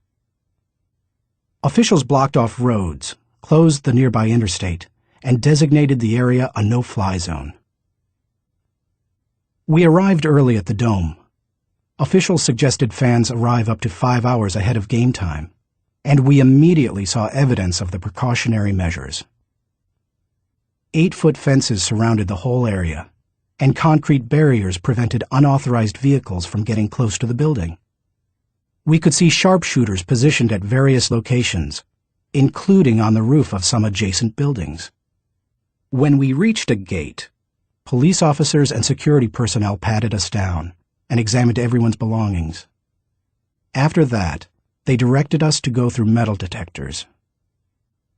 Officials blocked off roads, closed the nearby interstate, and designated the area a no-fly zone. We arrived early at the Dome. Officials suggested fans arrive up to 5 hours ahead of game time, and we immediately saw evidence of the precautionary measures. 8-foot fences surrounded the whole area, and concrete barriers prevented unauthorized vehicles from getting close to the building. We could see sharpshooters positioned at various locations, including on the roof of some adjacent buildings. When we reached a gate, police officers and security personnel patted us down and examined everyone's belongings. After that, they directed us to go through metal detectors.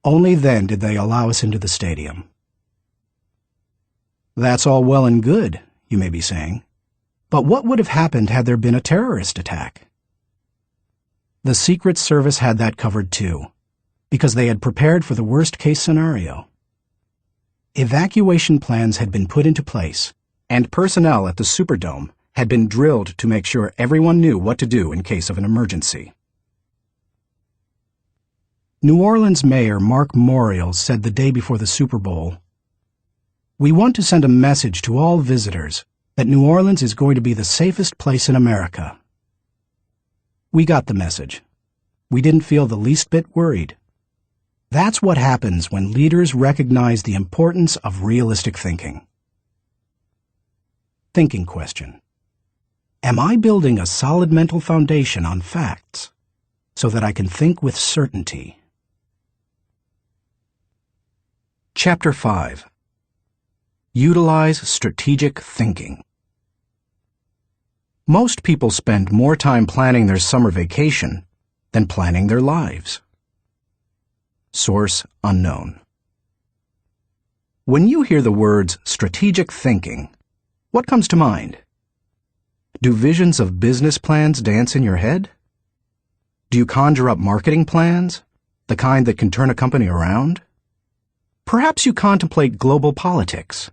Only then did they allow us into the stadium. That's all well and good, you may be saying, but what would have happened had there been a terrorist attack? The Secret Service had that covered too, because they had prepared for the worst-case scenario. Evacuation plans had been put into place, and personnel at the Superdome had been drilled to make sure everyone knew what to do in case of an emergency. New Orleans Mayor Mark Morial said the day before the Super Bowl, "We want to send a message to all visitors that New Orleans is going to be the safest place in America." We got the message. We didn't feel the least bit worried. That's what happens when leaders recognize the importance of realistic thinking. Thinking question. Am I building a solid mental foundation on facts so that I can think with certainty? Chapter 5. Utilize strategic thinking. Most people spend more time planning their summer vacation than planning their lives. Source unknown. When you hear the words strategic thinking, what comes to mind? Do visions of business plans dance in your head? Do you conjure up marketing plans, the kind that can turn a company around? Perhaps you contemplate global politics,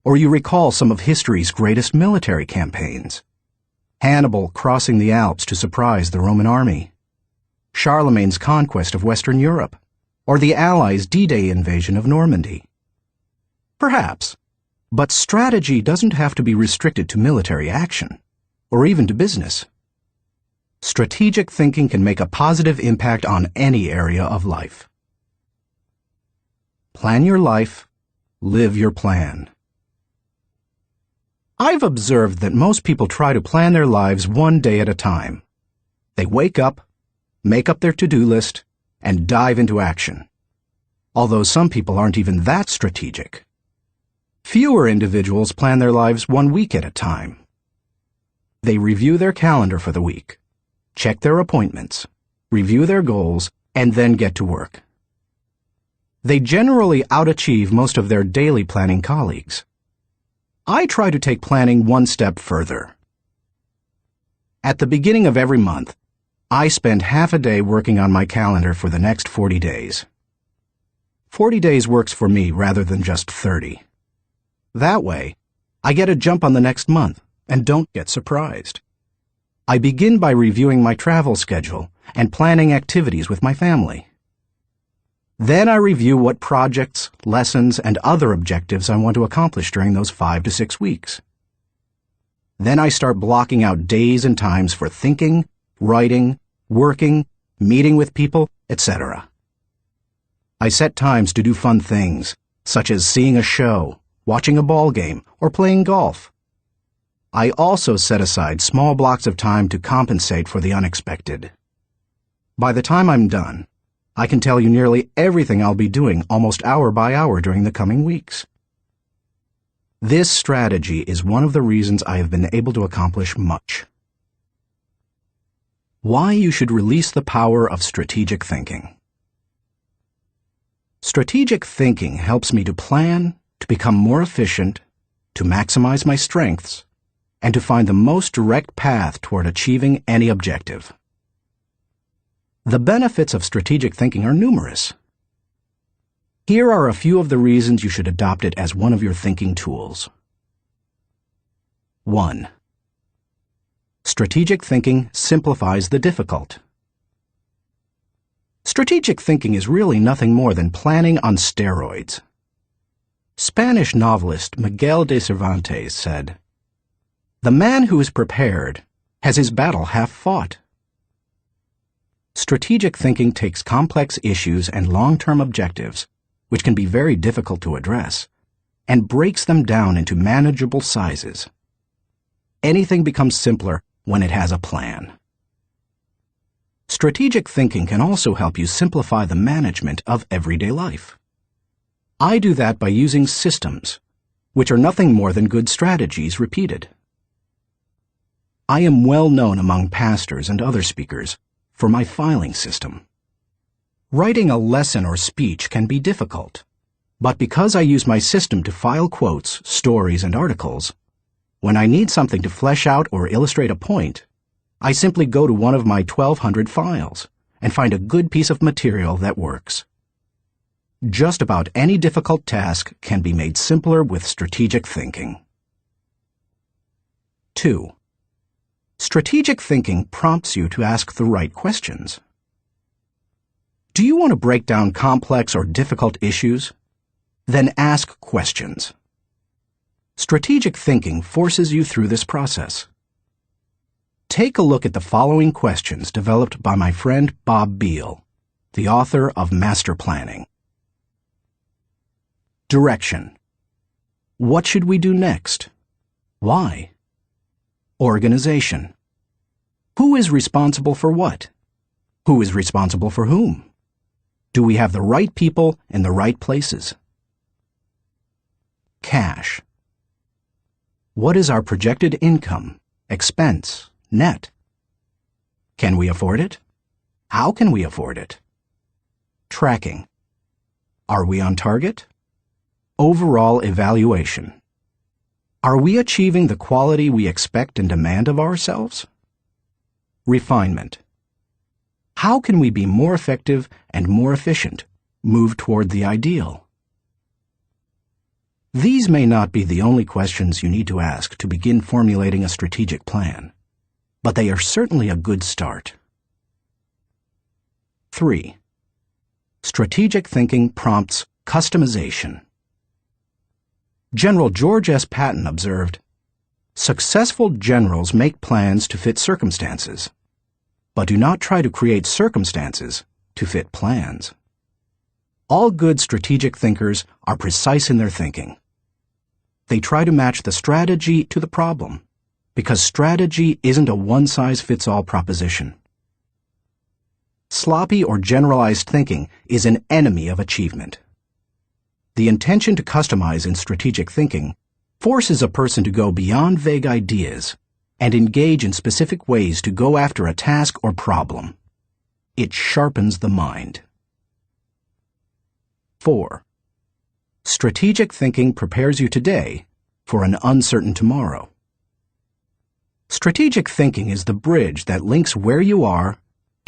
or you recall some of history's greatest military campaigns. Hannibal crossing the Alps to surprise the Roman army, Charlemagne's conquest of Western Europe, or the Allies' D-Day invasion of Normandy. Perhaps, but strategy doesn't have to be restricted to military action, or even to business. Strategic thinking can make a positive impact on any area of life. Plan your life, live your plan. I've observed that most people try to plan their lives one day at a time. They wake up, make up their to-do list, and dive into action. Although some people aren't even that strategic. Fewer individuals plan their lives 1 week at a time. They review their calendar for the week, check their appointments, review their goals, and then get to work. They generally outachieve most of their daily planning colleagues. I try to take planning one step further. At the beginning of every month, I spend half a day working on my calendar for the next 40 days. 40 days works for me rather than just 30. That way, I get a jump on the next month and don't get surprised. I begin by reviewing my travel schedule and planning activities with my family. Then I review what projects, lessons, and other objectives I want to accomplish during those 5 to 6 weeks. Then I start blocking out days and times for thinking, writing, working, meeting with people, etc. I set times to do fun things, such as seeing a show, watching a ball game, or playing golf. I also set aside small blocks of time to compensate for the unexpected. By the time I'm done, I can tell you nearly everything I'll be doing almost hour by hour during the coming weeks. This strategy is one of the reasons I have been able to accomplish much. Why you should release the power of strategic thinking. Strategic thinking helps me to plan, to become more efficient, to maximize my strengths, and to find the most direct path toward achieving any objective. The benefits of strategic thinking are numerous. Here are a few of the reasons you should adopt it as one of your thinking tools. 1. Strategic thinking simplifies the difficult. Strategic thinking is really nothing more than planning on steroids. Spanish novelist Miguel de Cervantes said, "The man who is prepared has his battle half fought." Strategic thinking takes complex issues and long-term objectives, which can be very difficult to address, and breaks them down into manageable sizes. Anything becomes simpler when it has a plan. Strategic thinking can also help you simplify the management of everyday life. I do that by using systems, which are nothing more than good strategies repeated. I am well known among pastors and other speakers for my filing system. Writing a lesson or speech can be difficult, but because I use my system to file quotes, stories, and articles, when I need something to flesh out or illustrate a point, I simply go to one of my 1,200 files and find a good piece of material that works. Just about any difficult task can be made simpler with strategic thinking. 2. Strategic thinking prompts you to ask the right questions. Do you want to break down complex or difficult issues? Then ask questions. Strategic thinking forces you through this process. Take a look at the following questions developed by my friend Bob Beal, the author of Master Planning. Direction. What should we do next? Why? Organization. Who is responsible for what? Who is responsible for whom? Do we have the right people in the right places? Cash. What is our projected income, expense, net? Can we afford it? How can we afford it? Tracking. Are we on target? Overall evaluation. Are we achieving the quality we expect and demand of ourselves? Refinement. How can we be more effective and more efficient, move toward the ideal? These may not be the only questions you need to ask to begin formulating a strategic plan, but they are certainly a good start. 3. Strategic thinking prompts customization. General George S. Patton observed, "Successful generals make plans to fit circumstances, but do not try to create circumstances to fit plans." All good strategic thinkers are precise in their thinking. They try to match the strategy to the problem, because strategy isn't a one-size-fits-all proposition. Sloppy or generalized thinking is an enemy of achievement. The intention to customize in strategic thinking forces a person to go beyond vague ideas and engage in specific ways to go after a task or problem. It sharpens the mind. 4. Strategic thinking prepares you today for an uncertain tomorrow. Strategic thinking is the bridge that links where you are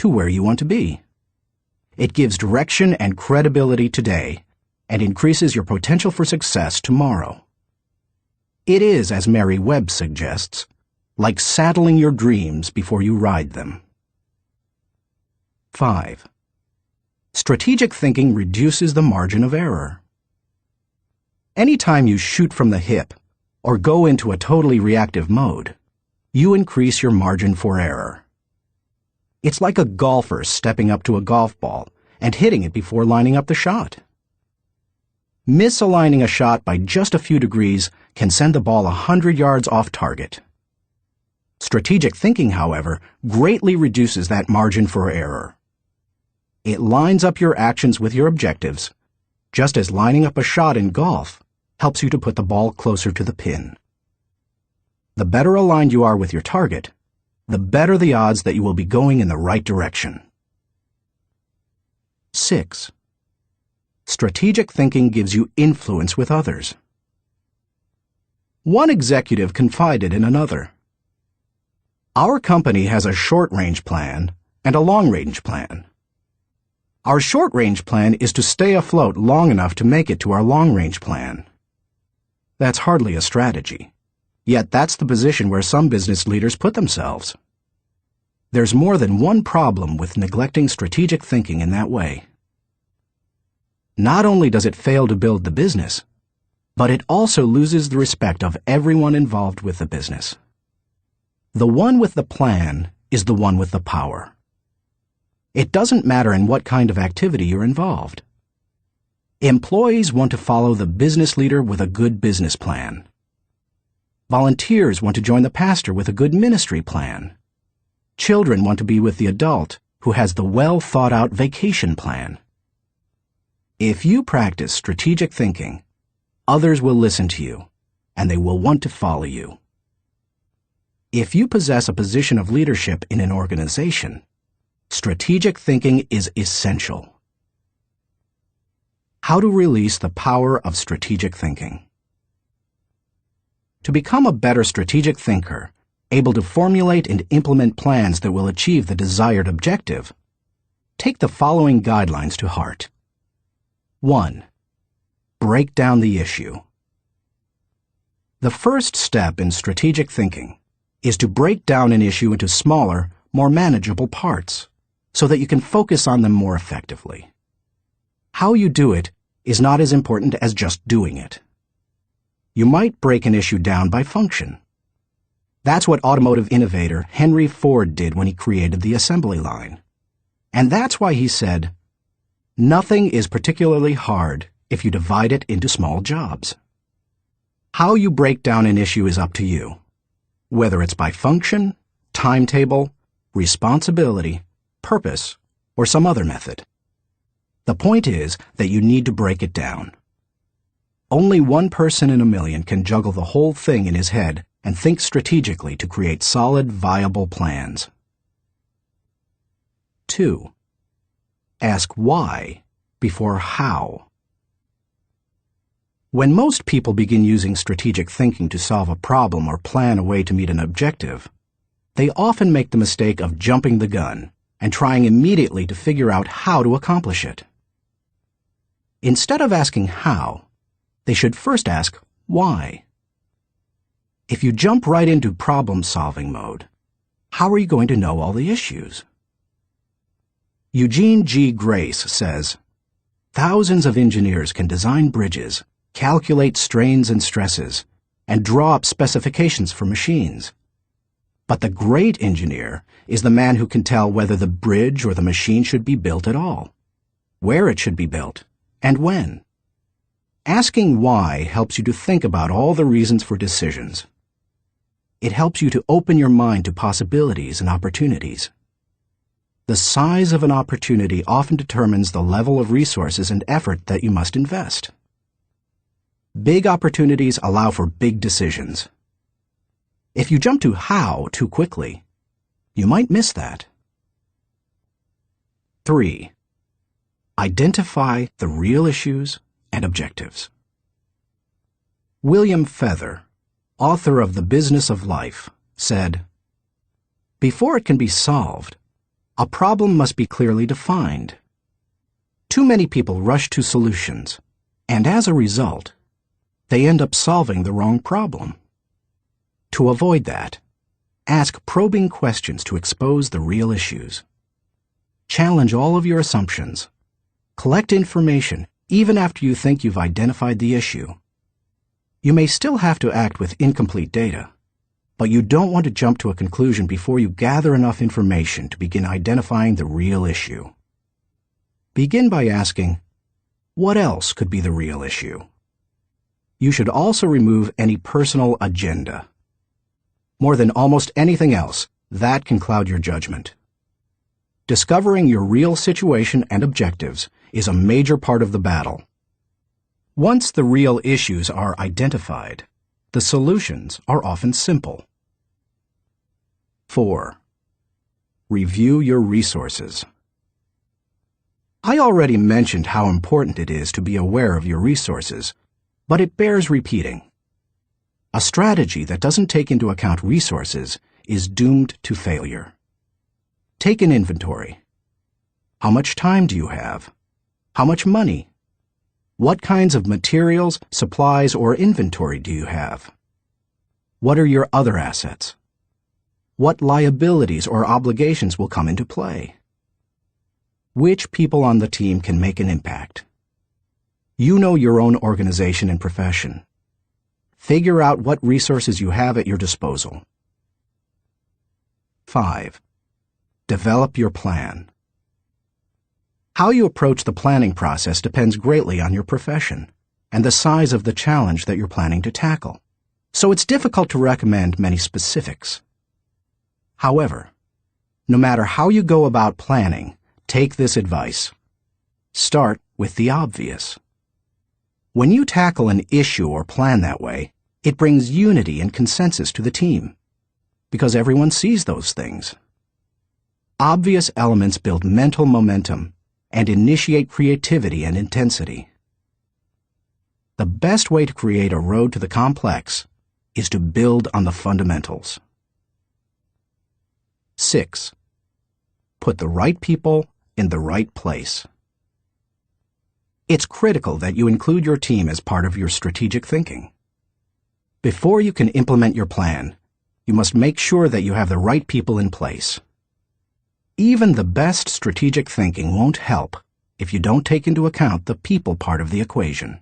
to where you want to be. It gives direction and credibility today and increases your potential for success tomorrow. It is, as Mary Webb suggests, like saddling your dreams before you ride them. 5. Strategic thinking reduces the margin of error. Anytime you shoot from the hip or go into a totally reactive mode, you increase your margin for error. It's like a golfer stepping up to a golf ball and hitting it before lining up the shot. Misaligning a shot by just a few degrees can send the ball 100 yards off target. Strategic thinking, however, greatly reduces that margin for error. It lines up your actions with your objectives, just as lining up a shot in golf helps you to put the ball closer to the pin. The better aligned you are with your target, the better the odds that you will be going in the right direction. 6. Strategic thinking gives you influence with others. One executive confided in another, "Our company has a short-range plan and a long-range plan. Our short-range plan is to stay afloat long enough to make it to our long-range plan." That's hardly a strategy, yet that's the position where some business leaders put themselves. There's more than one problem with neglecting strategic thinking in that way. Not only does it fail to build the business, but it also loses the respect of everyone involved with the business. The one with the plan is the one with the power. It doesn't matter in what kind of activity you're involved. Employees want to follow the business leader with a good business plan. Volunteers want to join the pastor with a good ministry plan. Children want to be with the adult who has the well-thought-out vacation plan. If you practice strategic thinking, others will listen to you, and they will want to follow you. If you possess a position of leadership in an organization, strategic thinking is essential. How to release the power of strategic thinking. To become a better strategic thinker, able to formulate and implement plans that will achieve the desired objective, take the following guidelines to heart. 1. Break down the issue. The first step in strategic thinking is to break down an issue into smaller, more manageable parts, so that you can focus on them more effectively. How you do it is not as important as just doing it. You might break an issue down by function. That's what automotive innovator Henry Ford did when he created the assembly line. And that's why he said, "Nothing is particularly hard if you divide it into small jobs." How you break down an issue is up to you, whether it's by function, timetable, responsibility, purpose, or some other method. The point is that you need to break it down. Only one person in a million can juggle the whole thing in his head and think strategically to create solid, viable plans. 2. Ask why before how. When most people begin using strategic thinking to solve a problem or plan a way to meet an objective, they often make the mistake of jumping the gun and trying immediately to figure out how to accomplish it. Instead of asking how, they should first ask why. If you jump right into problem-solving mode, how are you going to know all the issues? Eugene G. Grace says, "Thousands of engineers can design bridges, calculate strains and stresses, and draw up specifications for machines. But the great engineer is the man who can tell whether the bridge or the machine should be built at all, where it should be built, and when." Asking why helps you to think about all the reasons for decisions. It helps you to open your mind to possibilities and opportunities. The size of an opportunity often determines the level of resources and effort that you must invest. Big opportunities allow for big decisions. If you jump to how too quickly, you might miss that. 3. Identify the real issues and objectives. William Feather, author of The Business of Life, said, "Before it can be solved, A problem must be clearly defined. Too many people rush to solutions, and as a result, they end up solving the wrong problem. To avoid that, ask probing questions to expose the real issues. Challenge all of your assumptions. Collect information even after you think you've identified the issue. You may still have to act with incomplete data, but you don't want to jump to a conclusion before you gather enough information to begin identifying the real issue. Begin by asking, what else could be the real issue? You should also remove any personal agenda. More than almost anything else, that can cloud your judgment. Discovering your real situation and objectives is a major part of the battle. Once the real issues are identified, the solutions are often simple. 4. Review your resources. I already mentioned how important it is to be aware of your resources, but it bears repeating. A strategy that doesn't take into account resources is doomed to failure. Take an inventory. How much time do you have? How much money? What kinds of materials, supplies, or inventory do you have? What are your other assets? What liabilities or obligations will come into play? Which people on the team can make an impact? You know your own organization and profession. Figure out what resources you have at your disposal. 5. Develop your plan. How you approach the planning process depends greatly on your profession and the size of the challenge that you're planning to tackle, so it's difficult to recommend many specifics. However, no matter how you go about planning, take this advice. Start with the obvious. When you tackle an issue or plan that way, it brings unity and consensus to the team, because everyone sees those things. Obvious elements build mental momentum and initiate creativity and intensity. The best way to create a road to the complex is to build on the fundamentals. 6. Put the right people in the right place. It's critical that you include your team as part of your strategic thinking. Before you can implement your plan, you must make sure that you have the right people in place. Even the best strategic thinking won't help if you don't take into account the people part of the equation.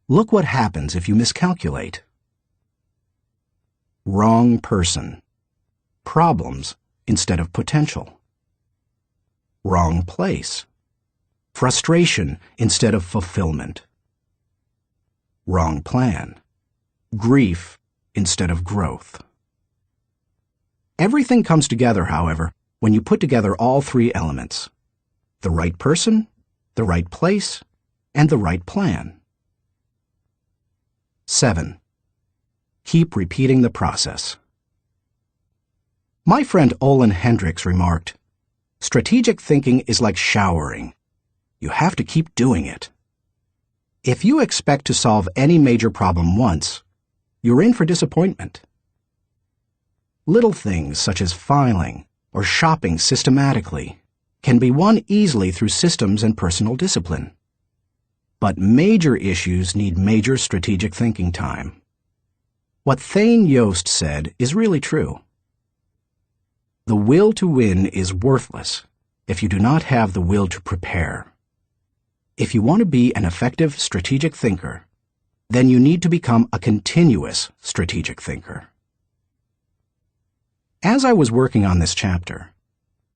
Look what happens if you miscalculate. Wrong person. Problems instead of potential. Wrong place. Frustration instead of fulfillment. Wrong plan. Grief instead of growth. Everything comes together, however, when you put together all three elements: the right person, the right place, and the right plan. 7. Keep repeating the process. My friend Olin Hendricks remarked, "Strategic thinking is like showering. You have to keep doing it. If you expect to solve any major problem once, you're in for disappointment." Little things such as filing or shopping systematically can be won easily through systems and personal discipline. But major issues need major strategic thinking time. What Thane Yost said is really true. The will to win is worthless if you do not have the will to prepare. If you want to be an effective strategic thinker, then you need to become a continuous strategic thinker. As I was working on this chapter,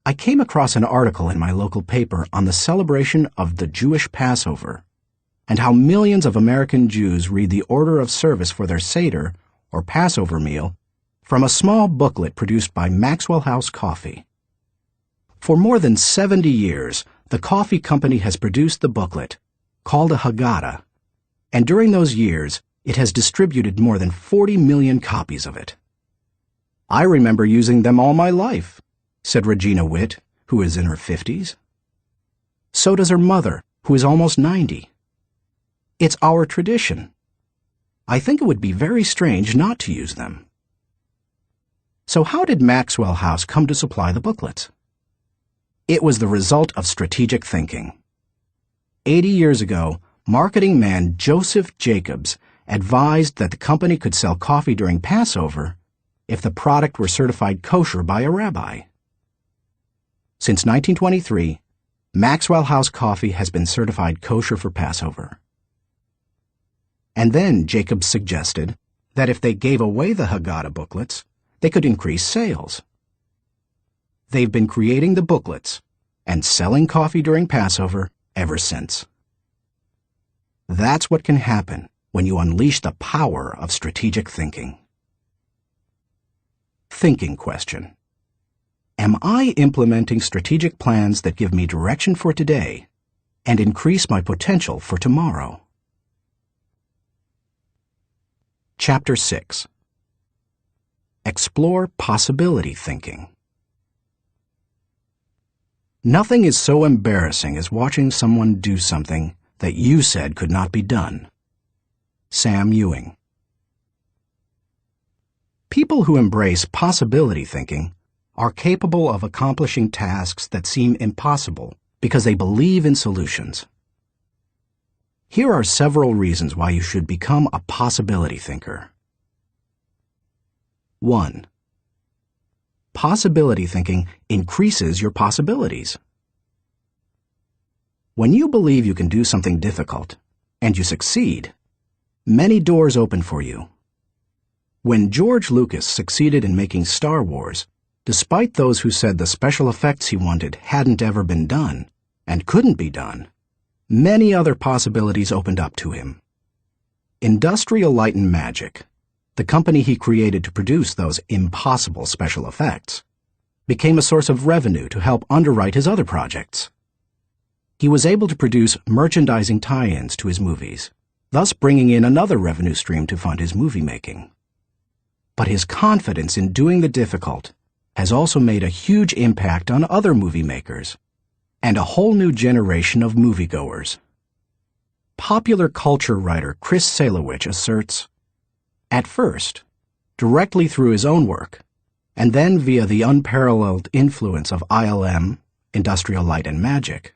I came across an article in my local paper on the celebration of the Jewish Passover and how millions of American Jews read the order of service for their Seder, or Passover meal, from a small booklet produced by Maxwell House Coffee. For more than 70 years, the coffee company has produced the booklet, called a Haggadah, and during those years, it has distributed more than 40 million copies of it. "I remember using them all my life," said Regina Witt, who is in her 50s. So does her mother, who is almost 90. It's our tradition. I think it would be very strange not to use them. So how did Maxwell House come to supply the booklets? It was the result of strategic thinking. 80 years ago, marketing man Joseph Jacobs advised that the company could sell coffee during Passover if the product were certified kosher by a rabbi. Since 1923, Maxwell House Coffee has been certified kosher for Passover. And then Jacobs suggested that if they gave away the Haggadah booklets, they could increase sales. They've been creating the booklets and selling coffee during Passover ever since. That's what can happen when you unleash the power of strategic thinking. Thinking question. Am I implementing strategic plans that give me direction for today and increase my potential for tomorrow? Chapter 6. Explore possibility thinking. Nothing is so embarrassing as watching someone do something that you said could not be done. Sam Ewing. People who embrace possibility thinking are capable of accomplishing tasks that seem impossible because they believe in solutions. Here are several reasons why you should become a possibility thinker. 1. Possibility thinking increases your possibilities. When you believe you can do something difficult, and you succeed, many doors open for you. When George Lucas succeeded in making Star Wars, despite those who said the special effects he wanted hadn't ever been done, and couldn't be done, many other possibilities opened up to him. Industrial Light and Magic, the company he created to produce those impossible special effects, became a source of revenue to help underwrite his other projects. He was able to produce merchandising tie-ins to his movies, thus bringing in another revenue stream to fund his movie making. But his confidence in doing the difficult has also made a huge impact on other movie makers and a whole new generation of moviegoers. Popular culture writer Chris Salewicz asserts, at first, directly through his own work, and then via the unparalleled influence of ILM, Industrial Light and Magic,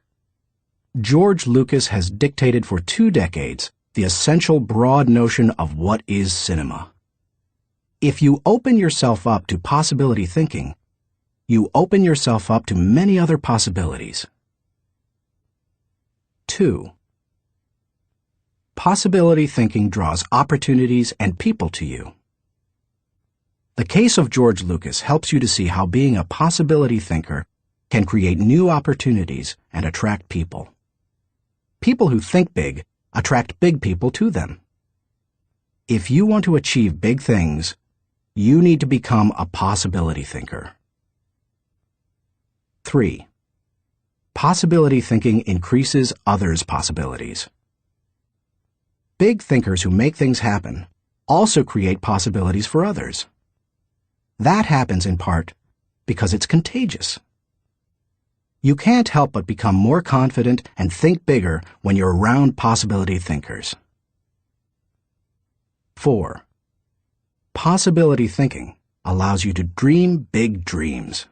George Lucas has dictated for 2 decades the essential broad notion of what is cinema. If you open yourself up to possibility thinking, you open yourself up to many other possibilities. 2. Possibility thinking draws opportunities and people to you. The case of George Lucas helps you to see how being a possibility thinker can create new opportunities and attract people. People who think big attract big people to them. If you want to achieve big things, you need to become a possibility thinker. 3. Possibility thinking increases others' possibilities. Big thinkers who make things happen also create possibilities for others. That happens in part because it's contagious. You can't help but become more confident and think bigger when you're around possibility thinkers. 4. Possibility thinking allows you to dream big dreams.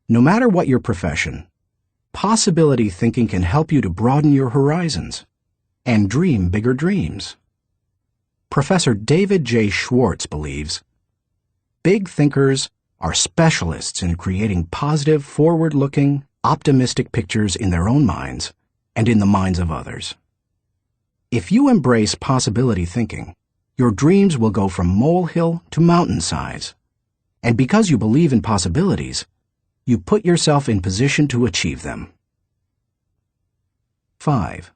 No matter what your profession, possibility thinking can help you to broaden your horizons and dream bigger dreams. Professor David J. Schwartz believes, big thinkers are specialists in creating positive, forward-looking, optimistic pictures in their own minds and in the minds of others. If you embrace possibility thinking, your dreams will go from molehill to mountain size. And because you believe in possibilities, you put yourself in position to achieve them. 5.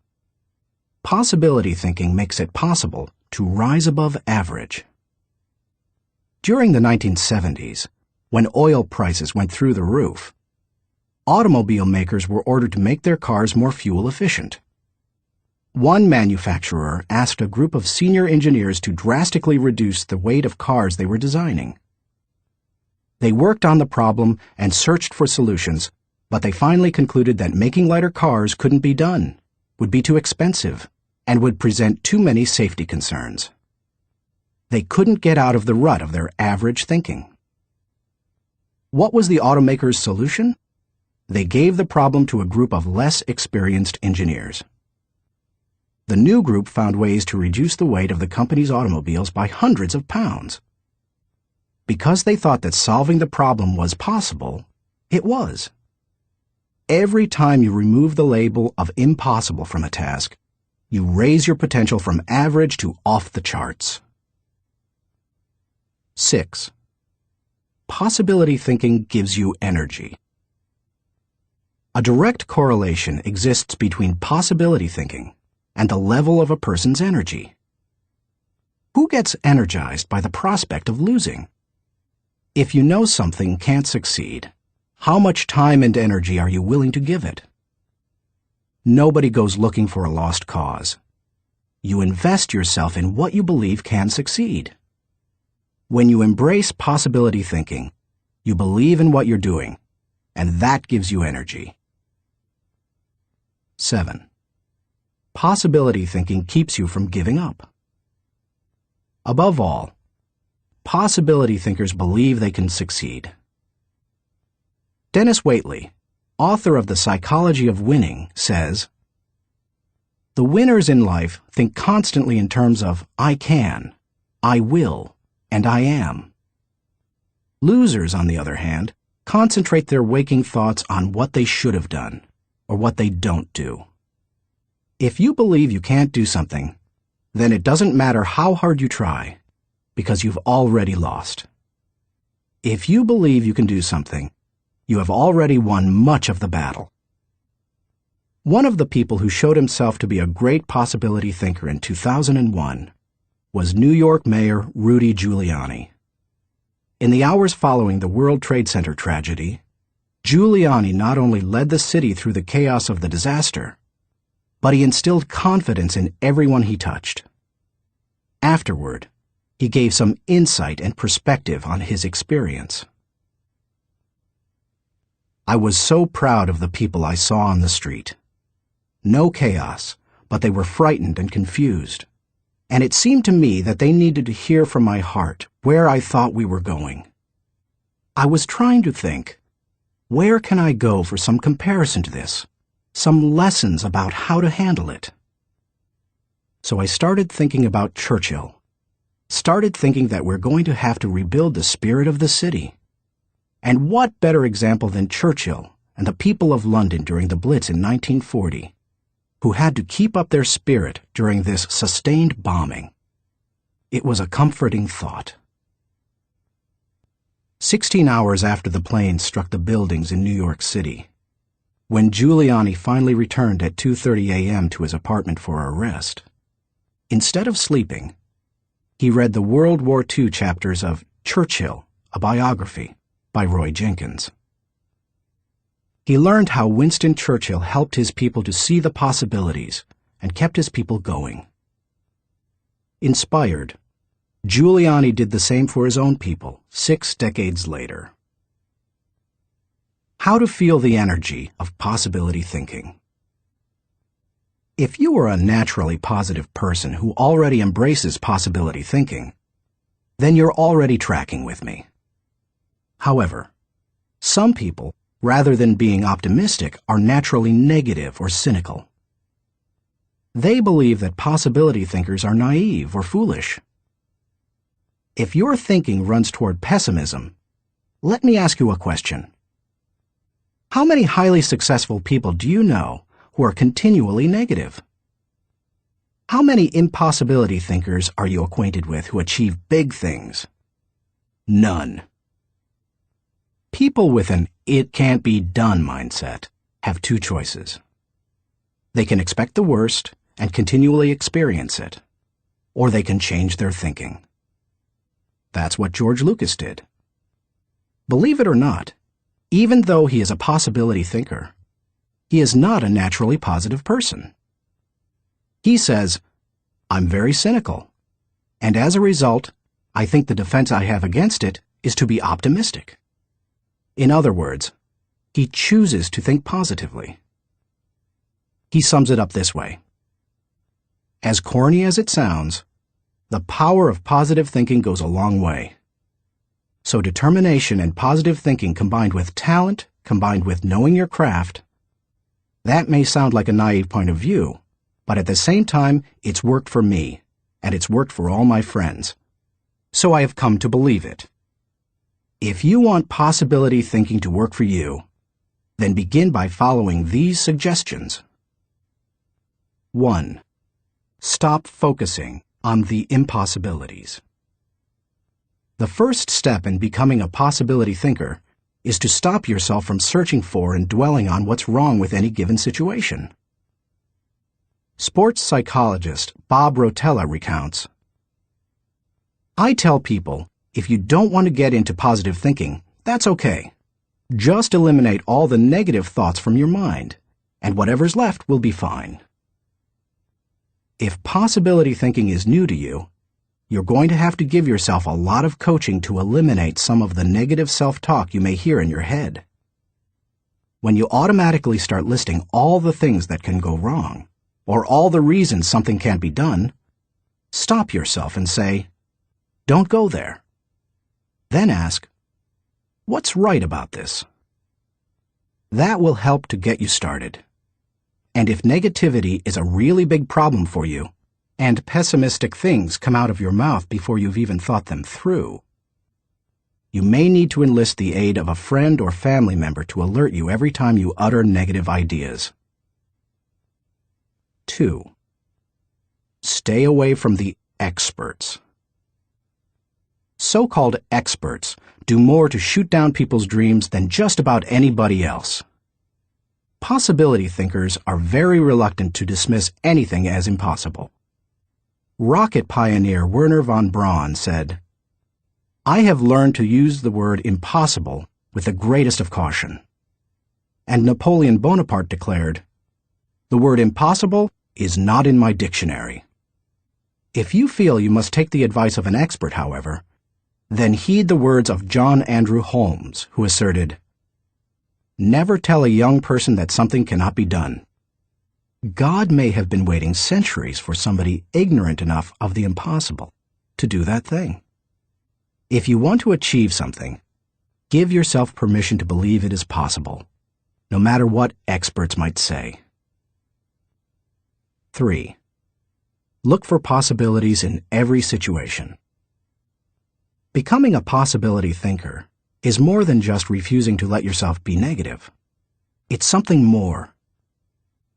Possibility thinking makes it possible to rise above average. During the 1970s, when oil prices went through the roof, automobile makers were ordered to make their cars more fuel efficient. One manufacturer asked a group of senior engineers to drastically reduce the weight of cars they were designing. They worked on the problem and searched for solutions, but they finally concluded that making lighter cars couldn't be done, would be too expensive, and would present too many safety concerns. They couldn't get out of the rut of their average thinking. What was the automaker's solution? They gave the problem to a group of less experienced engineers. The new group found ways to reduce the weight of the company's automobiles by hundreds of pounds. Because they thought that solving the problem was possible, it was. Every time you remove the label of impossible from a task, you raise your potential from average to off the charts. 6. Possibility thinking gives you energy. A direct correlation exists between possibility thinking and the level of a person's energy. Who gets energized by the prospect of losing? If you know something can't succeed, how much time and energy are you willing to give it? Nobody goes looking for a lost cause. You invest yourself in what you believe can succeed. When you embrace possibility thinking, you believe in what you're doing, and that gives you energy. 7. Possibility thinking keeps you from giving up. Above all, possibility thinkers believe they can succeed. Dennis Waitley, author of The Psychology of Winning, says, "The winners in life think constantly in terms of I can, I will, and I am. Losers, on the other hand, concentrate their waking thoughts on what they should have done, or what they don't do. If you believe you can't do something, then it doesn't matter how hard you try, because you've already lost. If you believe you can do something, you have already won much of the battle." One of the people who showed himself to be a great possibility thinker in 2001 was New York Mayor Rudy Giuliani. In the hours following the World Trade Center tragedy, Giuliani not only led the city through the chaos of the disaster, but he instilled confidence in everyone he touched. Afterward, he gave some insight and perspective on his experience. "I was so proud of the people I saw on the street. No chaos, but they were frightened and confused. And it seemed to me that they needed to hear from my heart where I thought we were going. I was trying to think, where can I go for some comparison to this, some lessons about how to handle it? So I started thinking about Churchill, started thinking that we're going to have to rebuild the spirit of the city. And what better example than Churchill and the people of London during the Blitz in 1940, who had to keep up their spirit during this sustained bombing. It was a comforting thought." 16 hours after the plane struck the buildings in New York City, when Giuliani finally returned at 2:30 a.m. to his apartment for a rest, instead of sleeping, he read the World War II chapters of Churchill, a biography, by Roy Jenkins. He learned how Winston Churchill helped his people to see the possibilities and kept his people going. Inspired, Giuliani did the same for his own people 6 decades later. How to feel the energy of possibility thinking. If you are a naturally positive person who already embraces possibility thinking, then you're already tracking with me. However, some people, rather than being optimistic, are naturally negative or cynical. They believe that possibility thinkers are naive or foolish. If your thinking runs toward pessimism, let me ask you a question. How many highly successful people do you know who are continually negative? How many impossibility thinkers are you acquainted with who achieve big things? None. People with an "it can't be done" mindset have 2 choices. They can expect the worst and continually experience it, or they can change their thinking. That's what George Lucas did. Believe it or not, even though he is a possibility thinker, he is not a naturally positive person. He says, "I'm very cynical, and as a result, I think the defense I have against it is to be optimistic." In other words, he chooses to think positively. He sums it up this way. As corny as it sounds, the power of positive thinking goes a long way. So determination and positive thinking combined with talent, combined with knowing your craft, that may sound like a naive point of view, but at the same time, it's worked for me, and it's worked for all my friends. So I have come to believe it. If you want possibility thinking to work for you, then begin by following these suggestions. 1. Stop focusing on the impossibilities. The first step in becoming a possibility thinker is to stop yourself from searching for and dwelling on what's wrong with any given situation. Sports psychologist Bob Rotella recounts, "I tell people, if you don't want to get into positive thinking, that's okay. Just eliminate all the negative thoughts from your mind, and whatever's left will be fine." If possibility thinking is new to you, you're going to have to give yourself a lot of coaching to eliminate some of the negative self-talk you may hear in your head. When you automatically start listing all the things that can go wrong, or all the reasons something can't be done, stop yourself and say, "Don't go there." Then ask, "What's right about this?" That will help to get you started. And if negativity is a really big problem for you, and pessimistic things come out of your mouth before you've even thought them through, you may need to enlist the aid of a friend or family member to alert you every time you utter negative ideas. 2. Stay away from the experts. So-called experts do more to shoot down people's dreams than just about anybody else. Possibility thinkers are very reluctant to dismiss anything as impossible. Rocket pioneer Wernher von Braun said, "I have learned to use the word impossible with the greatest of caution." And Napoleon Bonaparte declared, "The word impossible is not in my dictionary." If you feel you must take the advice of an expert, however, then heed the words of John Andrew Holmes, who asserted, "Never tell a young person that something cannot be done." God may have been waiting centuries for somebody ignorant enough of the impossible to do that thing. If you want to achieve something, give yourself permission to believe it is possible, no matter what experts might say. 3. Look for possibilities in every situation. Becoming a possibility thinker is more than just refusing to let yourself be negative. It's something more.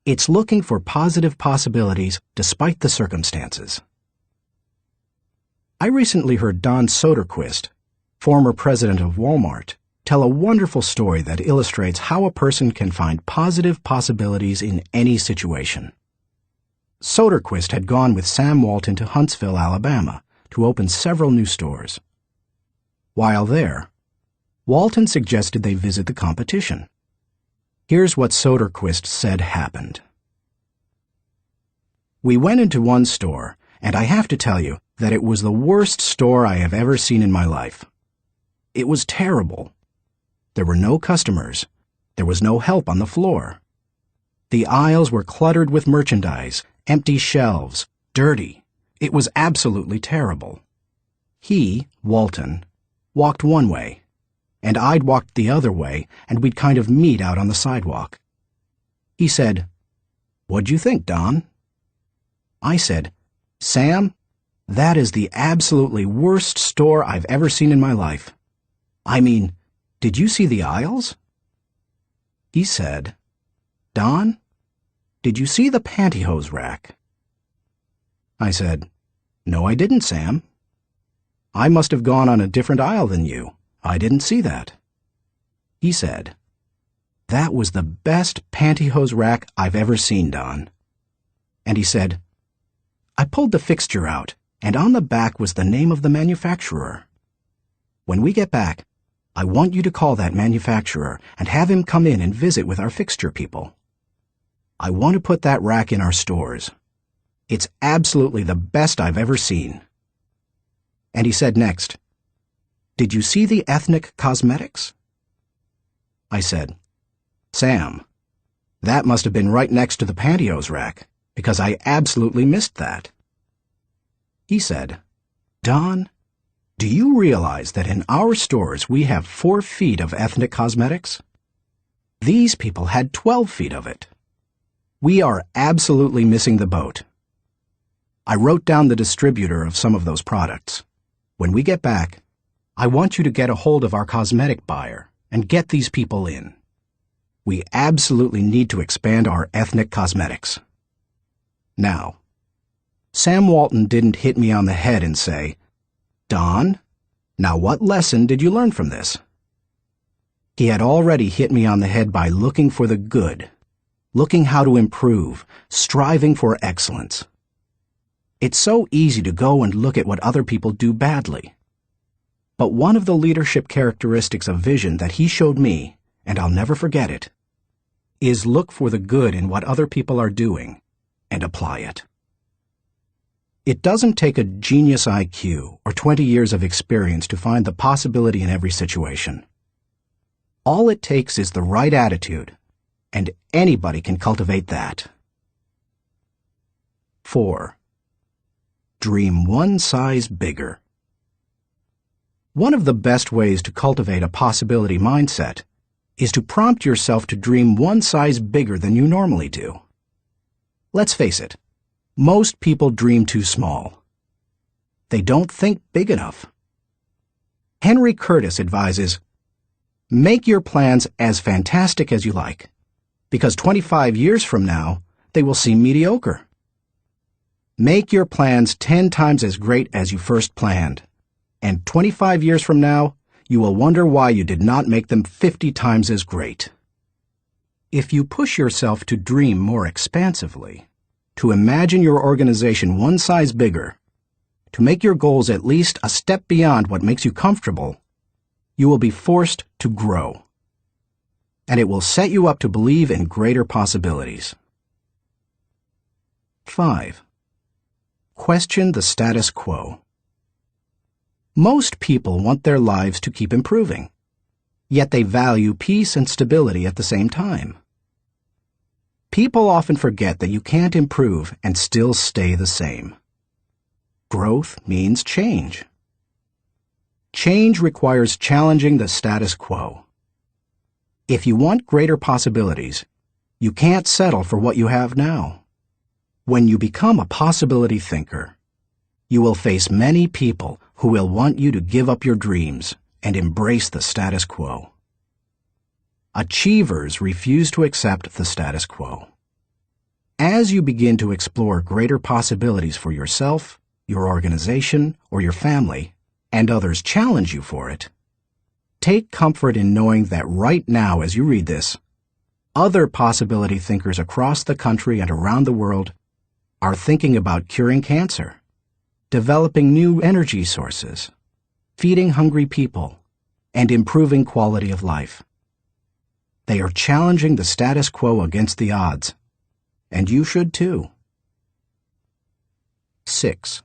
It's looking for positive possibilities despite the circumstances. I recently heard Don Soderquist, former president of Walmart, tell a wonderful story that illustrates how a person can find positive possibilities in any situation. Soderquist had gone with Sam Walton to Huntsville, Alabama, to open several new stores. While there, Walton suggested they visit the competition. Here's what Soderquist said happened. "We went into one store, and I have to tell you that it was the worst store I have ever seen in my life. It was terrible. There were no customers. There was no help on the floor. The aisles were cluttered with merchandise, empty shelves, dirty. It was absolutely terrible." He, Walton, walked one way, and I'd walked the other way, and we'd kind of meet out on the sidewalk. He said, "What'd you think, Don?" I said, "Sam, that is the absolutely worst store I've ever seen in my life. I mean, did you see the aisles?" He said, "Don, did you see the pantyhose rack?" I said, "No, I didn't, Sam. I must have gone on a different aisle than you. I didn't see that." He said, "That was the best pantyhose rack I've ever seen, Don." And he said, "I pulled the fixture out, and on the back was the name of the manufacturer. When we get back, I want you to call that manufacturer and have him come in and visit with our fixture people. I want to put that rack in our stores. It's absolutely the best I've ever seen." And he said next, "Did you see the ethnic cosmetics?" I said, "Sam, that must have been right next to the pantyhose rack, because I absolutely missed that." He said, "Don, do you realize that in our stores we have 4 feet of ethnic cosmetics? These people had 12 feet of it. We are absolutely missing the boat. I wrote down the distributor of some of those products. When we get back, I want you to get a hold of our cosmetic buyer and get these people in. We absolutely need to expand our ethnic cosmetics. Now, Sam Walton didn't hit me on the head and say, "Don, now what lesson did you learn from this?" He had already hit me on the head by looking for the good, looking how to improve, striving for excellence. It's so easy to go and look at what other people do badly. But one of the leadership characteristics of vision that he showed me, and I'll never forget it, is look for the good in what other people are doing and apply it. It doesn't take a genius IQ or 20 years of experience to find the possibility in every situation. All it takes is the right attitude, and anybody can cultivate that. 4. Dream one size bigger. One of the best ways to cultivate a possibility mindset is to prompt yourself to dream one size bigger than you normally do. Let's face it, most people dream too small. They don't think big enough. Henry Curtis advises, make your plans as fantastic as you like, because 25 years from now, they will seem mediocre. Make your plans 10 times as great as you first planned, and 25 years from now, you will wonder why you did not make them 50 times as great. If you push yourself to dream more expansively, to imagine your organization one size bigger, to make your goals at least a step beyond what makes you comfortable, you will be forced to grow. And it will set you up to believe in greater possibilities. 5. Question the status quo. Most people want their lives to keep improving, yet they value peace and stability at the same time. People often forget that you can't improve and still stay the same. Growth means change. Change requires challenging the status quo. If you want greater possibilities, you can't settle for what you have now. When you become a possibility thinker, you will face many people who will want you to give up your dreams and embrace the status quo. Achievers refuse to accept the status quo. As you begin to explore greater possibilities for yourself, your organization, or your family, and others challenge you for it, take comfort in knowing that right now as you read this, other possibility thinkers across the country and around the world are thinking about curing cancer, developing new energy sources, feeding hungry people, and improving quality of life. They are challenging the status quo against the odds, and you should too. 6.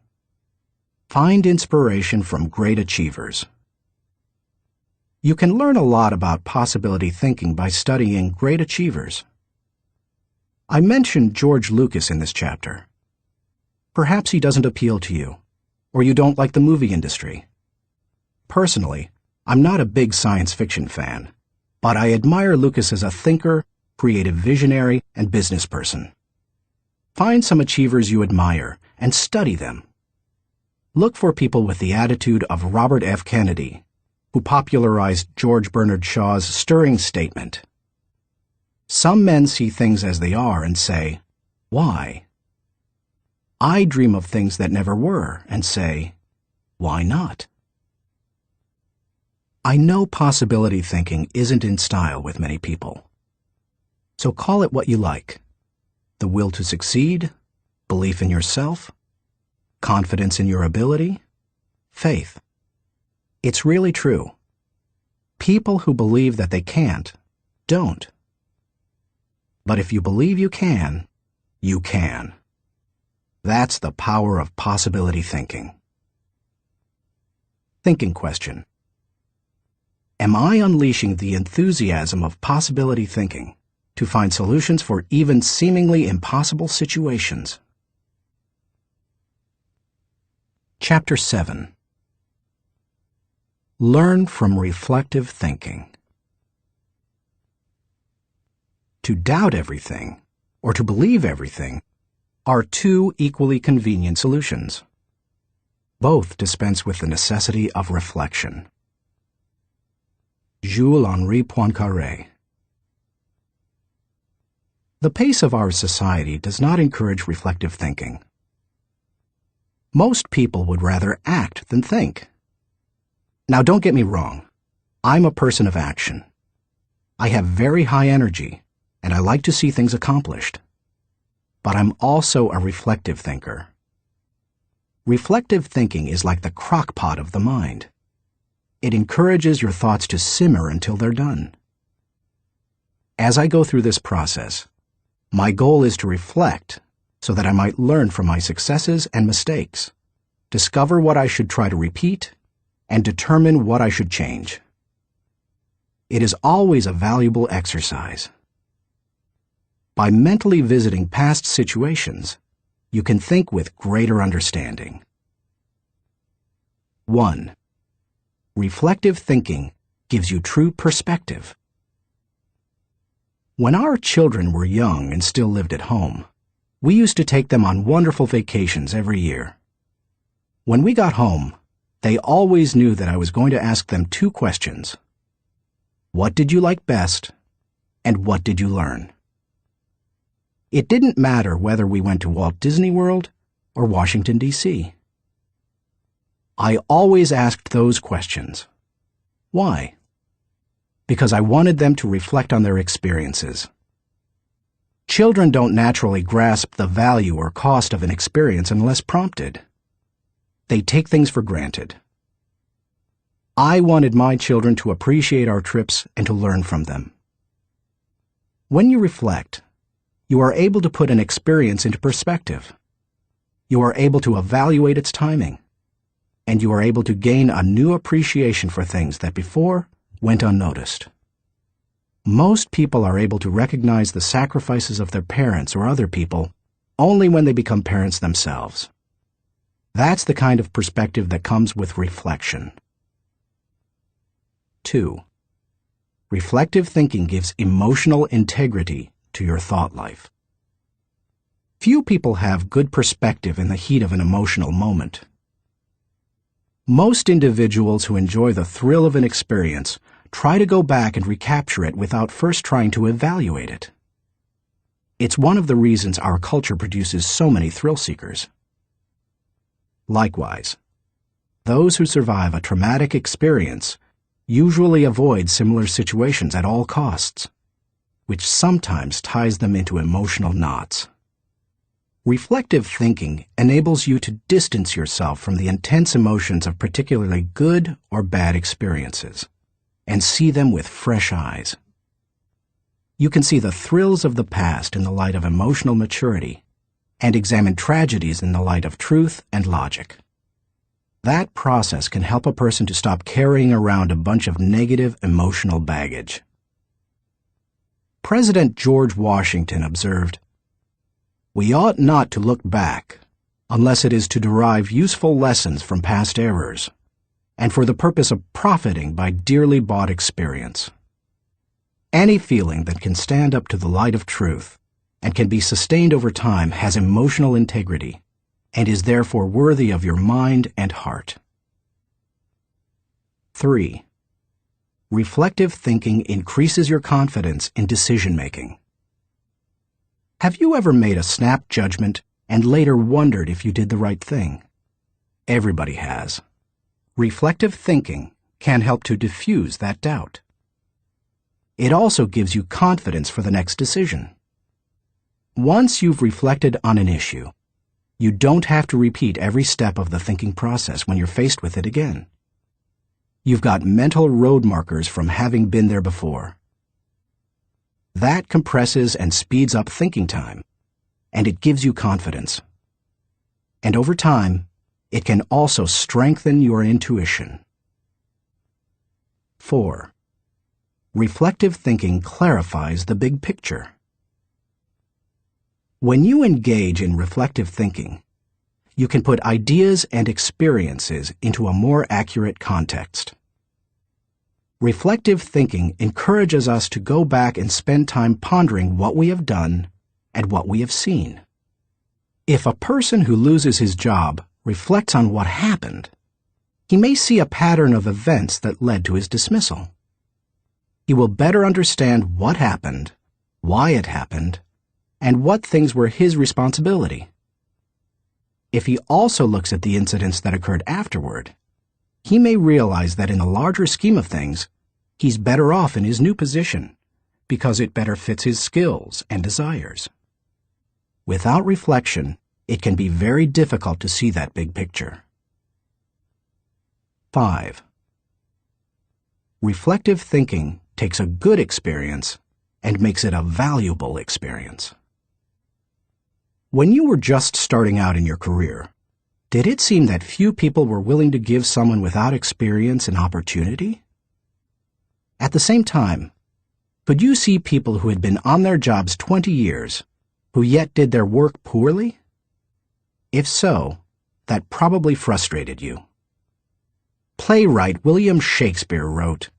Find inspiration from great achievers. You can learn a lot about possibility thinking by studying great achievers. I mentioned George Lucas in this chapter. Perhaps he doesn't appeal to you, or you don't like the movie industry. Personally, I'm not a big science fiction fan, but I admire Lucas as a thinker, creative visionary, and business person. Find some achievers you admire and study them. Look for people with the attitude of Robert F. Kennedy, who popularized George Bernard Shaw's stirring statement. Some men see things as they are and say, "Why?" I dream of things that never were and say, "Why not?" I know possibility thinking isn't in style with many people. So call it what you like. The will to succeed, belief in yourself, confidence in your ability, faith. It's really true. People who believe that they can't, don't. But if you believe you can, you can. That's the power of possibility thinking. Thinking question. Am I unleashing the enthusiasm of possibility thinking to find solutions for even seemingly impossible situations? Chapter 7. Learn from reflective thinking. to doubt everything or to believe everything are two equally convenient solutions. Both dispense with the necessity of reflection. Jules-Henri Poincaré. The pace of our society does not encourage reflective thinking. Most people would rather act than think. Now, don't get me wrong. I'm a person of action. I have very high energy, and I like to see things accomplished. But I'm also a reflective thinker. Reflective thinking is like the crock pot of the mind. It encourages your thoughts to simmer until they're done. As I go through this process, my goal is to reflect so that I might learn from my successes and mistakes, discover what I should try to repeat, and determine what I should change. It is always a valuable exercise. By mentally visiting past situations, you can think with greater understanding. 1. Reflective thinking gives you true perspective. When our children were young and still lived at home, we used to take them on wonderful vacations every year. When we got home, they always knew that I was going to ask them two questions. What did you like best, and what did you learn? It didn't matter whether we went to Walt Disney World or Washington, D.C. I always asked those questions. Why? Because I wanted them to reflect on their experiences. Children don't naturally grasp the value or cost of an experience unless prompted. They take things for granted. I wanted my children to appreciate our trips and to learn from them. When you reflect, you are able to put an experience into perspective. You are able to evaluate its timing, and you are able to gain a new appreciation for things that before went unnoticed. Most people are able to recognize the sacrifices of their parents or other people only when they become parents themselves. That's the kind of perspective that comes with reflection. 2. Reflective thinking gives emotional integrity to your thought life. Few people have good perspective in the heat of an emotional moment. Most individuals who enjoy the thrill of an experience try to go back and recapture it without first trying to evaluate it. It's one of the reasons our culture produces so many thrill seekers. Likewise, those who survive a traumatic experience usually avoid similar situations at all costs, which sometimes ties them into emotional knots. Reflective thinking enables you to distance yourself from the intense emotions of particularly good or bad experiences and see them with fresh eyes. You can see the thrills of the past in the light of emotional maturity and examine tragedies in the light of truth and logic. That process can help a person to stop carrying around a bunch of negative emotional baggage. President George Washington observed, "We ought not to look back unless it is to derive useful lessons from past errors and for the purpose of profiting by dearly bought experience." Any feeling that can stand up to the light of truth and can be sustained over time has emotional integrity and is therefore worthy of your mind and heart. 3. Reflective thinking increases your confidence in decision-making. Have you ever made a snap judgment and later wondered if you did the right thing? Everybody has. Reflective thinking can help to diffuse that doubt. It also gives you confidence for the next decision. Once you've reflected on an issue, you don't have to repeat every step of the thinking process when you're faced with it again. You've got mental road markers from having been there before. That compresses and speeds up thinking time, and it gives you confidence. And over time, it can also strengthen your intuition. 4. Reflective thinking clarifies the big picture. When you engage in reflective thinking, you can put ideas and experiences into a more accurate context. Reflective thinking encourages us to go back and spend time pondering what we have done and what we have seen. If a person who loses his job reflects on what happened, he may see a pattern of events that led to his dismissal. He will better understand what happened, why it happened, and what things were his responsibility. If he also looks at the incidents that occurred afterward, he may realize that in the larger scheme of things, he's better off in his new position because it better fits his skills and desires. Without reflection, it can be very difficult to see that big picture. 5. Reflective thinking takes a good experience and makes it a valuable experience. When you were just starting out in your career, did it seem that few people were willing to give someone without experience an opportunity? At the same time, could you see people who had been on their jobs 20 years who yet did their work poorly? If so, that probably frustrated you. Playwright William Shakespeare wrote,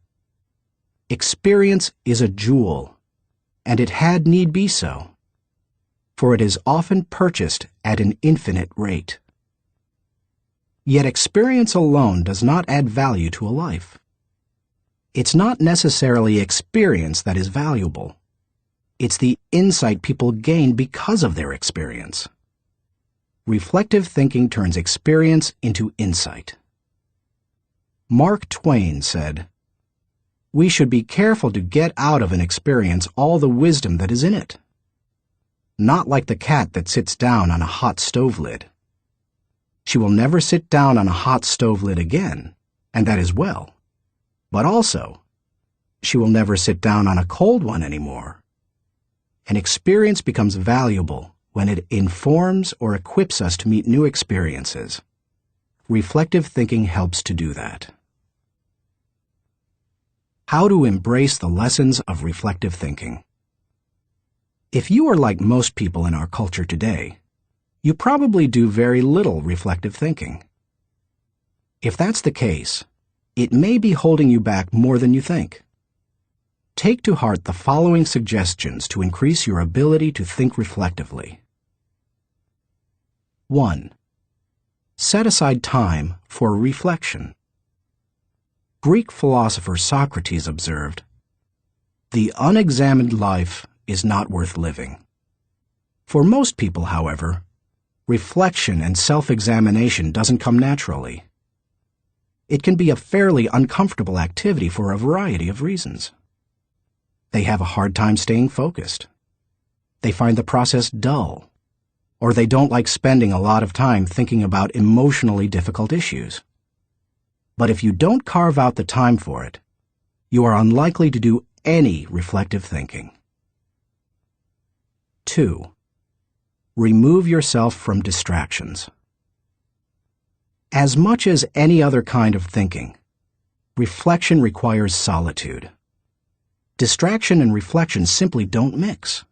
"Experience is a jewel, and it had need be so, for it is often purchased at an infinite rate." Yet experience alone does not add value to a life. It's not necessarily experience that is valuable. It's the insight people gain because of their experience. Reflective thinking turns experience into insight. Mark Twain said, "We should be careful to get out of an experience all the wisdom that is in it. Not like the cat that sits down on a hot stove lid. She will never sit down on a hot stove lid again, and that is well. But also, she will never sit down on a cold one anymore." An experience becomes valuable when it informs or equips us to meet new experiences. Reflective thinking helps to do that. How to embrace the lessons of reflective thinking. If you are like most people in our culture today, you probably do very little reflective thinking. If that's the case, it may be holding you back more than you think. Take to heart the following suggestions to increase your ability to think reflectively. 1. Set aside time for reflection. Greek philosopher Socrates observed, "The unexamined life is not worth living." For most people, however, reflection and self-examination doesn't come naturally. It can be a fairly uncomfortable activity for a variety of reasons. They have a hard time staying focused. They find the process dull, or they don't like spending a lot of time thinking about emotionally difficult issues. But if you don't carve out the time for it, you are unlikely to do any reflective thinking. 2. Remove yourself from distractions. As much as any other kind of thinking, reflection requires solitude. Distraction and reflection simply don't mix.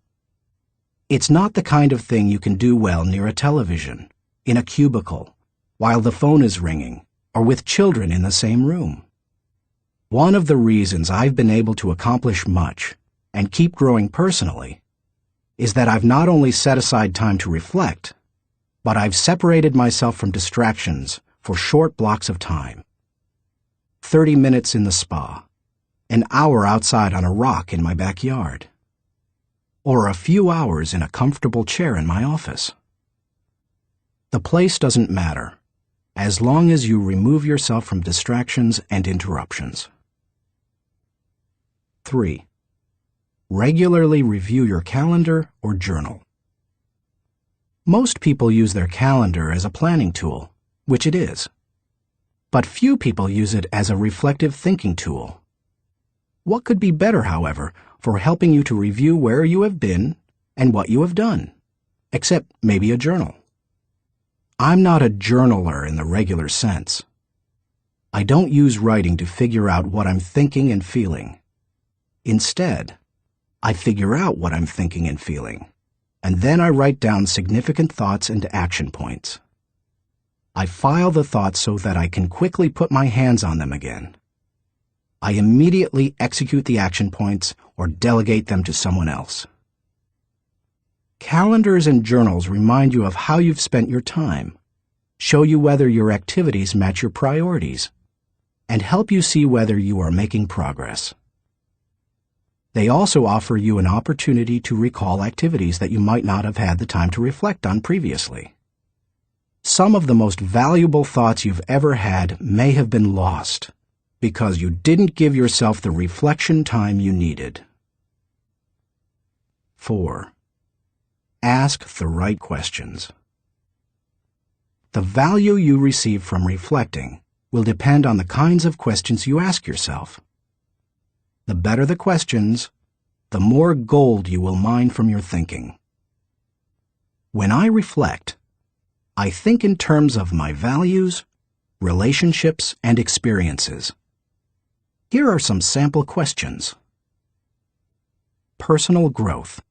It's not the kind of thing you can do well near a television, in a cubicle, while the phone is ringing, or with children in the same room. One of the reasons I've been able to accomplish much and keep growing personally is that I've not only set aside time to reflect, but I've separated myself from distractions for short blocks of time. 30 minutes in the spa, an hour outside on a rock in my backyard, or a few hours in a comfortable chair in my office. The place doesn't matter, as long as you remove yourself from distractions and interruptions. 3. Regularly review your calendar or journal. Most people use their calendar as a planning tool, which it is. But few people use it as a reflective thinking tool. What could be better, however, for helping you to review where you have been and what you have done, except maybe a journal? I'm not a journaler in the regular sense. I don't use writing to figure out what I'm thinking and feeling. Instead, I figure out what I'm thinking and feeling, and then I write down significant thoughts and action points. I file the thoughts so that I can quickly put my hands on them again. I immediately execute the action points or delegate them to someone else. Calendars and journals remind you of how you've spent your time, show you whether your activities match your priorities, and help you see whether you are making progress. They also offer you an opportunity to recall activities that you might not have had the time to reflect on previously. Some of the most valuable thoughts you've ever had may have been lost because you didn't give yourself the reflection time you needed. 4. Ask the right questions. The value you receive from reflecting will depend on the kinds of questions you ask yourself. The better the questions, the more gold you will mine from your thinking. When I reflect, I think in terms of my values, relationships, and experiences. Here are some sample questions. Personal growth.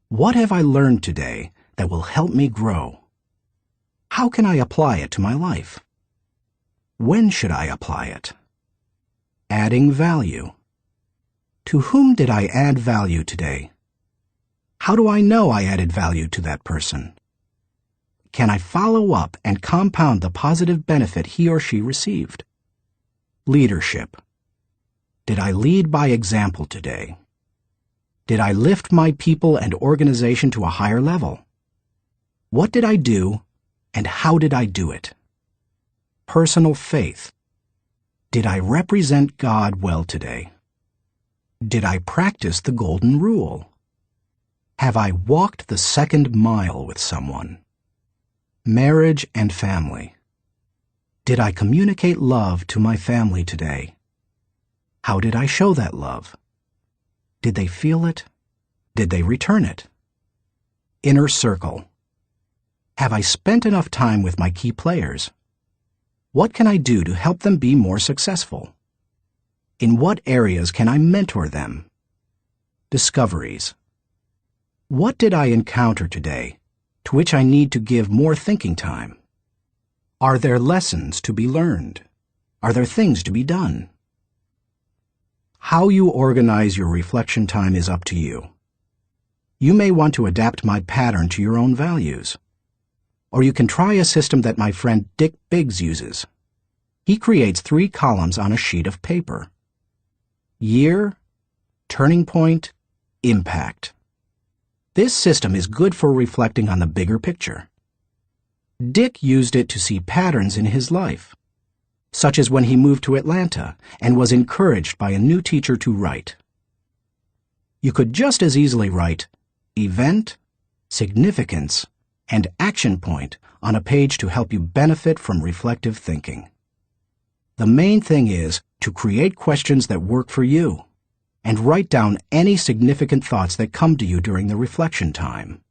What have I learned today that will help me grow? How can I apply it to my life? When should I apply it? Adding value. To whom did I add value today? How do I know I added value to that person? Can I follow up and compound the positive benefit he or she received? Leadership. Did I lead by example today? Did I lift my people and organization to a higher level? What did I do, and how did I do it? Personal faith. Did I represent God well today? Did I practice the golden rule? Have I walked the second mile with someone? Marriage and family. Did I communicate love to my family today? How did I show that love? Did they feel it? Did they return it? Inner circle. Have I spent enough time with my key players? What can I do to help them be more successful? In what areas can I mentor them? Discoveries. What did I encounter today to which I need to give more thinking time? Are there lessons to be learned? Are there things to be done? How you organize your reflection time is up to you. You may want to adapt my pattern to your own values. Or you can try a system that my friend Dick Biggs uses. He creates 3 columns on a sheet of paper. Year, turning point, impact. This system is good for reflecting on the bigger picture. Dick used it to see patterns in his life, such as when he moved to Atlanta and was encouraged by a new teacher to write. You could just as easily write event, significance, and action point on a page to help you benefit from reflective thinking. The main thing is to create questions that work for you and write down any significant thoughts that come to you during the reflection time.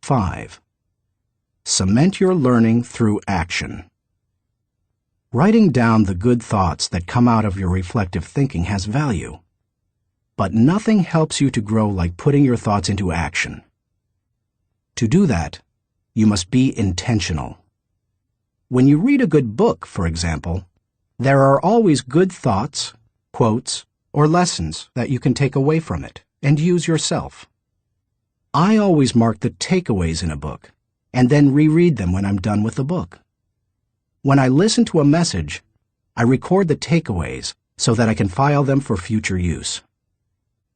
5. Cement your learning through action. Writing down the good thoughts that come out of your reflective thinking has value, but nothing helps you to grow like putting your thoughts into action. To do that, you must be intentional. When you read a good book, for example, there are always good thoughts, quotes, or lessons that you can take away from it and use yourself. I always mark the takeaways in a book and then reread them when I'm done with the book. When I listen to a message, I record the takeaways so that I can file them for future use.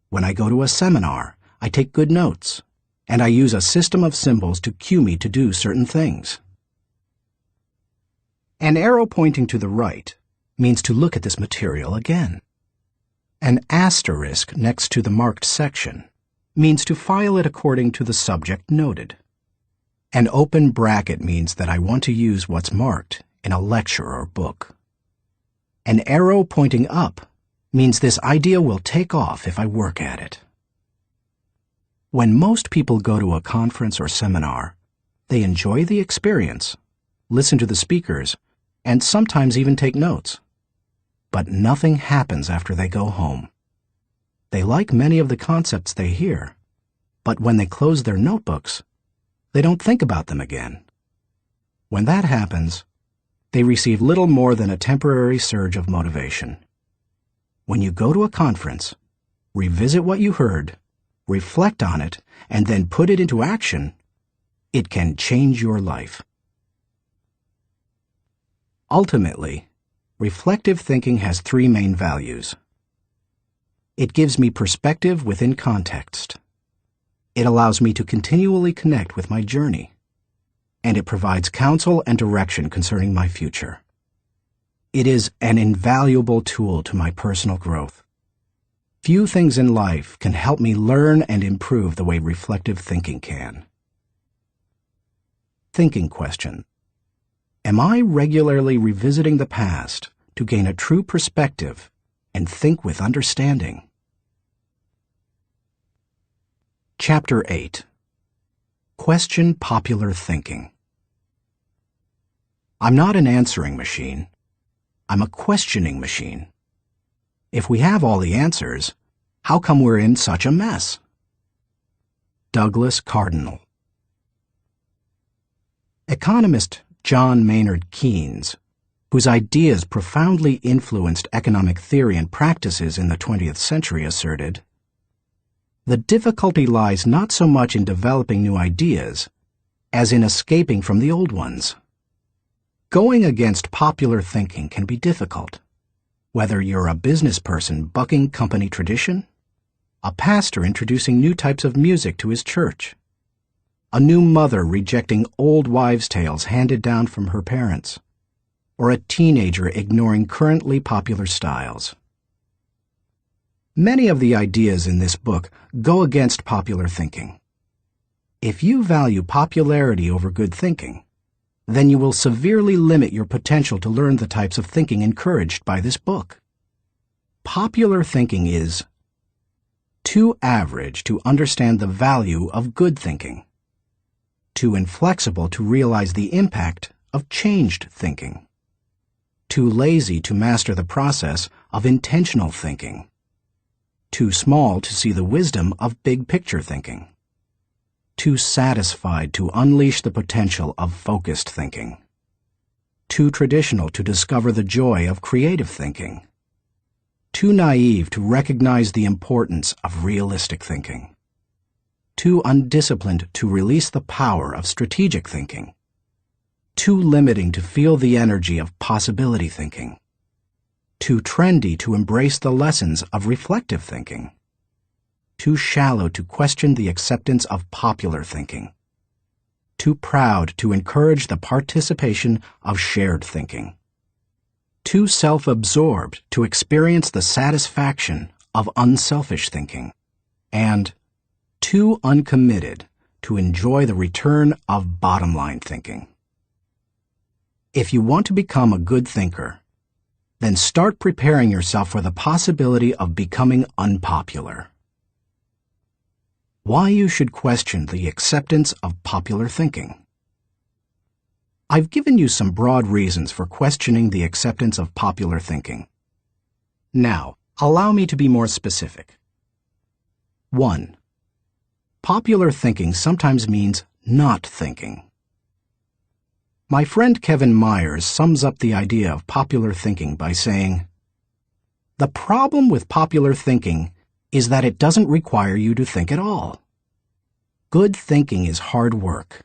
When I go to a seminar, I take good notes, and I use a system of symbols to cue me to do certain things. An arrow pointing to the right means to look at this material again. An asterisk next to the marked section means to file it according to the subject noted. An open bracket means that I want to use what's marked in a lecture or book. An arrow pointing up means this idea will take off if I work at it. When most people go to a conference or seminar, they enjoy the experience, listen to the speakers, and sometimes even take notes. But nothing happens after they go home. They like many of the concepts they hear, but when they close their notebooks, they don't think about them again. When that happens, they receive little more than a temporary surge of motivation. When you go to a conference, revisit what you heard, reflect on it, and then put it into action, it can change your life. Ultimately, reflective thinking has three main values. It gives me perspective within context. It allows me to continually connect with my journey. And it provides counsel and direction concerning my future. It is an invaluable tool to my personal growth. Few things in life can help me learn and improve the way reflective thinking can. Thinking question. Am I regularly revisiting the past to gain a true perspective and think with understanding? Chapter 8. Question popular thinking. I'm not an answering machine. I'm a questioning machine. If we have all the answers, how come we're in such a mess? Douglas Cardinal. Economist John Maynard Keynes, whose ideas profoundly influenced economic theory and practices in the 20th century, asserted, "The difficulty lies not so much in developing new ideas as in escaping from the old ones." Going against popular thinking can be difficult, whether you're a business person bucking company tradition, a pastor introducing new types of music to his church, a new mother rejecting old wives' tales handed down from her parents, or a teenager ignoring currently popular styles. Many of the ideas in this book go against popular thinking. If you value popularity over good thinking, then you will severely limit your potential to learn the types of thinking encouraged by this book. Popular thinking is too average to understand the value of good thinking, too inflexible to realize the impact of changed thinking, too lazy to master the process of intentional thinking, too small to see the wisdom of big-picture thinking, too satisfied to unleash the potential of focused thinking, too traditional to discover the joy of creative thinking, too naive to recognize the importance of realistic thinking, too undisciplined to release the power of strategic thinking, too limiting to feel the energy of possibility thinking, too trendy to embrace the lessons of reflective thinking, too shallow to question the acceptance of popular thinking, too proud to encourage the participation of shared thinking, too self-absorbed to experience the satisfaction of unselfish thinking, and too uncommitted to enjoy the return of bottom-line thinking. If you want to become a good thinker, then start preparing yourself for the possibility of becoming unpopular. Why you should question the acceptance of popular thinking. I've given you some broad reasons for questioning the acceptance of popular thinking. Now, allow me to be more specific. 1. Popular thinking sometimes means not thinking. My friend Kevin Myers sums up the idea of popular thinking by saying, "The problem with popular thinking is that it doesn't require you to think at all. Good thinking is hard work.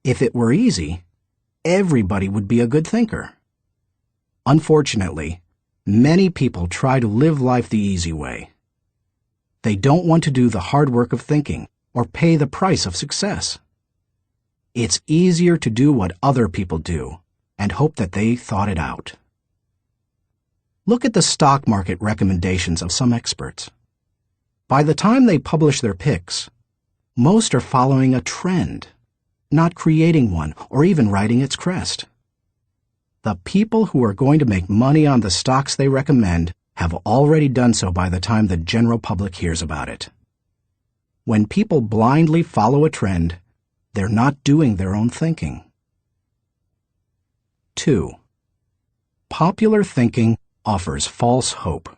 If it were easy, everybody would be a good thinker. Unfortunately, many people try to live life the easy way. They don't want to do the hard work of thinking or pay the price of success. It's easier to do what other people do and hope that they thought it out." Look at the stock market recommendations of some experts. By the time they publish their picks, most are following a trend, not creating one or even riding its crest. The people who are going to make money on the stocks they recommend have already done so by the time the general public hears about it. When people blindly follow a trend, they're not doing their own thinking. 2. Popular thinking offers false hope.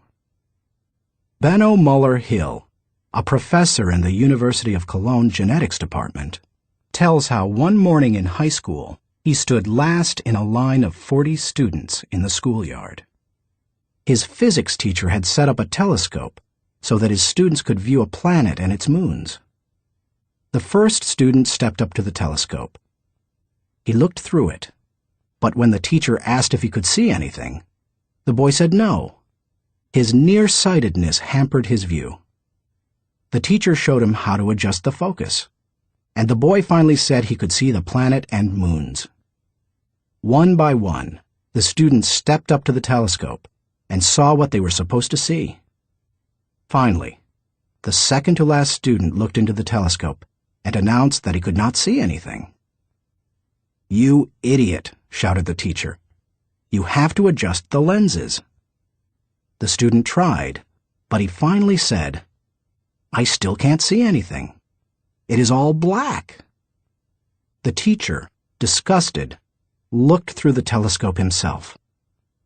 Benno Muller-Hill, a professor in the University of Cologne Genetics Department, tells how one morning in high school, He stood last in a line of 40 students in the schoolyard. His physics teacher had set up a telescope so that his students could view a planet and its moons. The first student stepped up to the telescope. He looked through it, but when the teacher asked if he could see anything, the boy said no. His nearsightedness hampered his view. The teacher showed him how to adjust the focus, and the boy finally said he could see the planet and moons. One by one, the students stepped up to the telescope and saw what they were supposed to see. Finally, the second-to-last student looked into the telescope and announced that he could not see anything. "You idiot," shouted the teacher. "You have to adjust the lenses." The student tried, but he finally said, "I still can't see anything. It is all black." The teacher, disgusted, looked through the telescope himself,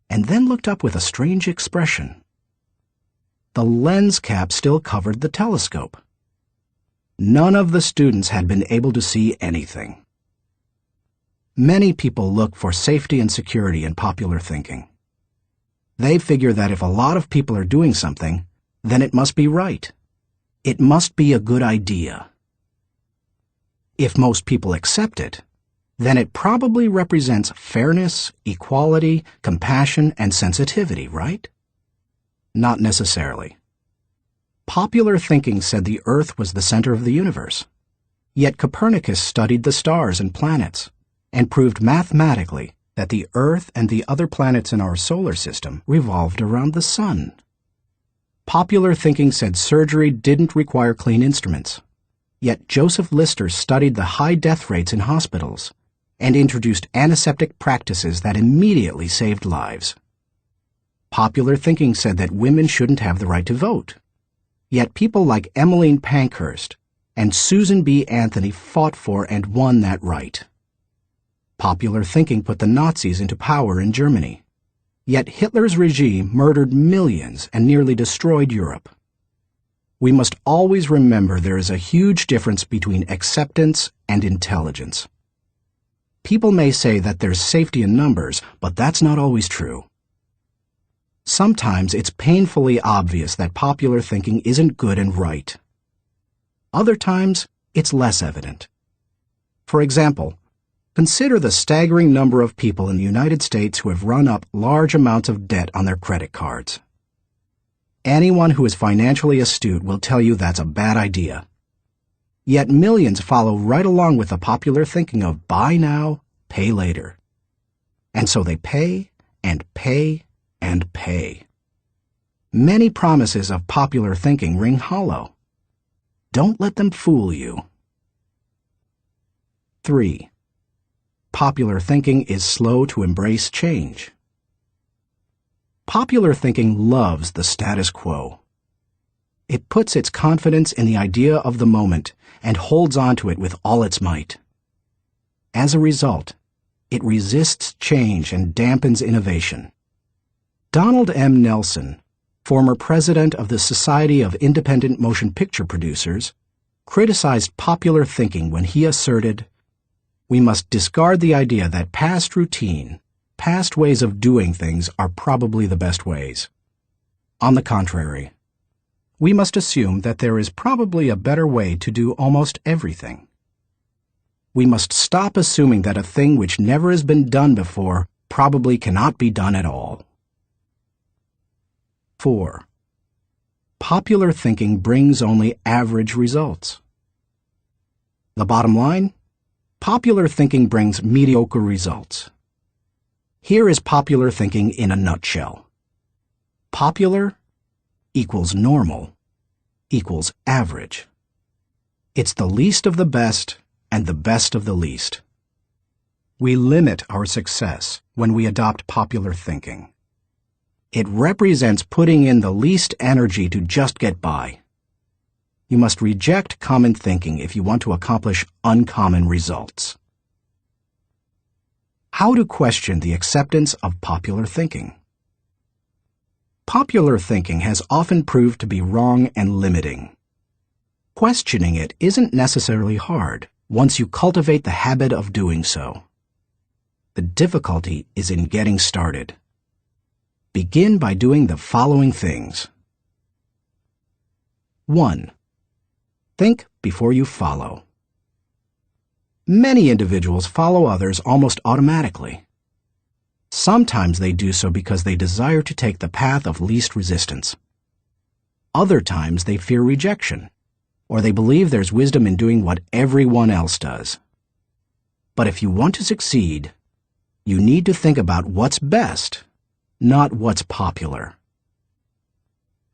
and then looked up with a strange expression. The lens cap still covered the telescope. None of the students had been able to see anything. Many people look for safety and security in popular thinking. They figure that if a lot of people are doing something, then it must be right. It must be a good idea. If most people accept it, then it probably represents fairness, equality, compassion, and sensitivity, right? Not necessarily. Popular thinking said the Earth was the center of the universe. Yet Copernicus studied the stars and planets and proved mathematically that the Earth and the other planets in our solar system revolved around the sun. Popular thinking said surgery didn't require clean instruments. Yet Joseph Lister studied the high death rates in hospitals and introduced antiseptic practices that immediately saved lives. Popular thinking said that women shouldn't have the right to vote. Yet people like Emmeline Pankhurst and Susan B. Anthony fought for and won that right. Popular thinking put the Nazis into power in Germany. Yet Hitler's regime murdered millions and nearly destroyed Europe. We must always remember there is a huge difference between acceptance and intelligence. People may say that there's safety in numbers, but that's not always true. Sometimes it's painfully obvious that popular thinking isn't good and right. Other times, it's less evident. For example, consider the staggering number of people in the United States who have run up large amounts of debt on their credit cards. Anyone who is financially astute will tell you that's a bad idea. Yet millions follow right along with the popular thinking of buy now, pay later. And so they pay and pay and pay. Many promises of popular thinking ring hollow. Don't let them fool you. 3. Popular thinking is slow to embrace change. Popular thinking loves the status quo. It puts its confidence in the idea of the moment and holds on to it with all its might. As a result, it resists change and dampens innovation. Donald M. Nelson, former president of the Society of Independent Motion Picture Producers, criticized popular thinking when he asserted, "We must discard the idea that past routine, past ways of doing things are probably the best ways. On the contrary, we must assume that there is probably a better way to do almost everything. We must stop assuming that a thing which never has been done before probably cannot be done at all." 4. Popular thinking brings only average results. The bottom line? Popular thinking brings mediocre results. Here is popular thinking in a nutshell. Popular equals normal equals average. It's the least of the best and the best of the least. We limit our success when we adopt popular thinking. It represents putting in the least energy to just get by. You must reject common thinking if you want to accomplish uncommon results. How to question the acceptance of popular thinking. Popular thinking has often proved to be wrong and limiting. Questioning it isn't necessarily hard once you cultivate the habit of doing so. The difficulty is in getting started. Begin by doing the following things. 1. Think before you follow. Many individuals follow others almost automatically. Sometimes they do so because they desire to take the path of least resistance. Other times they fear rejection, or they believe there's wisdom in doing what everyone else does. But if you want to succeed, you need to think about what's best, not what's popular.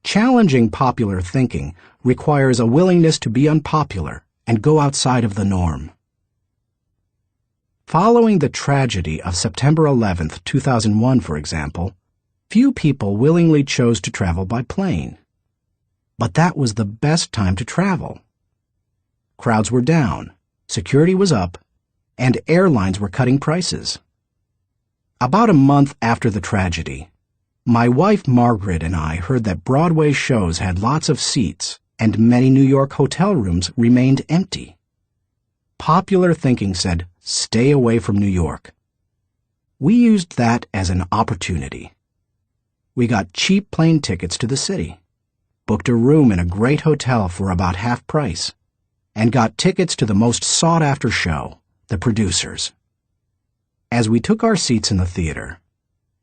Challenging popular thinking requires a willingness to be unpopular and go outside of the norm. Following the tragedy of September 11, 2001, for example, few people willingly chose to travel by plane. But that was the best time to travel. Crowds were down, security was up, and airlines were cutting prices. About a month after the tragedy, my wife Margaret and I heard that Broadway shows had lots of seats and many New York hotel rooms remained empty. Popular thinking said, "Stay away from New York." We used that as an opportunity. We got cheap plane tickets to the city, booked a room in a great hotel for about half price, and got tickets to the most sought-after show, The Producers. As we took our seats in the theater,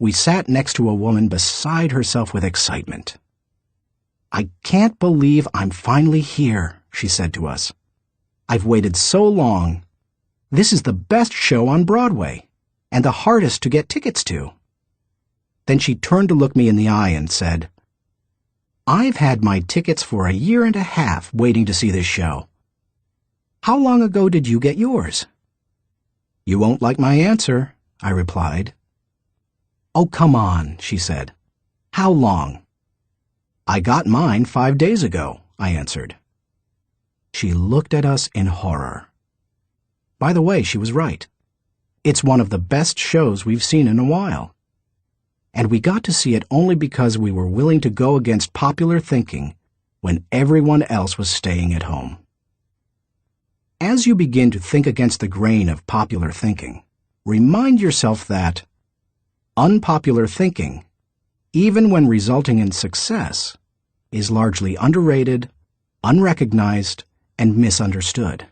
we sat next to a woman beside herself with excitement. "I can't believe I'm finally here," she said to us. "I've waited so long. This is the best show on Broadway, and the hardest to get tickets to." Then she turned to look me in the eye and said, "I've had my tickets for a year and a half waiting to see this show. How long ago did you get yours?" "You won't like my answer," I replied. "Oh, come on," she said. "How long?" "I got mine 5 days ago," I answered. She looked at us in horror. By the way, she was right. It's one of the best shows we've seen in a while. And we got to see it only because we were willing to go against popular thinking when everyone else was staying at home. As you begin to think against the grain of popular thinking, remind yourself that unpopular thinking, even when resulting in success, is largely underrated, unrecognized, and misunderstood.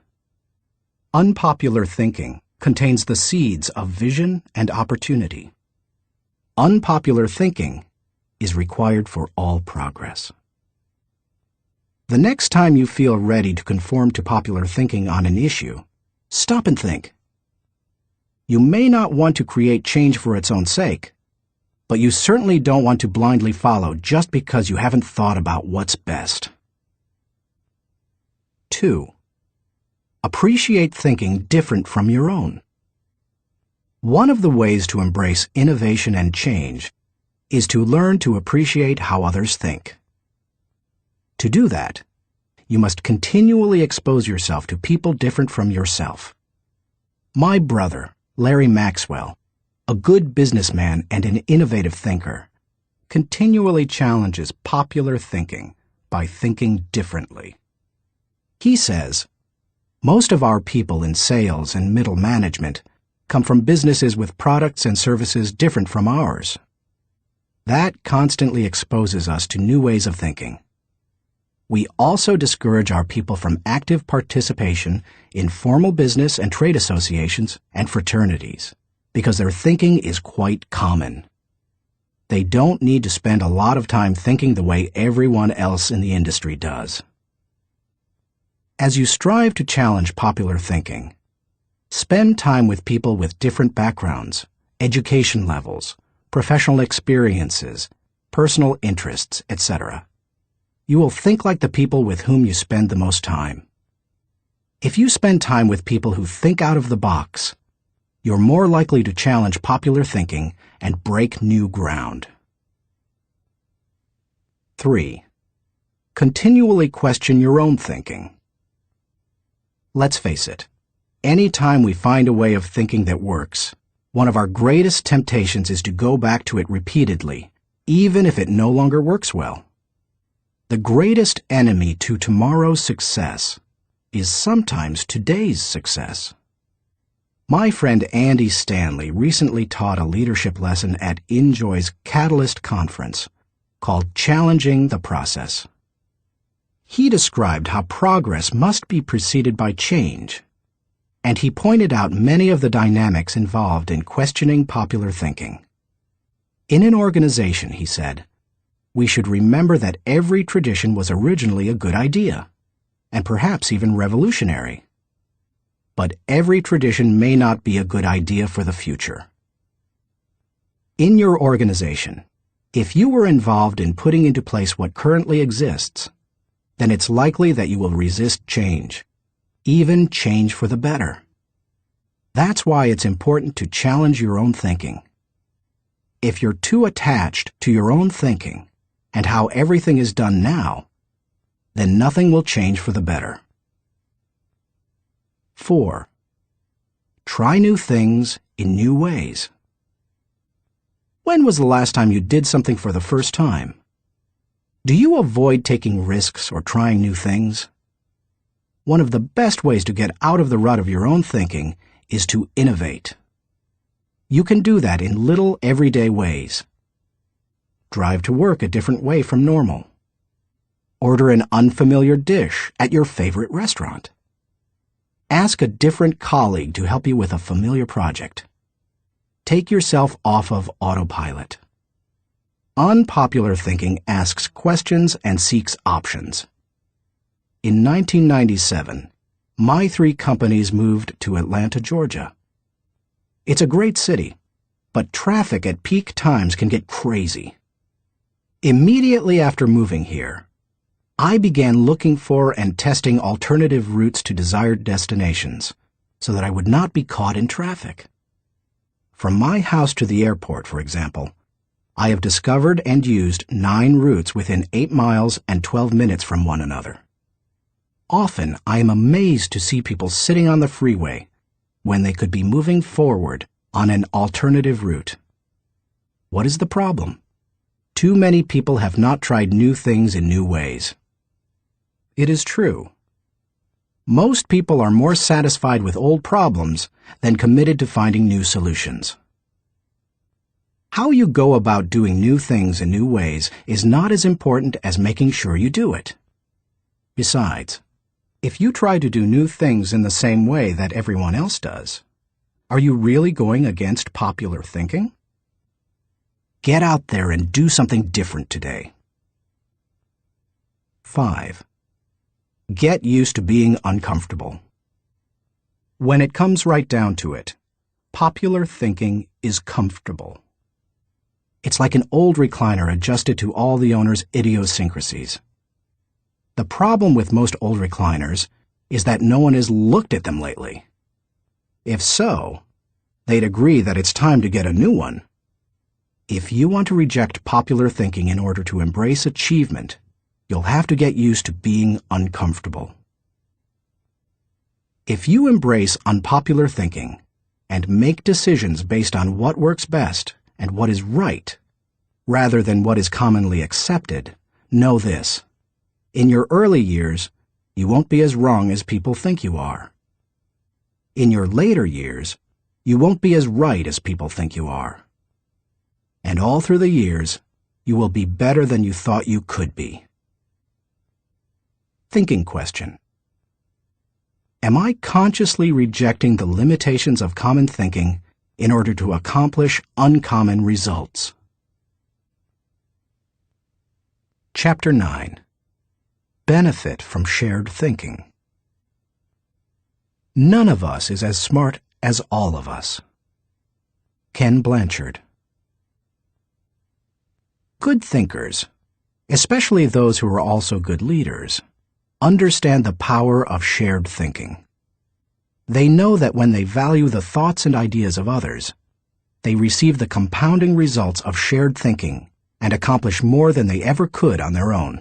Unpopular thinking contains the seeds of vision and opportunity. Unpopular thinking is required for all progress. The next time you feel ready to conform to popular thinking on an issue, stop and think. You may not want to create change for its own sake, but you certainly don't want to blindly follow just because you haven't thought about what's best. 2. Appreciate thinking different from your own. One of the ways to embrace innovation and change is to learn to appreciate how others think. To do that, you must continually expose yourself to people different from yourself. My brother, Larry Maxwell, a good businessman and an innovative thinker, continually challenges popular thinking by thinking differently. He says, "Most of our people in sales and middle management come from businesses with products and services different from ours. That constantly exposes us to new ways of thinking. We also discourage our people from active participation in formal business and trade associations and fraternities because their thinking is quite common. They don't need to spend a lot of time thinking the way everyone else in the industry does." As you strive to challenge popular thinking, spend time with people with different backgrounds, education levels, professional experiences, personal interests, etc. You will think like the people with whom you spend the most time. If you spend time with people who think out of the box, you're more likely to challenge popular thinking and break new ground. 3. Continually question your own thinking. Let's face it, any time we find a way of thinking that works, one of our greatest temptations is to go back to it repeatedly, even if it no longer works well. The greatest enemy to tomorrow's success is sometimes today's success. My friend Andy Stanley recently taught a leadership lesson at Enjoy's Catalyst Conference called Challenging the Process. He described how progress must be preceded by change, and he pointed out many of the dynamics involved in questioning popular thinking. In an organization, he said, we should remember that every tradition was originally a good idea, and perhaps even revolutionary. But every tradition may not be a good idea for the future. In your organization, if you were involved in putting into place what currently exists, then it's likely that you will resist change, even change for the better. That's why it's important to challenge your own thinking. If you're too attached to your own thinking and how everything is done now, then nothing will change for the better. 4. Try new things in new ways. When was the last time you did something for the first time? Do you avoid taking risks or trying new things? One of the best ways to get out of the rut of your own thinking is to innovate. You can do that in little everyday ways. Drive to work a different way from normal. Order an unfamiliar dish at your favorite restaurant. Ask a different colleague to help you with a familiar project. Take yourself off of autopilot. Unpopular thinking asks questions and seeks options. In 1997, my 3 companies moved to Atlanta, Georgia. It's a great city, but traffic at peak times can get crazy. Immediately after moving here, I began looking for and testing alternative routes to desired destinations so that I would not be caught in traffic. From my house to the airport, for example, I have discovered and used 9 routes within 8 miles and 12 minutes from one another. Often, I am amazed to see people sitting on the freeway when they could be moving forward on an alternative route. What is the problem? Too many people have not tried new things in new ways. It is true. Most people are more satisfied with old problems than committed to finding new solutions. How you go about doing new things in new ways is not as important as making sure you do it. Besides, if you try to do new things in the same way that everyone else does, are you really going against popular thinking? Get out there and do something different today. 5. Get used to being uncomfortable. When it comes right down to it, popular thinking is comfortable. It's like an old recliner adjusted to all the owner's idiosyncrasies. The problem with most old recliners is that no one has looked at them lately. If so, they'd agree that it's time to get a new one. If you want to reject popular thinking in order to embrace achievement, you'll have to get used to being uncomfortable. If you embrace unpopular thinking and make decisions based on what works best and what is right, rather than what is commonly accepted, know this: in your early years, you won't be as wrong as people think you are. In your later years, you won't be as right as people think you are. And all through the years, you will be better than you thought you could be. Thinking question. Am I consciously rejecting the limitations of common thinking in order to accomplish uncommon results? Chapter 9. Benefit from shared thinking. None of us is as smart as all of us. Ken Blanchard. Good thinkers, especially those who are also good leaders, understand the power of shared thinking. They know that when they value the thoughts and ideas of others, they receive the compounding results of shared thinking and accomplish more than they ever could on their own.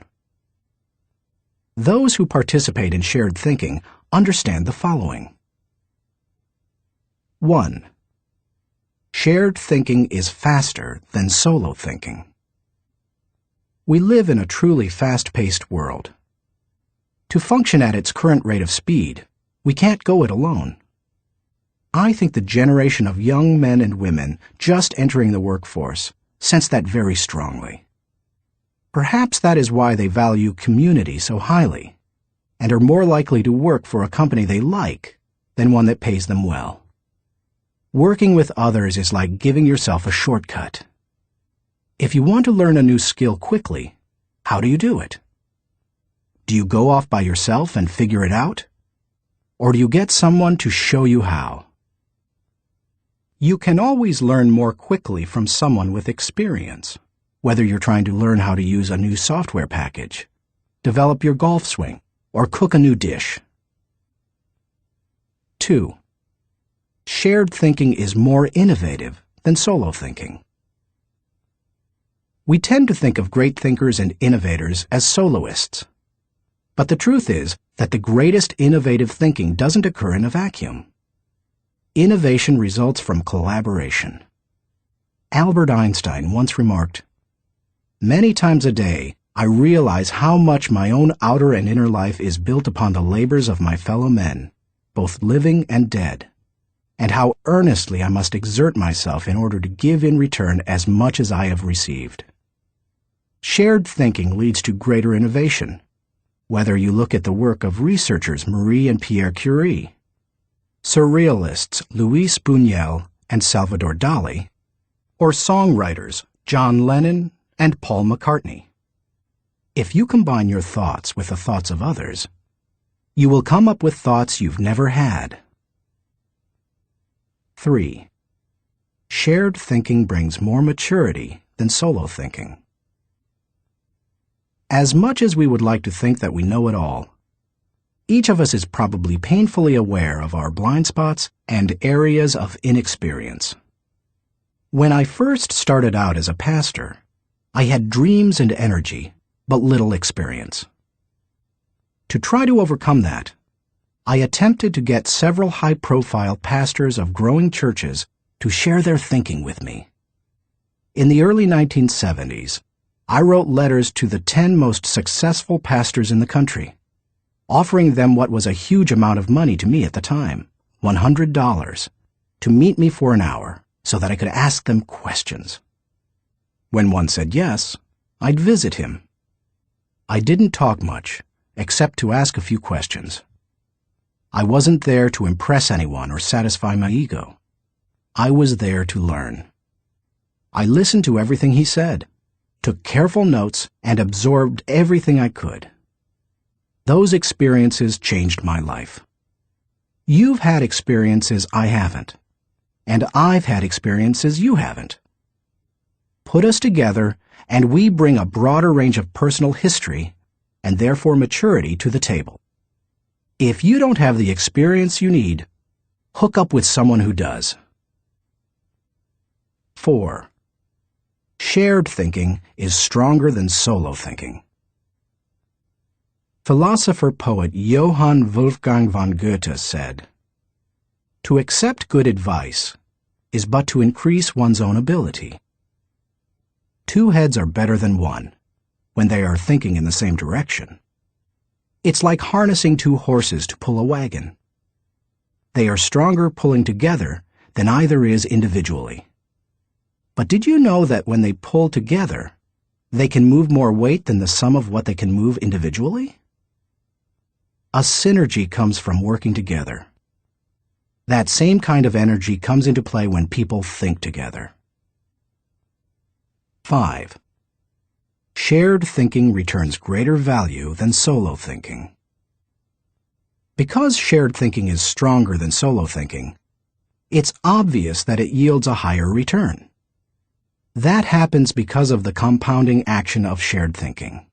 Those who participate in shared thinking understand the following. 1. Shared thinking is faster than solo thinking. We live in a truly fast-paced world. To function at its current rate of speed, we can't go it alone. I think the generation of young men and women just entering the workforce sense that very strongly. Perhaps that is why they value community so highly, and are more likely to work for a company they like than one that pays them well. Working with others is like giving yourself a shortcut. If you want to learn a new skill quickly, how do you do it? Do you go off by yourself and figure it out? Or do you get someone to show you how? You can always learn more quickly from someone with experience, whether you're trying to learn how to use a new software package, develop your golf swing, or cook a new dish. 2. Shared thinking is more innovative than solo thinking. We tend to think of great thinkers and innovators as soloists. But the truth is that the greatest innovative thinking doesn't occur in a vacuum. Innovation results from collaboration. Albert Einstein once remarked, "Many times a day, I realize how much my own outer and inner life is built upon the labors of my fellow men, both living and dead, and how earnestly I must exert myself in order to give in return as much as I have received." Shared thinking leads to greater innovation, whether you look at the work of researchers Marie and Pierre Curie, surrealists Luis Buñuel and Salvador Dali, or songwriters John Lennon and Paul McCartney. If you combine your thoughts with the thoughts of others, you will come up with thoughts you've never had. 3. Shared thinking brings more maturity than solo thinking. As much as we would like to think that we know it all, each of us is probably painfully aware of our blind spots and areas of inexperience. When I first started out as a pastor, I had dreams and energy, but little experience. To try to overcome that, I attempted to get several high-profile pastors of growing churches to share their thinking with me. In the early 1970s, I wrote letters to the 10 most successful pastors in the country, offering them what was a huge amount of money to me at the time, $100, to meet me for an hour so that I could ask them questions. When one said yes, I'd visit him. I didn't talk much, except to ask a few questions. I wasn't there to impress anyone or satisfy my ego. I was there to learn. I listened to everything he said, took careful notes, and absorbed everything I could. Those experiences changed my life. You've had experiences I haven't, and I've had experiences you haven't. Put us together, and we bring a broader range of personal history, and therefore maturity, to the table. If you don't have the experience you need, hook up with someone who does. 4. Shared thinking is stronger than solo thinking. Philosopher-poet Johann Wolfgang von Goethe said, "To accept good advice is but to increase one's own ability. Two heads are better than one when they are thinking in the same direction. It's like harnessing two horses to pull a wagon. They are stronger pulling together than either is individually. But did you know that when they pull together, they can move more weight than the sum of what they can move individually? A synergy comes from working together. That same kind of energy comes into play when people think together." 5. Shared thinking returns greater value than solo thinking. Because shared thinking is stronger than solo thinking, it's obvious that it yields a higher return. That happens because of the compounding action of shared thinking.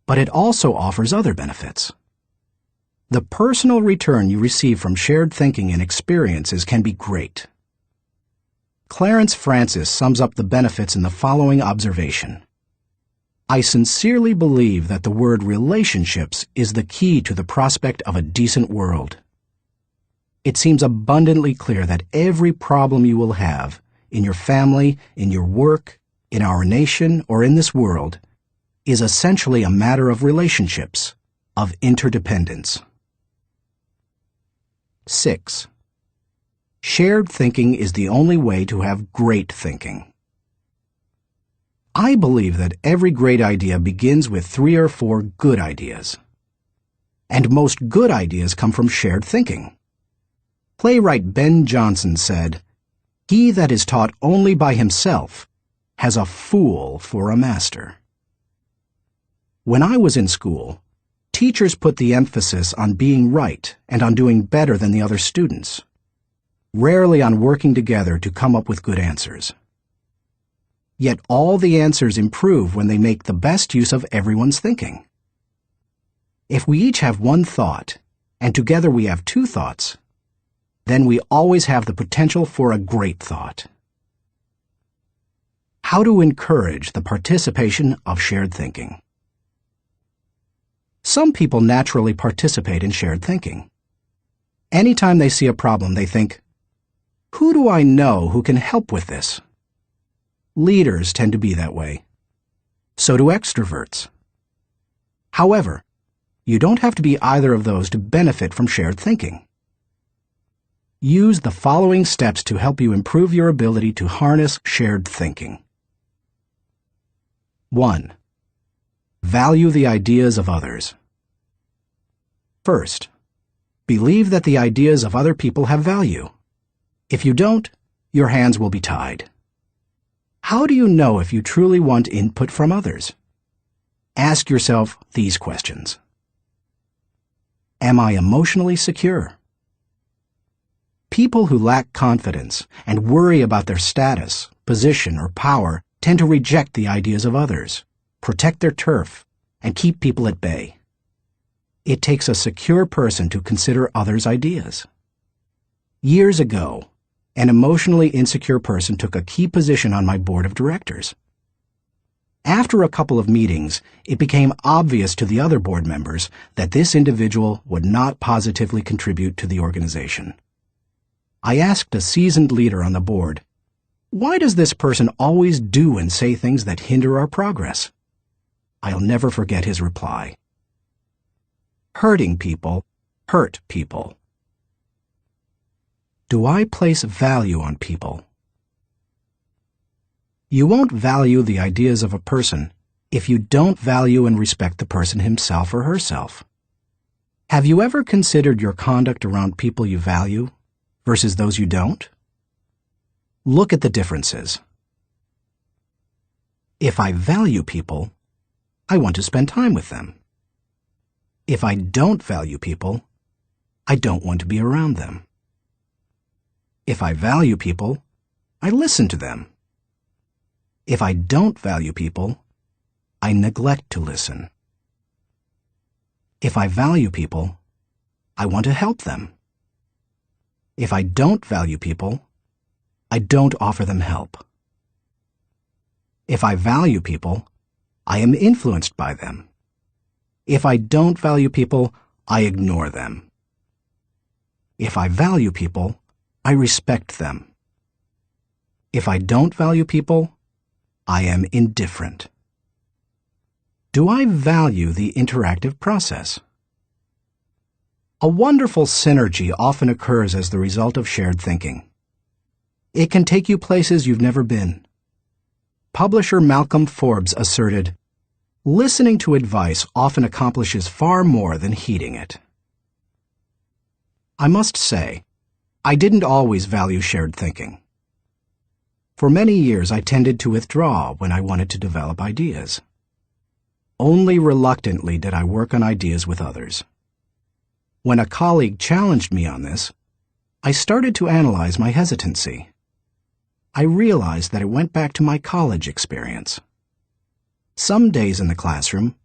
But it also offers other benefits. The personal return you receive from shared thinking and experiences can be great. Clarence Francis sums up the benefits in the following observation: "I sincerely believe that the word relationships is the key to the prospect of a decent world. It seems abundantly clear that every problem you will have, in your family, in your work, in our nation, or in this world, is essentially a matter of relationships, of interdependence." 6. shared thinking is the only way to have great thinking. I believe that every great idea begins with 3 or 4 good ideas. And most good ideas come from shared thinking. Playwright Ben Jonson said, "He that is taught only by himself has a fool for a master." When I was in school, teachers put the emphasis on being right and on doing better than the other students, rarely on working together to come up with good answers. Yet all the answers improve when they make the best use of everyone's thinking. If we each have one thought, and together we have 2 thoughts, then we always have the potential for a great thought. How to encourage the participation of shared thinking. Some people naturally participate in shared thinking. Anytime they see a problem, they think, "Who do I know who can help with this?" Leaders tend to be that way. So do extroverts. However, you don't have to be either of those to benefit from shared thinking. Use the following steps to help you improve your ability to harness shared thinking. 1. Value the ideas of others. First, believe that the ideas of other people have value. If you don't, your hands will be tied. How do you know if you truly want input from others? Ask yourself these questions. Am I emotionally secure? People who lack confidence and worry about their status, position, or power tend to reject the ideas of others, protect their turf, and keep people at bay. It takes a secure person to consider others' ideas. Years ago, an emotionally insecure person took a key position on my board of directors. After a couple of meetings, it became obvious to the other board members that this individual would not positively contribute to the organization. I asked a seasoned leader on the board, "Why does this person always do and say things that hinder our progress?" I'll never forget his reply. Hurting people hurt people. Do I place value on people? You won't value the ideas of a person if you don't value and respect the person himself or herself. Have you ever considered your conduct around people you value versus those you don't? Look at the differences. If I value people, I want to spend time with them. If I don't value people, I don't want to be around them. If I value people, I listen to them. If I don't value people, I neglect to listen. If I value people, I want to help them. If I don't value people, I don't offer them help. If I value people, I am influenced by them. If I don't value people, I ignore them. If I value people, I respect them. If I don't value people, I am indifferent. Do I value the interactive process? A wonderful synergy often occurs as the result of shared thinking. It can take you places you've never been. Publisher Malcolm Forbes asserted, "Listening to advice often accomplishes far more than heeding it." I must say, I didn't always value shared thinking. For many years, I tended to withdraw when I wanted to develop ideas. Only reluctantly did I work on ideas with others. When a colleague challenged me on this, I started to analyze my hesitancy. I realized that it went back to my college experience. Some days in the classroom,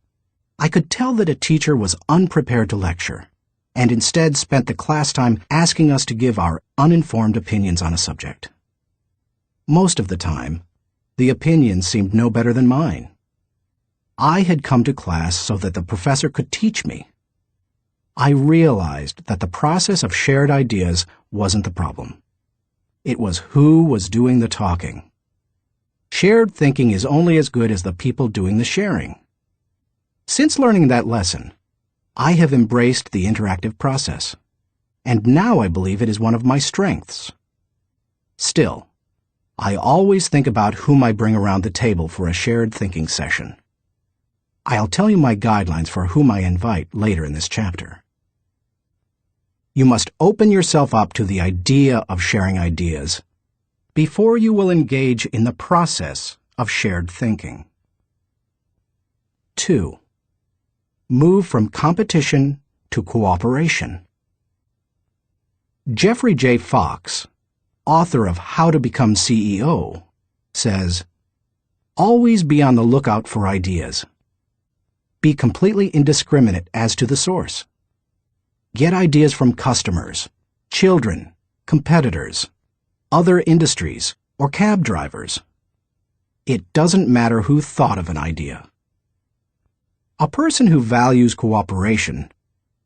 I could tell that a teacher was unprepared to lecture, and instead spent the class time asking us to give our uninformed opinions on a subject. Most of the time, the opinions seemed no better than mine. I had come to class so that the professor could teach me. I realized that the process of shared ideas wasn't the problem. It was who was doing the talking. Shared thinking is only as good as the people doing the sharing. Since learning that lesson, I have embraced the interactive process, and now I believe it is one of my strengths. Still, I always think about whom I bring around the table for a shared thinking session. I'll tell you my guidelines for whom I invite later in this chapter. You must open yourself up to the idea of sharing ideas before you will engage in the process of shared thinking. 2. Move from competition to cooperation. Jeffrey J. Fox, author of How to Become CEO, says, "Always be on the lookout for ideas. Be completely indiscriminate as to the source. Get ideas from customers, children, competitors, other industries, or cab drivers. It doesn't matter who thought of an idea." A person who values cooperation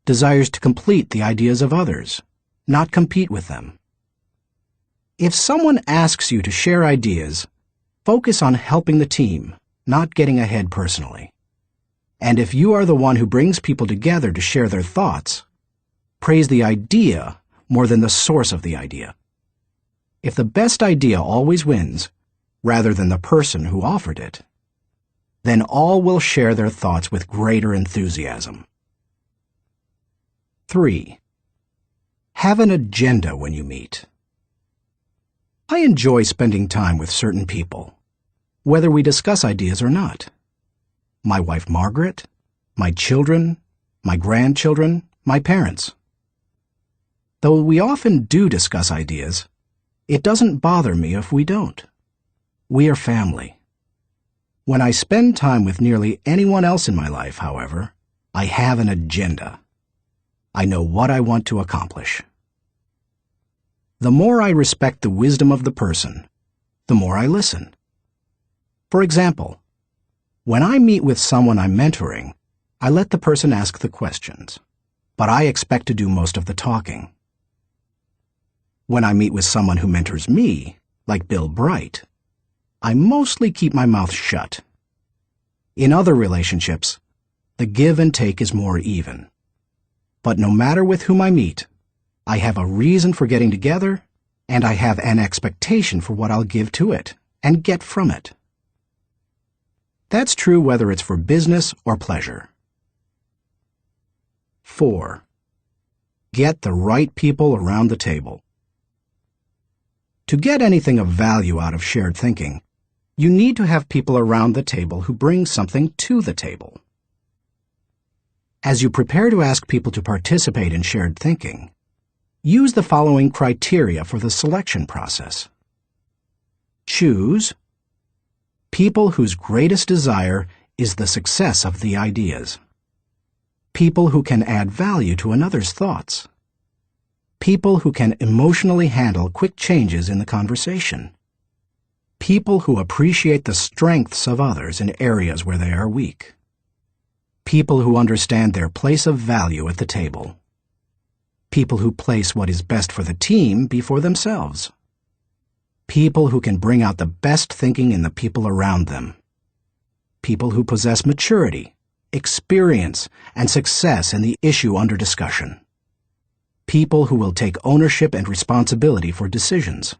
desires to complete the ideas of others, not compete with them. If someone asks you to share ideas, focus on helping the team, not getting ahead personally. And if you are the one who brings people together to share their thoughts, praise the idea more than the source of the idea. If the best idea always wins, rather than the person who offered it, then all will share their thoughts with greater enthusiasm. 3. Have an agenda when you meet. I enjoy spending time with certain people, whether we discuss ideas or not. My wife Margaret, my children, my grandchildren, my parents. Though we often do discuss ideas, it doesn't bother me if we don't. We are family. When I spend time with nearly anyone else in my life, however, I have an agenda. I know what I want to accomplish. The more I respect the wisdom of the person, the more I listen. For example, when I meet with someone I'm mentoring, I let the person ask the questions, but I expect to do most of the talking. When I meet with someone who mentors me, like Bill Bright, I mostly keep my mouth shut. In other relationships, the give and take is more even. But no matter with whom I meet, I have a reason for getting together, and I have an expectation for what I'll give to it and get from it. That's true whether it's for business or pleasure. 4. Get the right people around the table. To get anything of value out of shared thinking, you need to have people around the table who bring something to the table. As you prepare to ask people to participate in shared thinking, use the following criteria for the selection process. Choose people whose greatest desire is the success of the ideas. People who can add value to another's thoughts. People who can emotionally handle quick changes in the conversation. People who appreciate the strengths of others in areas where they are weak. People who understand their place of value at the table. People who place what is best for the team before themselves. People who can bring out the best thinking in the people around them. People who possess maturity, experience, and success in the issue under discussion. People who will take ownership and responsibility for decisions.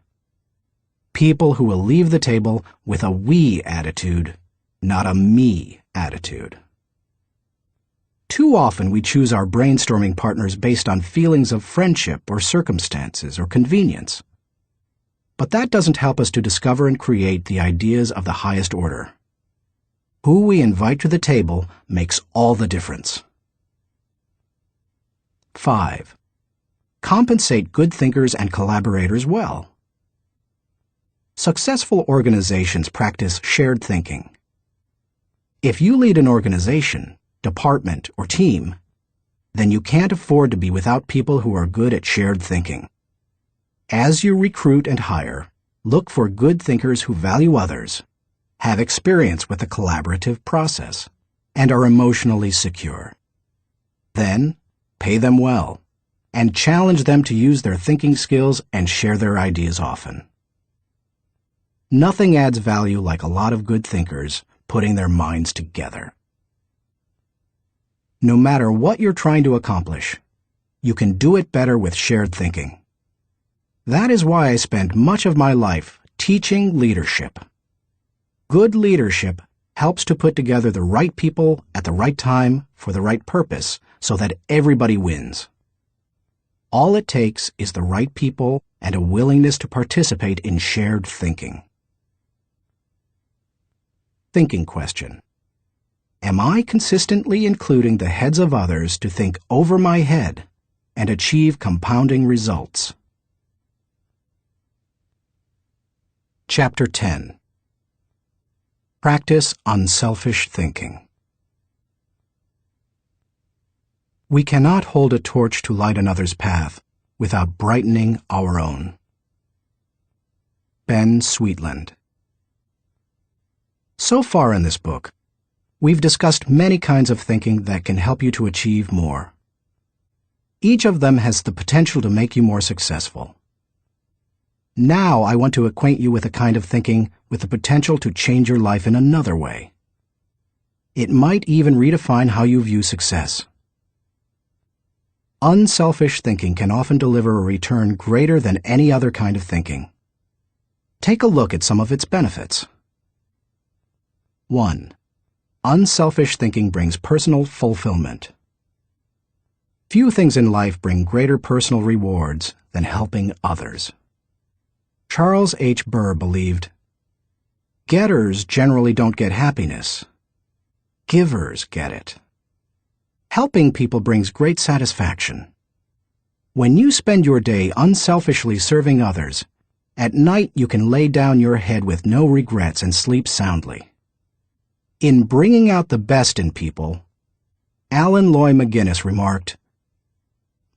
People who will leave the table with a we attitude, not a me attitude. Too often we choose our brainstorming partners based on feelings of friendship or circumstances or convenience. But that doesn't help us to discover and create the ideas of the highest order. Who we invite to the table makes all the difference. 5. Compensate good thinkers and collaborators well. Successful organizations practice shared thinking. If you lead an organization, department, or team, then you can't afford to be without people who are good at shared thinking. As you recruit and hire, look for good thinkers who value others, have experience with the collaborative process, and are emotionally secure. Then, pay them well, and challenge them to use their thinking skills and share their ideas often. Nothing adds value like a lot of good thinkers putting their minds together. No matter what you're trying to accomplish, you can do it better with shared thinking. That is why I spent much of my life teaching leadership. Good leadership helps to put together the right people at the right time for the right purpose so that everybody wins. All it takes is the right people and a willingness to participate in shared thinking. Thinking question. Am I consistently including the heads of others to think over my head and achieve compounding results? Chapter 10. Practice unselfish thinking. We cannot hold a torch to light another's path without brightening our own. Ben Sweetland. So far in this book, we've discussed many kinds of thinking that can help you to achieve more. Each of them has the potential to make you more successful. Now I want to acquaint you with a kind of thinking with the potential to change your life in another way. It might even redefine how you view success. Unselfish thinking can often deliver a return greater than any other kind of thinking. Take a look at some of its benefits. 1. Unselfish thinking brings personal fulfillment. Few things in life bring greater personal rewards than helping others. Charles H. Burr believed, "Getters generally don't get happiness. Givers get it." Helping people brings great satisfaction. When you spend your day unselfishly serving others, at night you can lay down your head with no regrets and sleep soundly. In Bringing Out the Best in People, Alan Loy McGuinness remarked,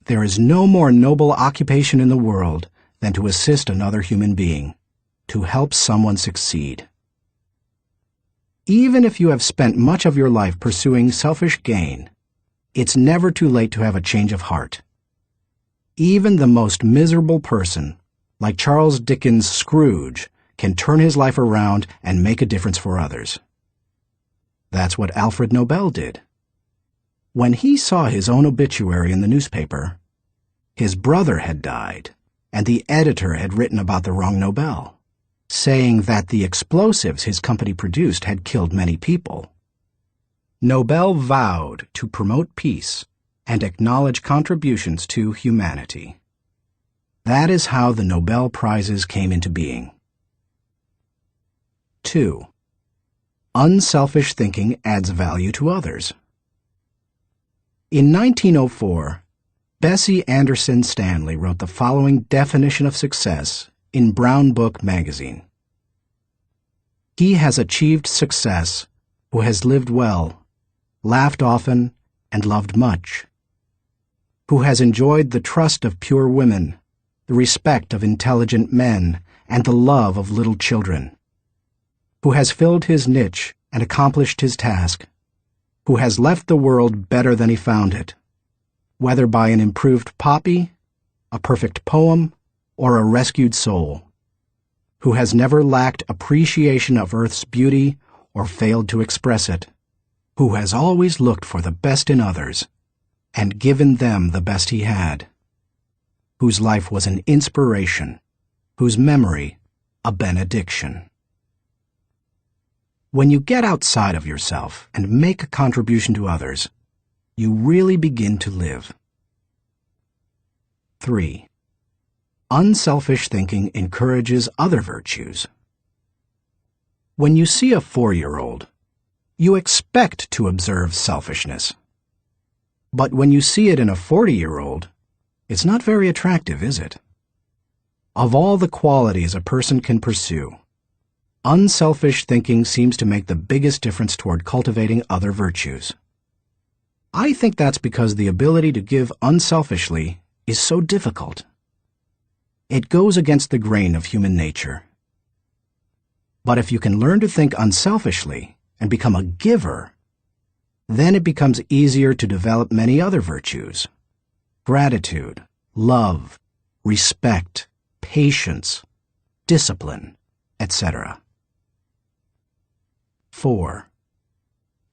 "There is no more noble occupation in the world than to assist another human being, to help someone succeed." Even if you have spent much of your life pursuing selfish gain, it's never too late to have a change of heart. Even the most miserable person, like Charles Dickens' Scrooge, can turn his life around and make a difference for others. That's what Alfred Nobel did. When he saw his own obituary in the newspaper, his brother had died, and the editor had written about the wrong Nobel, saying that the explosives his company produced had killed many people. Nobel vowed to promote peace and acknowledge contributions to humanity. That is how the Nobel Prizes came into being. 2. Unselfish thinking adds value to others. In 1904, Bessie Anderson Stanley wrote the following definition of success in Brown Book magazine. "He has achieved success who has lived well, laughed often, and loved much, who has enjoyed the trust of pure women, the respect of intelligent men, and the love of little children, who has filled his niche and accomplished his task, who has left the world better than he found it, whether by an improved copy, a perfect poem, or a rescued soul, who has never lacked appreciation of earth's beauty or failed to express it, who has always looked for the best in others and given them the best he had, whose life was an inspiration, whose memory a benediction." When you get outside of yourself and make a contribution to others, you really begin to live. 3. Unselfish thinking encourages other virtues. When you see a 4-year-old, you expect to observe selfishness. But when you see it in a 40-year-old, it's not very attractive, is it? Of all the qualities a person can pursue, unselfish thinking seems to make the biggest difference toward cultivating other virtues. I think that's because the ability to give unselfishly is so difficult. It goes against the grain of human nature. But if you can learn to think unselfishly and become a giver, then it becomes easier to develop many other virtues: gratitude, love, respect, patience, discipline, etc. 4.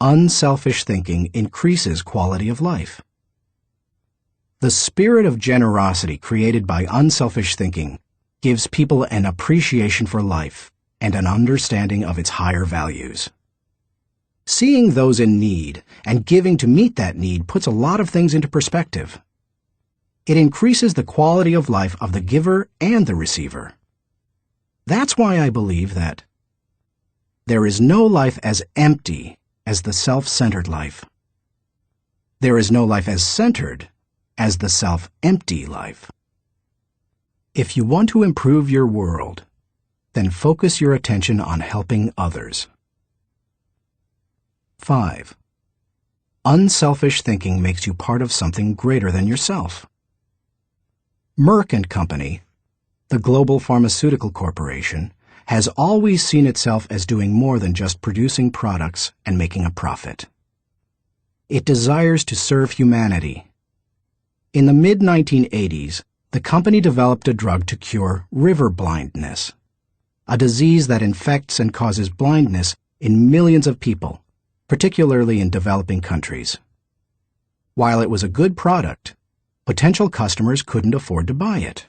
Unselfish thinking increases quality of life. The spirit of generosity created by unselfish thinking gives people an appreciation for life and an understanding of its higher values. Seeing those in need and giving to meet that need puts a lot of things into perspective. It increases the quality of life of the giver and the receiver. That's why I believe that there is no life as empty as the self-centered life. There is no life as centered as the self-empty life. If you want to improve your world, then focus your attention on helping others. 5. Unselfish thinking makes you part of something greater than yourself. Merck & Company, the global pharmaceutical corporation, has always seen itself as doing more than just producing products and making a profit. It desires to serve humanity. In the mid-1980s, the company developed a drug to cure river blindness, a disease that infects and causes blindness in millions of people, particularly in developing countries. While it was a good product, potential customers couldn't afford to buy it.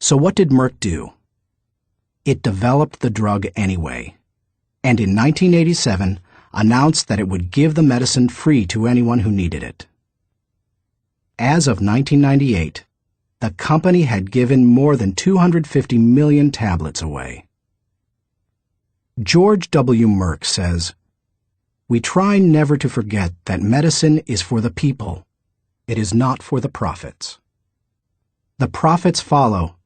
So what did Merck do? It developed the drug anyway, and in 1987 announced that it would give the medicine free to anyone who needed it. As of 1998, the company had given more than 250 million tablets away. George W. Merck says, "We try never to forget that medicine is for the people. It is not for the profits. The profits follow,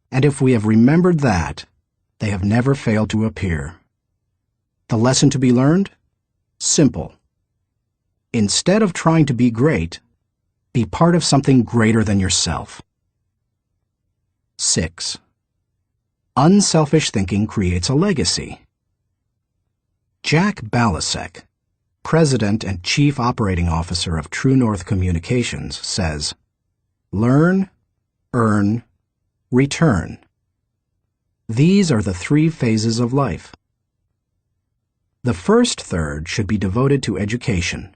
and if we have remembered that, they have never failed to appear. The lesson to be learned? Simple. Instead of trying to be great, be part of something greater than yourself." 6. Unselfish thinking creates a legacy. Jack Balasek, President and Chief Operating Officer of True North Communications, says, "Learn, earn, return. These are the 3 phases of life. The first third should be devoted to education.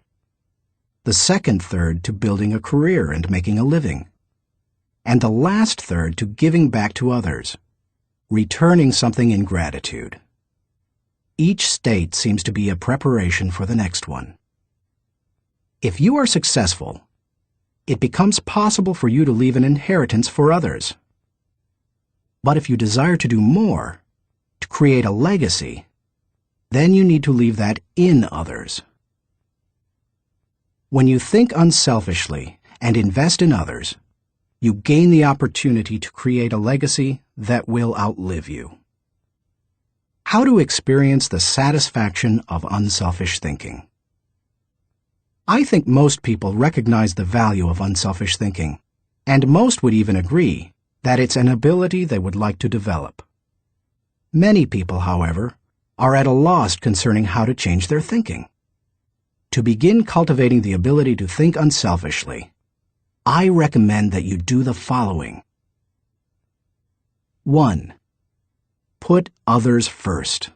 The second third to building a career and making a living. And the last third to giving back to others, returning something in gratitude. Each state seems to be a preparation for the next one. If you are successful, it becomes possible for you to leave an inheritance for others. But if you desire to do more, to create a legacy, then you need to leave that in others. When you think unselfishly and invest in others, you gain the opportunity to create a legacy that will outlive you. How to experience the satisfaction of unselfish thinking. I think most people recognize the value of unselfish thinking, and most would even agree that it's an ability they would like to develop. Many people, however, are at a loss concerning how to change their thinking. To begin cultivating the ability to think unselfishly, I recommend that you do the following. 1. Put others first.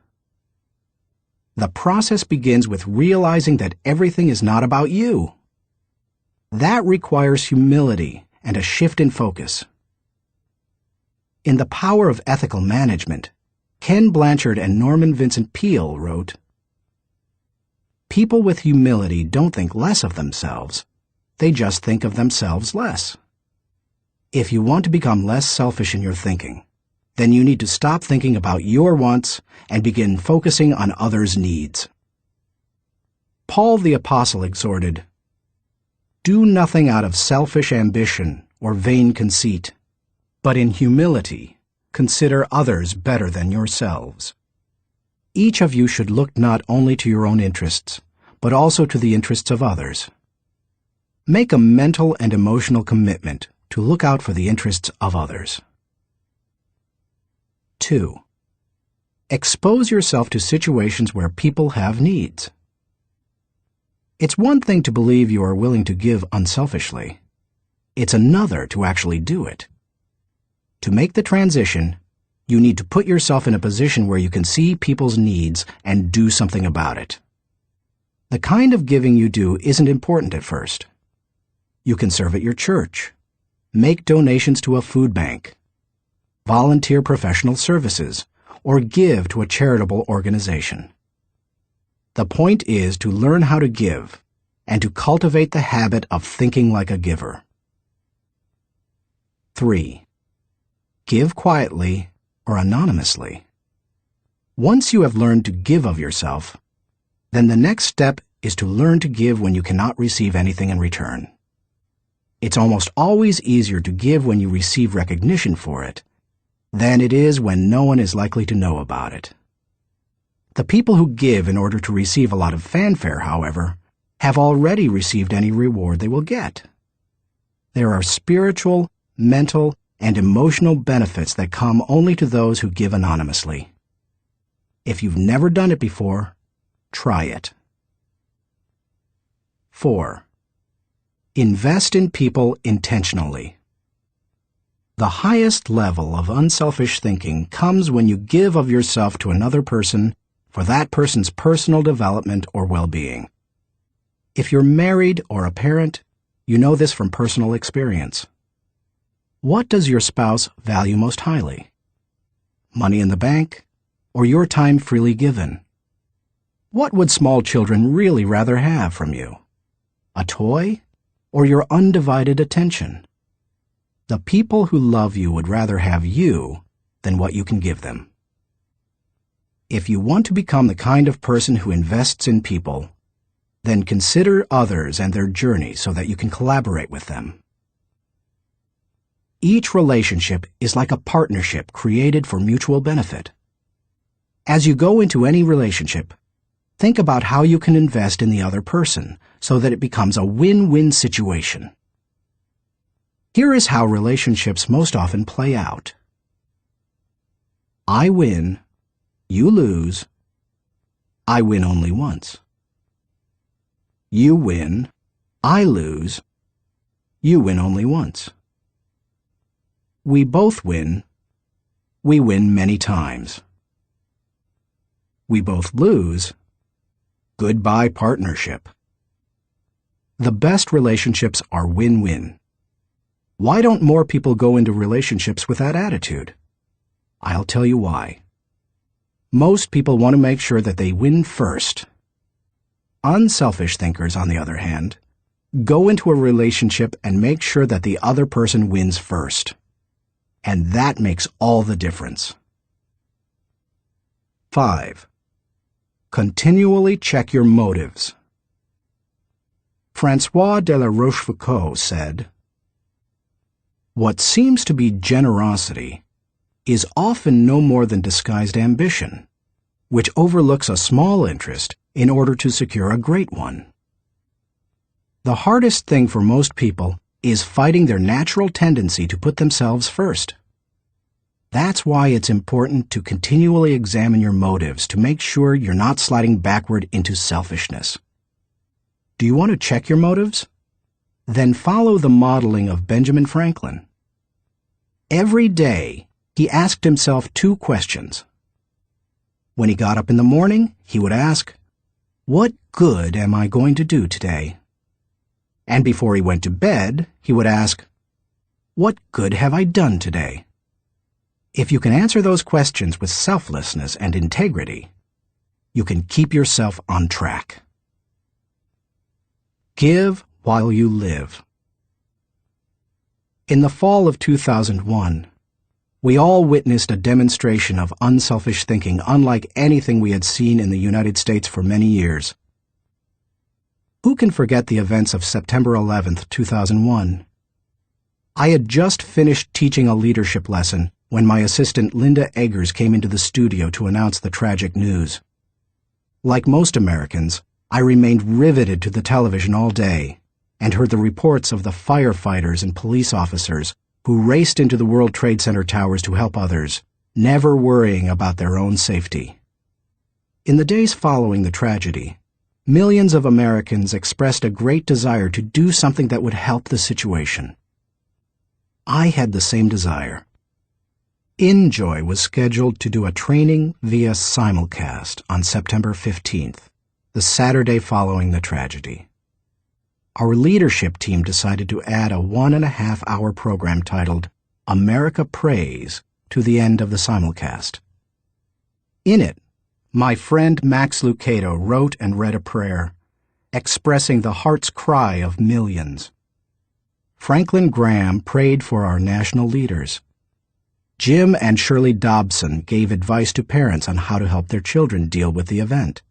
The process begins with realizing that everything is not about you. That requires humility and a shift in focus. In The Power of Ethical Management, Ken Blanchard and Norman Vincent Peale wrote, "People with humility don't think less of themselves. They just think of themselves less." If you want to become less selfish in your thinking, then you need to stop thinking about your wants and begin focusing on others' needs. Paul the Apostle exhorted, "Do nothing out of selfish ambition or vain conceit, but in humility consider others better than yourselves." Each of you should look not only to your own interests, but also to the interests of others. Make a mental and emotional commitment to look out for the interests of others. 2. Expose yourself to situations where people have needs. It's one thing to believe you are willing to give unselfishly. It's another to actually do it. To make the transition, you need to put yourself in a position where you can see people's needs and do something about it. The kind of giving you do isn't important at first. You can serve at your church, make donations to a food bank, volunteer professional services, or give to a charitable organization. The point is to learn how to give and to cultivate the habit of thinking like a giver. 3. Give quietly or anonymously. Once you have learned to give of yourself, then the next step is to learn to give when you cannot receive anything in return. It's almost always easier to give when you receive recognition for it than it is when no one is likely to know about it. The people who give in order to receive a lot of fanfare, however, have already received any reward they will get. There are spiritual, mental, and emotional benefits that come only to those who give anonymously. If you've never done it before, try it. 4. Invest in people intentionally. The highest level of unselfish thinking comes when you give of yourself to another person for that person's personal development or well-being. If you're married or a parent, you know this from personal experience. What does your spouse value most highly? Money in the bank, or your time freely given? What would small children really rather have from you? A toy, or your undivided attention? The people who love you would rather have you than what you can give them. If you want to become the kind of person who invests in people, then consider others and their journey so that you can collaborate with them. Each relationship is like a partnership created for mutual benefit. As you go into any relationship, think about how you can invest in the other person so that it becomes a win-win situation. Here is how relationships most often play out. I win, you lose, I win only once. You win, I lose, you win only once. We both win, we win many times. We both lose, goodbye partnership. The best relationships are win-win. Why don't more people go into relationships with that attitude? I'll tell you why. Most people want to make sure that they win first. Unselfish thinkers, on the other hand, go into a relationship and make sure that the other person wins first. And that makes all the difference. 5. Continually check your motives. François de la Rochefoucauld said, "What seems to be generosity is often no more than disguised ambition, which overlooks a small interest in order to secure a great one." The hardest thing for most people is fighting their natural tendency to put themselves first. That's why it's important to continually examine your motives to make sure you're not sliding backward into selfishness. Do you want to check your motives? Then follow the modeling of Benjamin Franklin. Every day, he asked himself 2 questions. When he got up in the morning, he would ask, "What good am I going to do today?" And before he went to bed, he would ask, "What good have I done today?" If you can answer those questions with selflessness and integrity, you can keep yourself on track. Give while you live. In the fall of 2001, we all witnessed a demonstration of unselfish thinking unlike anything we had seen in the United States for many years. Who can forget the events of September 11th, 2001? I had just finished teaching a leadership lesson when my assistant Linda Eggers came into the studio to announce the tragic news. Like most Americans, I remained riveted to the television all day and heard the reports of the firefighters and police officers who raced into the World Trade Center towers to help others, never worrying about their own safety. In the days following the tragedy, millions of Americans expressed a great desire to do something that would help the situation. I had the same desire. InJoy was scheduled to do a training via simulcast on September 15th, the Saturday following the tragedy. our leadership team decided to add a 1.5-hour program titled America Prays to the end of the simulcast. In it, my friend Max Lucado wrote and read a prayer expressing the heart's cry of millions. Franklin Graham prayed for our national leaders. Jim and Shirley Dobson gave advice to parents on how to help their children deal with the event.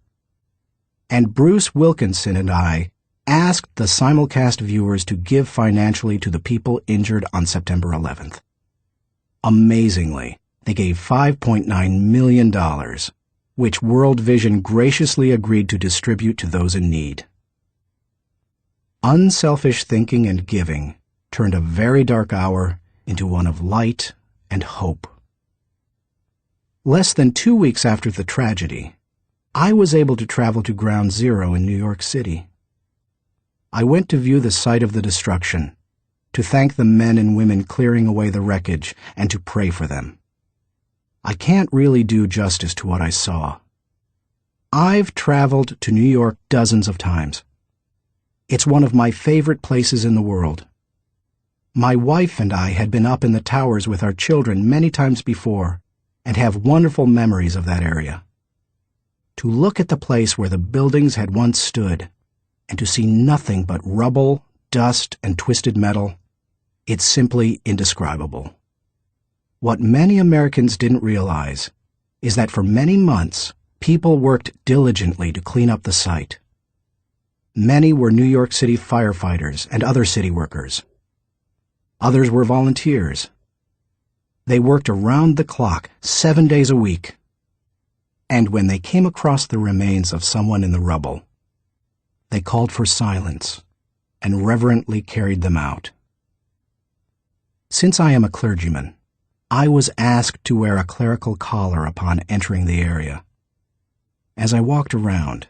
And Bruce Wilkinson and I asked the simulcast viewers to give financially to the people injured on September 11th. Amazingly, they gave $5.9 million, which World Vision graciously agreed to distribute to those in need. Unselfish thinking and giving turned a very dark hour into one of light and hope. Less than 2 weeks after the tragedy, I was able to travel to Ground Zero in New York City. I went to view the site of the destruction, to thank the men and women clearing away the wreckage, and to pray for them. I can't really do justice to what I saw. I've traveled to New York dozens of times. It's one of my favorite places in the world. My wife and I had been up in the towers with our children many times before and have wonderful memories of that area. To look at the place where the buildings had once stood and to see nothing but rubble, dust, and twisted metal, it's simply indescribable. What many Americans didn't realize is that for many months, people worked diligently to clean up the site. Many were New York City firefighters and other city workers. Others were volunteers. They worked around the clock, 7 days a week. And when they came across the remains of someone in the rubble, they called for silence and reverently carried them out. Since I am a clergyman, I was asked to wear a clerical collar upon entering the area. As I walked around,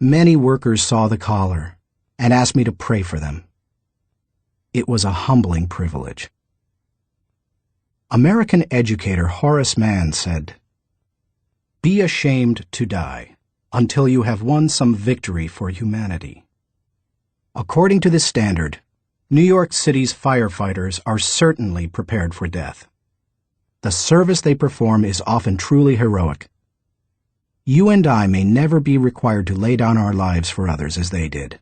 many workers saw the collar and asked me to pray for them. It was a humbling privilege. American educator Horace Mann said, "Be ashamed to die until you have won some victory for humanity." According to this standard, New York City's firefighters are certainly prepared for death. The service they perform is often truly heroic. You and I may never be required to lay down our lives for others as they did.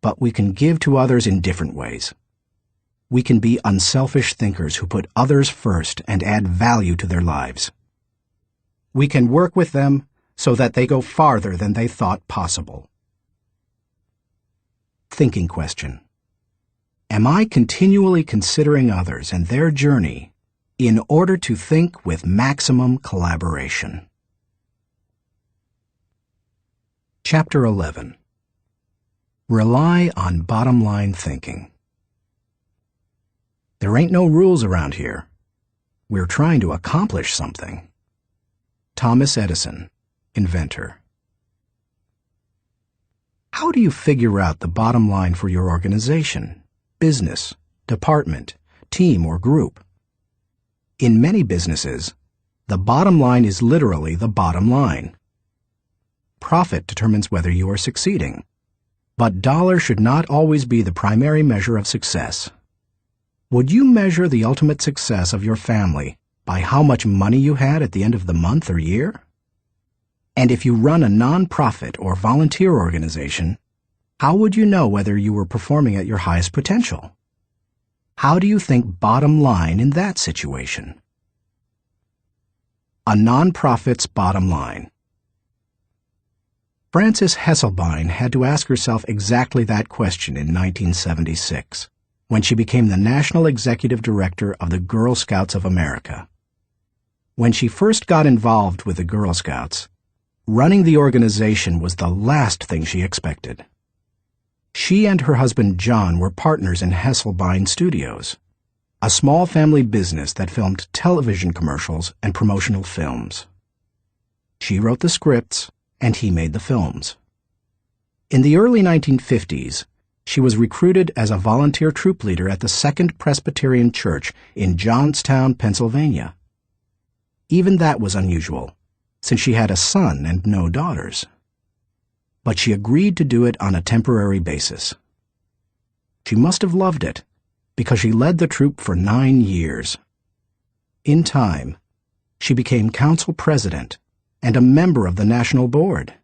But we can give to others in different ways. We can be unselfish thinkers who put others first and add value to their lives. We can work with them so that they go farther than they thought possible. Thinking question. Am I continually considering others and their journey in order to think with maximum collaboration? Chapter 11. Rely on bottom-line thinking. There ain't no rules around here. We're trying to accomplish something. Thomas Edison, inventor. How do you figure out the bottom line for your organization, business, department, team, or group? In many businesses, the bottom line is literally the bottom line. Profit determines whether you are succeeding. But dollar should not always be the primary measure of success. Would you measure the ultimate success of your family by how much money you had at the end of the month or year? And if you run a non-profit or volunteer organization, how would you know whether you were performing at your highest potential? How do you think bottom line in that situation? A non-profit's bottom line. Frances Hesselbein had to ask herself exactly that question in 1976, when she became the National Executive Director of the Girl Scouts of America. When she first got involved with the Girl Scouts, running the organization was the last thing she expected. She and her husband John were partners in Hesselbein Studios, a small family business that filmed television commercials and promotional films. She wrote the scripts, and he made the films. In the early 1950s, she was recruited as a volunteer troop leader at the Second Presbyterian Church in Johnstown, Pennsylvania. Even that was unusual, since she had a son and no daughters. but she agreed to do it on a temporary basis. She must have loved it, because she led the troop for 9 years. In time, she became council president and a member of the national board.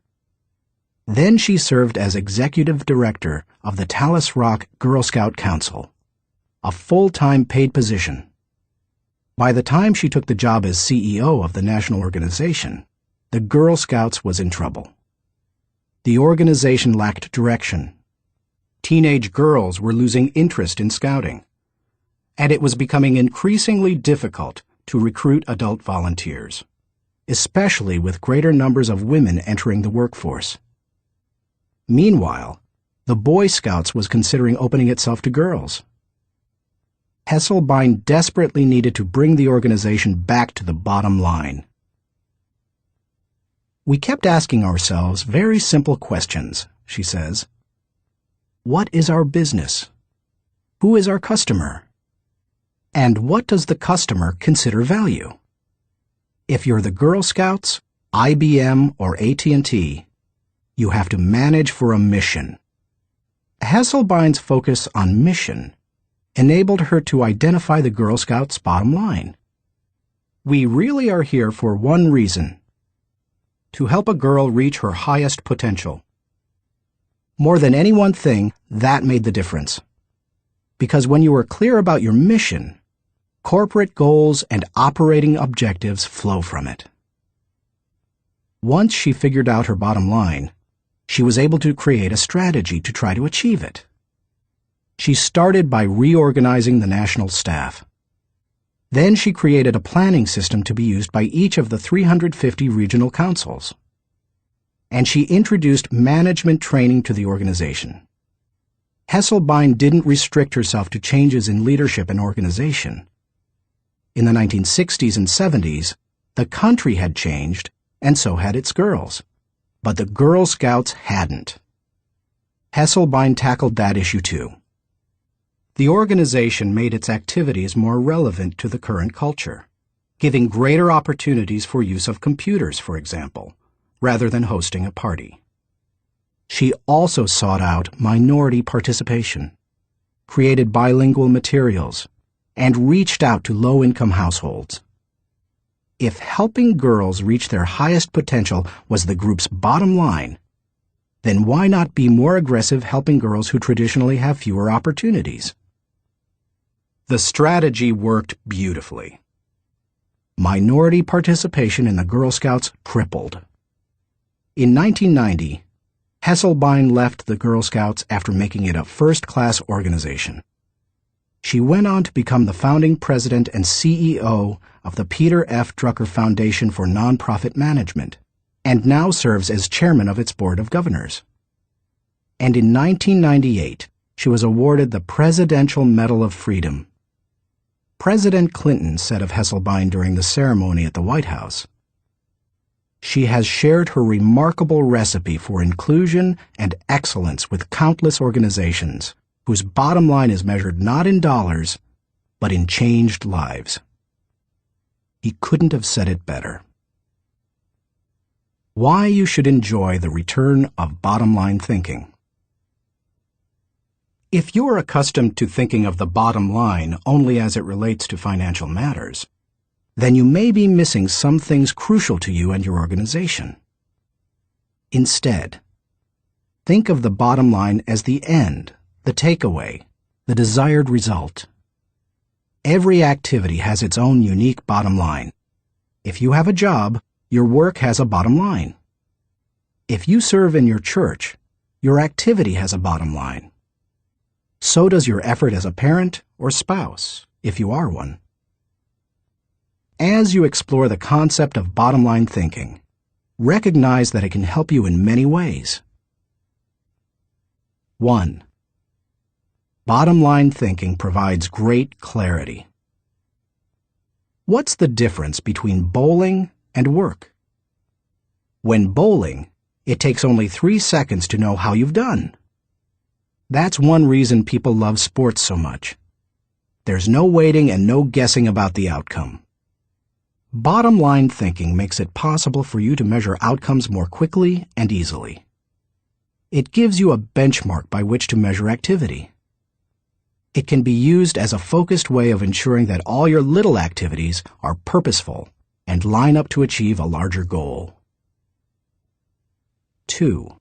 Then she served as executive director of the Tallis Rock Girl Scout Council, a full-time paid position. By the time she took the job as CEO of the national organization, the Girl Scouts was in trouble. The organization lacked direction. Teenage girls were losing interest in scouting, and it was becoming increasingly difficult to recruit adult volunteers, especially with greater numbers of women entering the workforce. Meanwhile, the Boy Scouts was considering opening itself to girls. Hesselbein desperately needed to bring the organization back to the bottom line. We kept asking ourselves very simple questions, she says. What is our business? Who is our customer? And what does the customer consider value? If you're the Girl Scouts, IBM, or AT&T, you have to manage for a mission. Hesselbein's focus on mission enabled her to identify the Girl Scouts' bottom line. We really are here for one reason: to help a girl reach her highest potential. More than any one thing, that made the difference. Because when you are clear about your mission, corporate goals and operating objectives flow from it. Once she figured out her bottom line, she was able to create a strategy to try to achieve it. She started by reorganizing the national staff. Then she created a planning system to be used by each of the 350 regional councils. And she introduced management training to the organization. Hesselbein didn't restrict herself to changes in leadership and organization. In the 1960s and 70s, the country had changed, and so had its girls. But the Girl Scouts hadn't. Hesselbein tackled that issue too. The organization made its activities more relevant to the current culture, giving greater opportunities for use of computers, for example, rather than hosting a party. She also sought out minority participation, created bilingual materials, and reached out to low-income households. If helping girls reach their highest potential was the group's bottom line, then why not be more aggressive helping girls who traditionally have fewer opportunities? The strategy worked beautifully. Minority participation in the Girl Scouts tripled. In 1990, Hesselbein left the Girl Scouts after making it a first-class organization. She went on to become the founding president and CEO of the Peter F. Drucker Foundation for Nonprofit Management, and now serves as chairman of its board of governors. And in 1998, she was awarded the Presidential Medal of Freedom. President Clinton said of Hesselbein during the ceremony at the White House, "She has shared her remarkable recipe for inclusion and excellence with countless organizations, whose bottom line is measured not in dollars, but in changed lives." He couldn't have said it better. Why you should enjoy the return of bottom-line thinking. If you're accustomed to thinking of the bottom line only as it relates to financial matters, then you may be missing some things crucial to you and your organization. Instead, think of the bottom line as the end, the takeaway, the desired result. Every activity has its own unique bottom line. If you have a job, your work has a bottom line. If you serve in your church, your activity has a bottom line. So does your effort as a parent or spouse, if you are one. As you explore the concept of bottom-line thinking, recognize that it can help you in many ways. 1. Bottom-line thinking provides great clarity. What's the difference between bowling and work? When bowling, it takes only 3 seconds to know how you've done. That's one reason people love sports so much. There's no waiting and no guessing about the outcome. Bottom-line thinking makes it possible for you to measure outcomes more quickly and easily. It gives you a benchmark by which to measure activity. It can be used as a focused way of ensuring that all your little activities are purposeful and line up to achieve a larger goal. 2.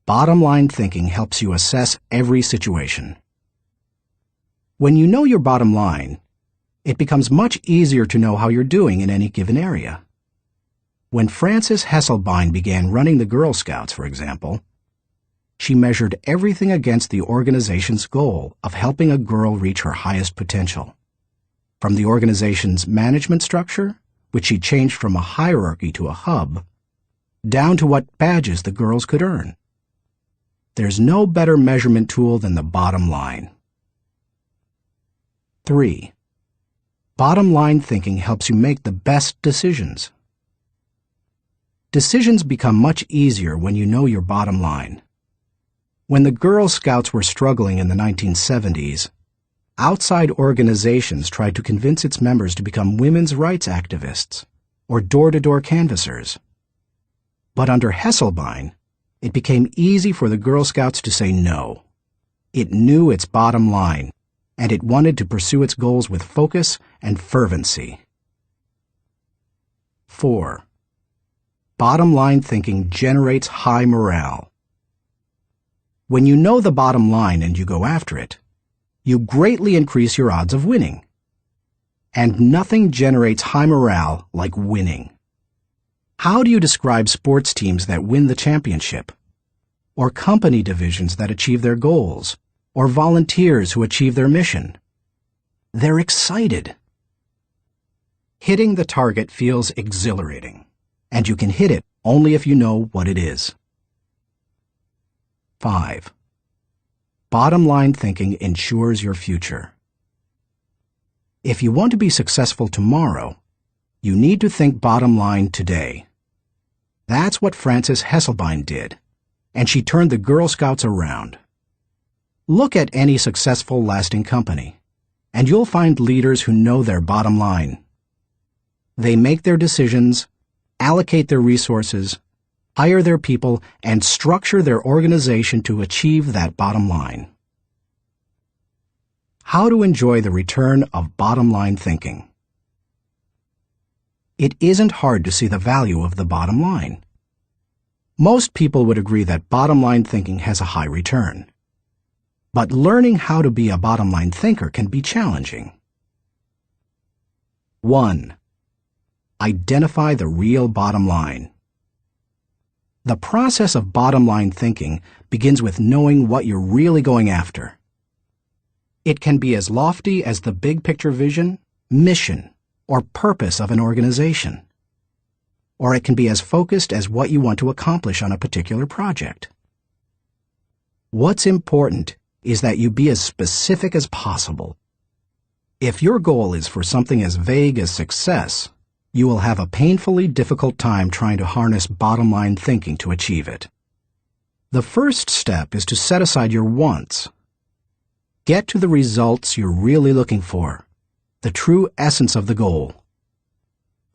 Bottom line thinking helps you assess every situation. When you know your bottom line, it becomes much easier to know how you're doing in any given area. When Frances Hesselbein began running the Girl Scouts, for example, she measured everything against the organization's goal of helping a girl reach her highest potential. From the organization's management structure, which she changed from a hierarchy to a hub, down to what badges the girls could earn. There's no better measurement tool than the bottom line. 3. Bottom line thinking helps you make the best decisions. Decisions become much easier when you know your bottom line. When the Girl Scouts were struggling in the 1970s, outside organizations tried to convince its members to become women's rights activists or door-to-door canvassers. But under Hesselbein, it became easy for the Girl Scouts to say no. It knew its bottom line, and it wanted to pursue its goals with focus and fervency. 4. Bottom line thinking generates high morale. When you know the bottom line and you go after it, you greatly increase your odds of winning. And nothing generates high morale like winning. How do you describe sports teams that win the championship? Or company divisions that achieve their goals? Or volunteers who achieve their mission? They're excited. Hitting the target feels exhilarating, and you can hit it only if you know what it is. 5. Bottom line thinking ensures your future. If you want to be successful tomorrow, you need to think bottom line today. That's what Frances Hesselbein did, and she turned the Girl Scouts around. Look at any successful, lasting company, and you'll find leaders who know their bottom line. They make their decisions, allocate their resources, hire their people, and structure their organization to achieve that bottom line. How to enjoy the return of bottom line thinking. It isn't hard to see the value of the bottom line. Most people would agree that bottom line thinking has a high return. But learning how to be a bottom line thinker can be challenging. 1. Identify the real bottom line. The process of bottom line thinking begins with knowing what you're really going after. It can be as lofty as the big picture vision, mission, or purpose of an organization. Or it can be as focused as what you want to accomplish on a particular project. What's important is that you be as specific as possible. If your goal is for something as vague as success, you will have a painfully difficult time trying to harness bottom line thinking to achieve it. The first step is to set aside your wants. Get to the results you're really looking for, the true essence of the goal.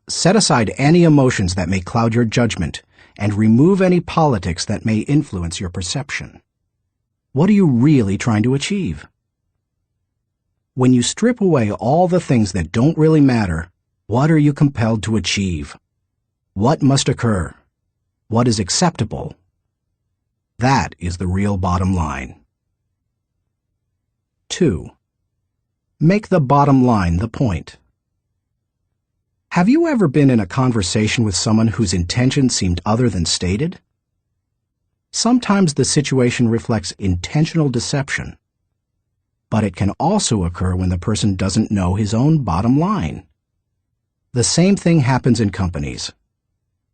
Set aside any emotions that may cloud your judgment and remove any politics that may influence your perception. What are you really trying to achieve? When you strip away all the things that don't really matter, what are you compelled to achieve? What must occur? What is acceptable? That is the real bottom line. 2. Make the bottom line the point. Have you ever been in a conversation with someone whose intention seemed other than stated? Sometimes the situation reflects intentional deception, but it can also occur when the person doesn't know his own bottom line. The same thing happens in companies.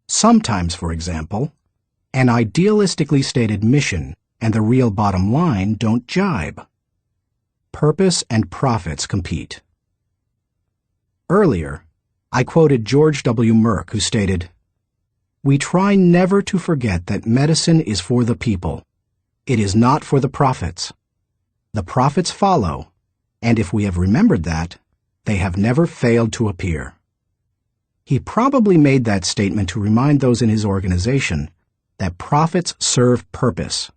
Sometimes, for example, an idealistically stated mission and the real bottom line don't jibe. Purpose and profits compete. Earlier, I quoted George W. Merck, who stated, "We try never to forget that medicine is for the people. It is not for the profits. The profits follow, and if we have remembered that, they have never failed to appear." He probably made that statement to remind those in his organization that profits serve purpose.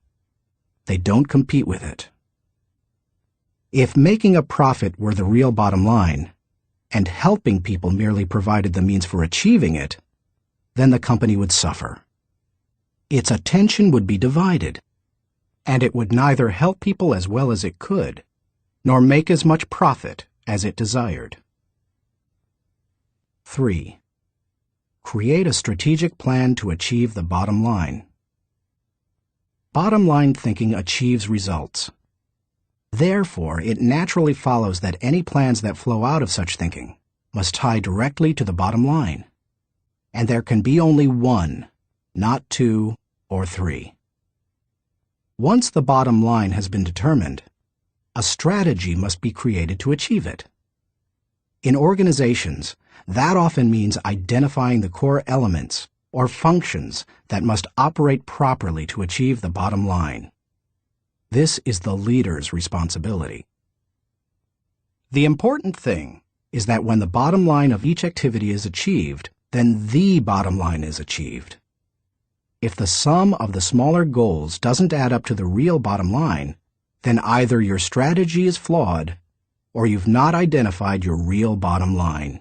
They don't compete with it. If making a profit were the real bottom line, and helping people merely provided the means for achieving it, then the company would suffer. Its attention would be divided, and it would neither help people as well as it could, nor make as much profit as it desired. 3. Create a strategic plan to achieve the bottom line. Bottom line thinking achieves results. Therefore, it naturally follows that any plans that flow out of such thinking must tie directly to the bottom line. And there can be only one, not two or three. Once the bottom line has been determined, a strategy must be created to achieve it. In organizations, that often means identifying the core elements or functions that must operate properly to achieve the bottom line. This is the leader's responsibility. The important thing is that when the bottom line of each activity is achieved, then the bottom line is achieved. If the sum of the smaller goals doesn't add up to the real bottom line, then either your strategy is flawed or you've not identified your real bottom line.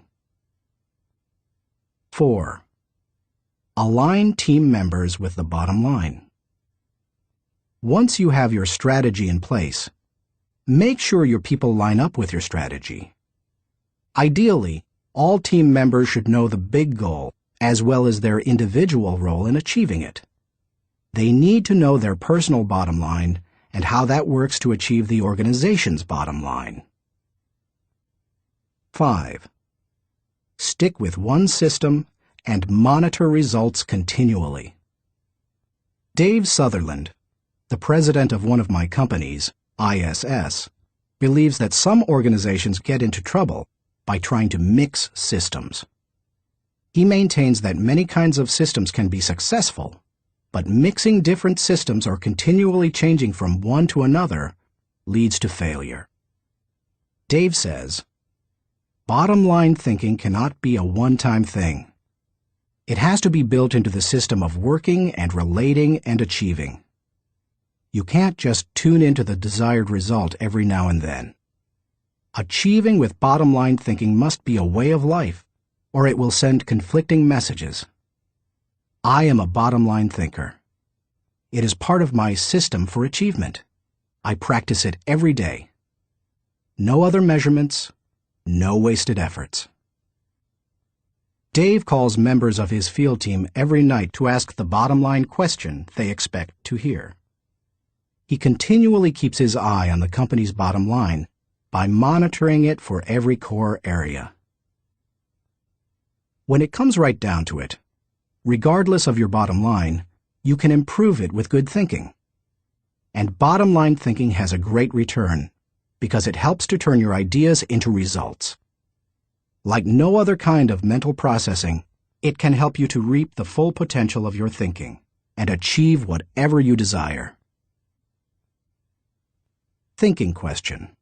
4. Align team members with the bottom line. Once you have your strategy in place, make sure your people line up with your strategy. Ideally, all team members should know the big goal as well as their individual role in achieving it. They need to know their personal bottom line and how that works to achieve the organization's bottom line. 5. Stick with one system and monitor results continually. Dave Sutherland, the president of one of my companies, ISS, believes that some organizations get into trouble by trying to mix systems. He maintains that many kinds of systems can be successful, but mixing different systems or continually changing from one to another leads to failure. Dave says, "Bottom line thinking cannot be a one-time thing. It has to be built into the system of working and relating and achieving. You can't just tune into the desired result every now and then. Achieving with bottom line thinking must be a way of life, or it will send conflicting messages. I am a bottom line thinker. It is part of my system for achievement. I practice it every day. No other measurements, no wasted efforts." Dave calls members of his field team every night to ask the bottom line question they expect to hear. He continually keeps his eye on the company's bottom line by monitoring it for every core area. When it comes right down to it, regardless of your bottom line, you can improve it with good thinking. And bottom line thinking has a great return because it helps to turn your ideas into results. Like no other kind of mental processing, it can help you to reap the full potential of your thinking and achieve whatever you desire. Thinking question.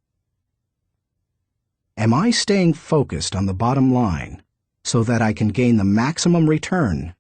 Am I staying focused on the bottom line so that I can gain the maximum return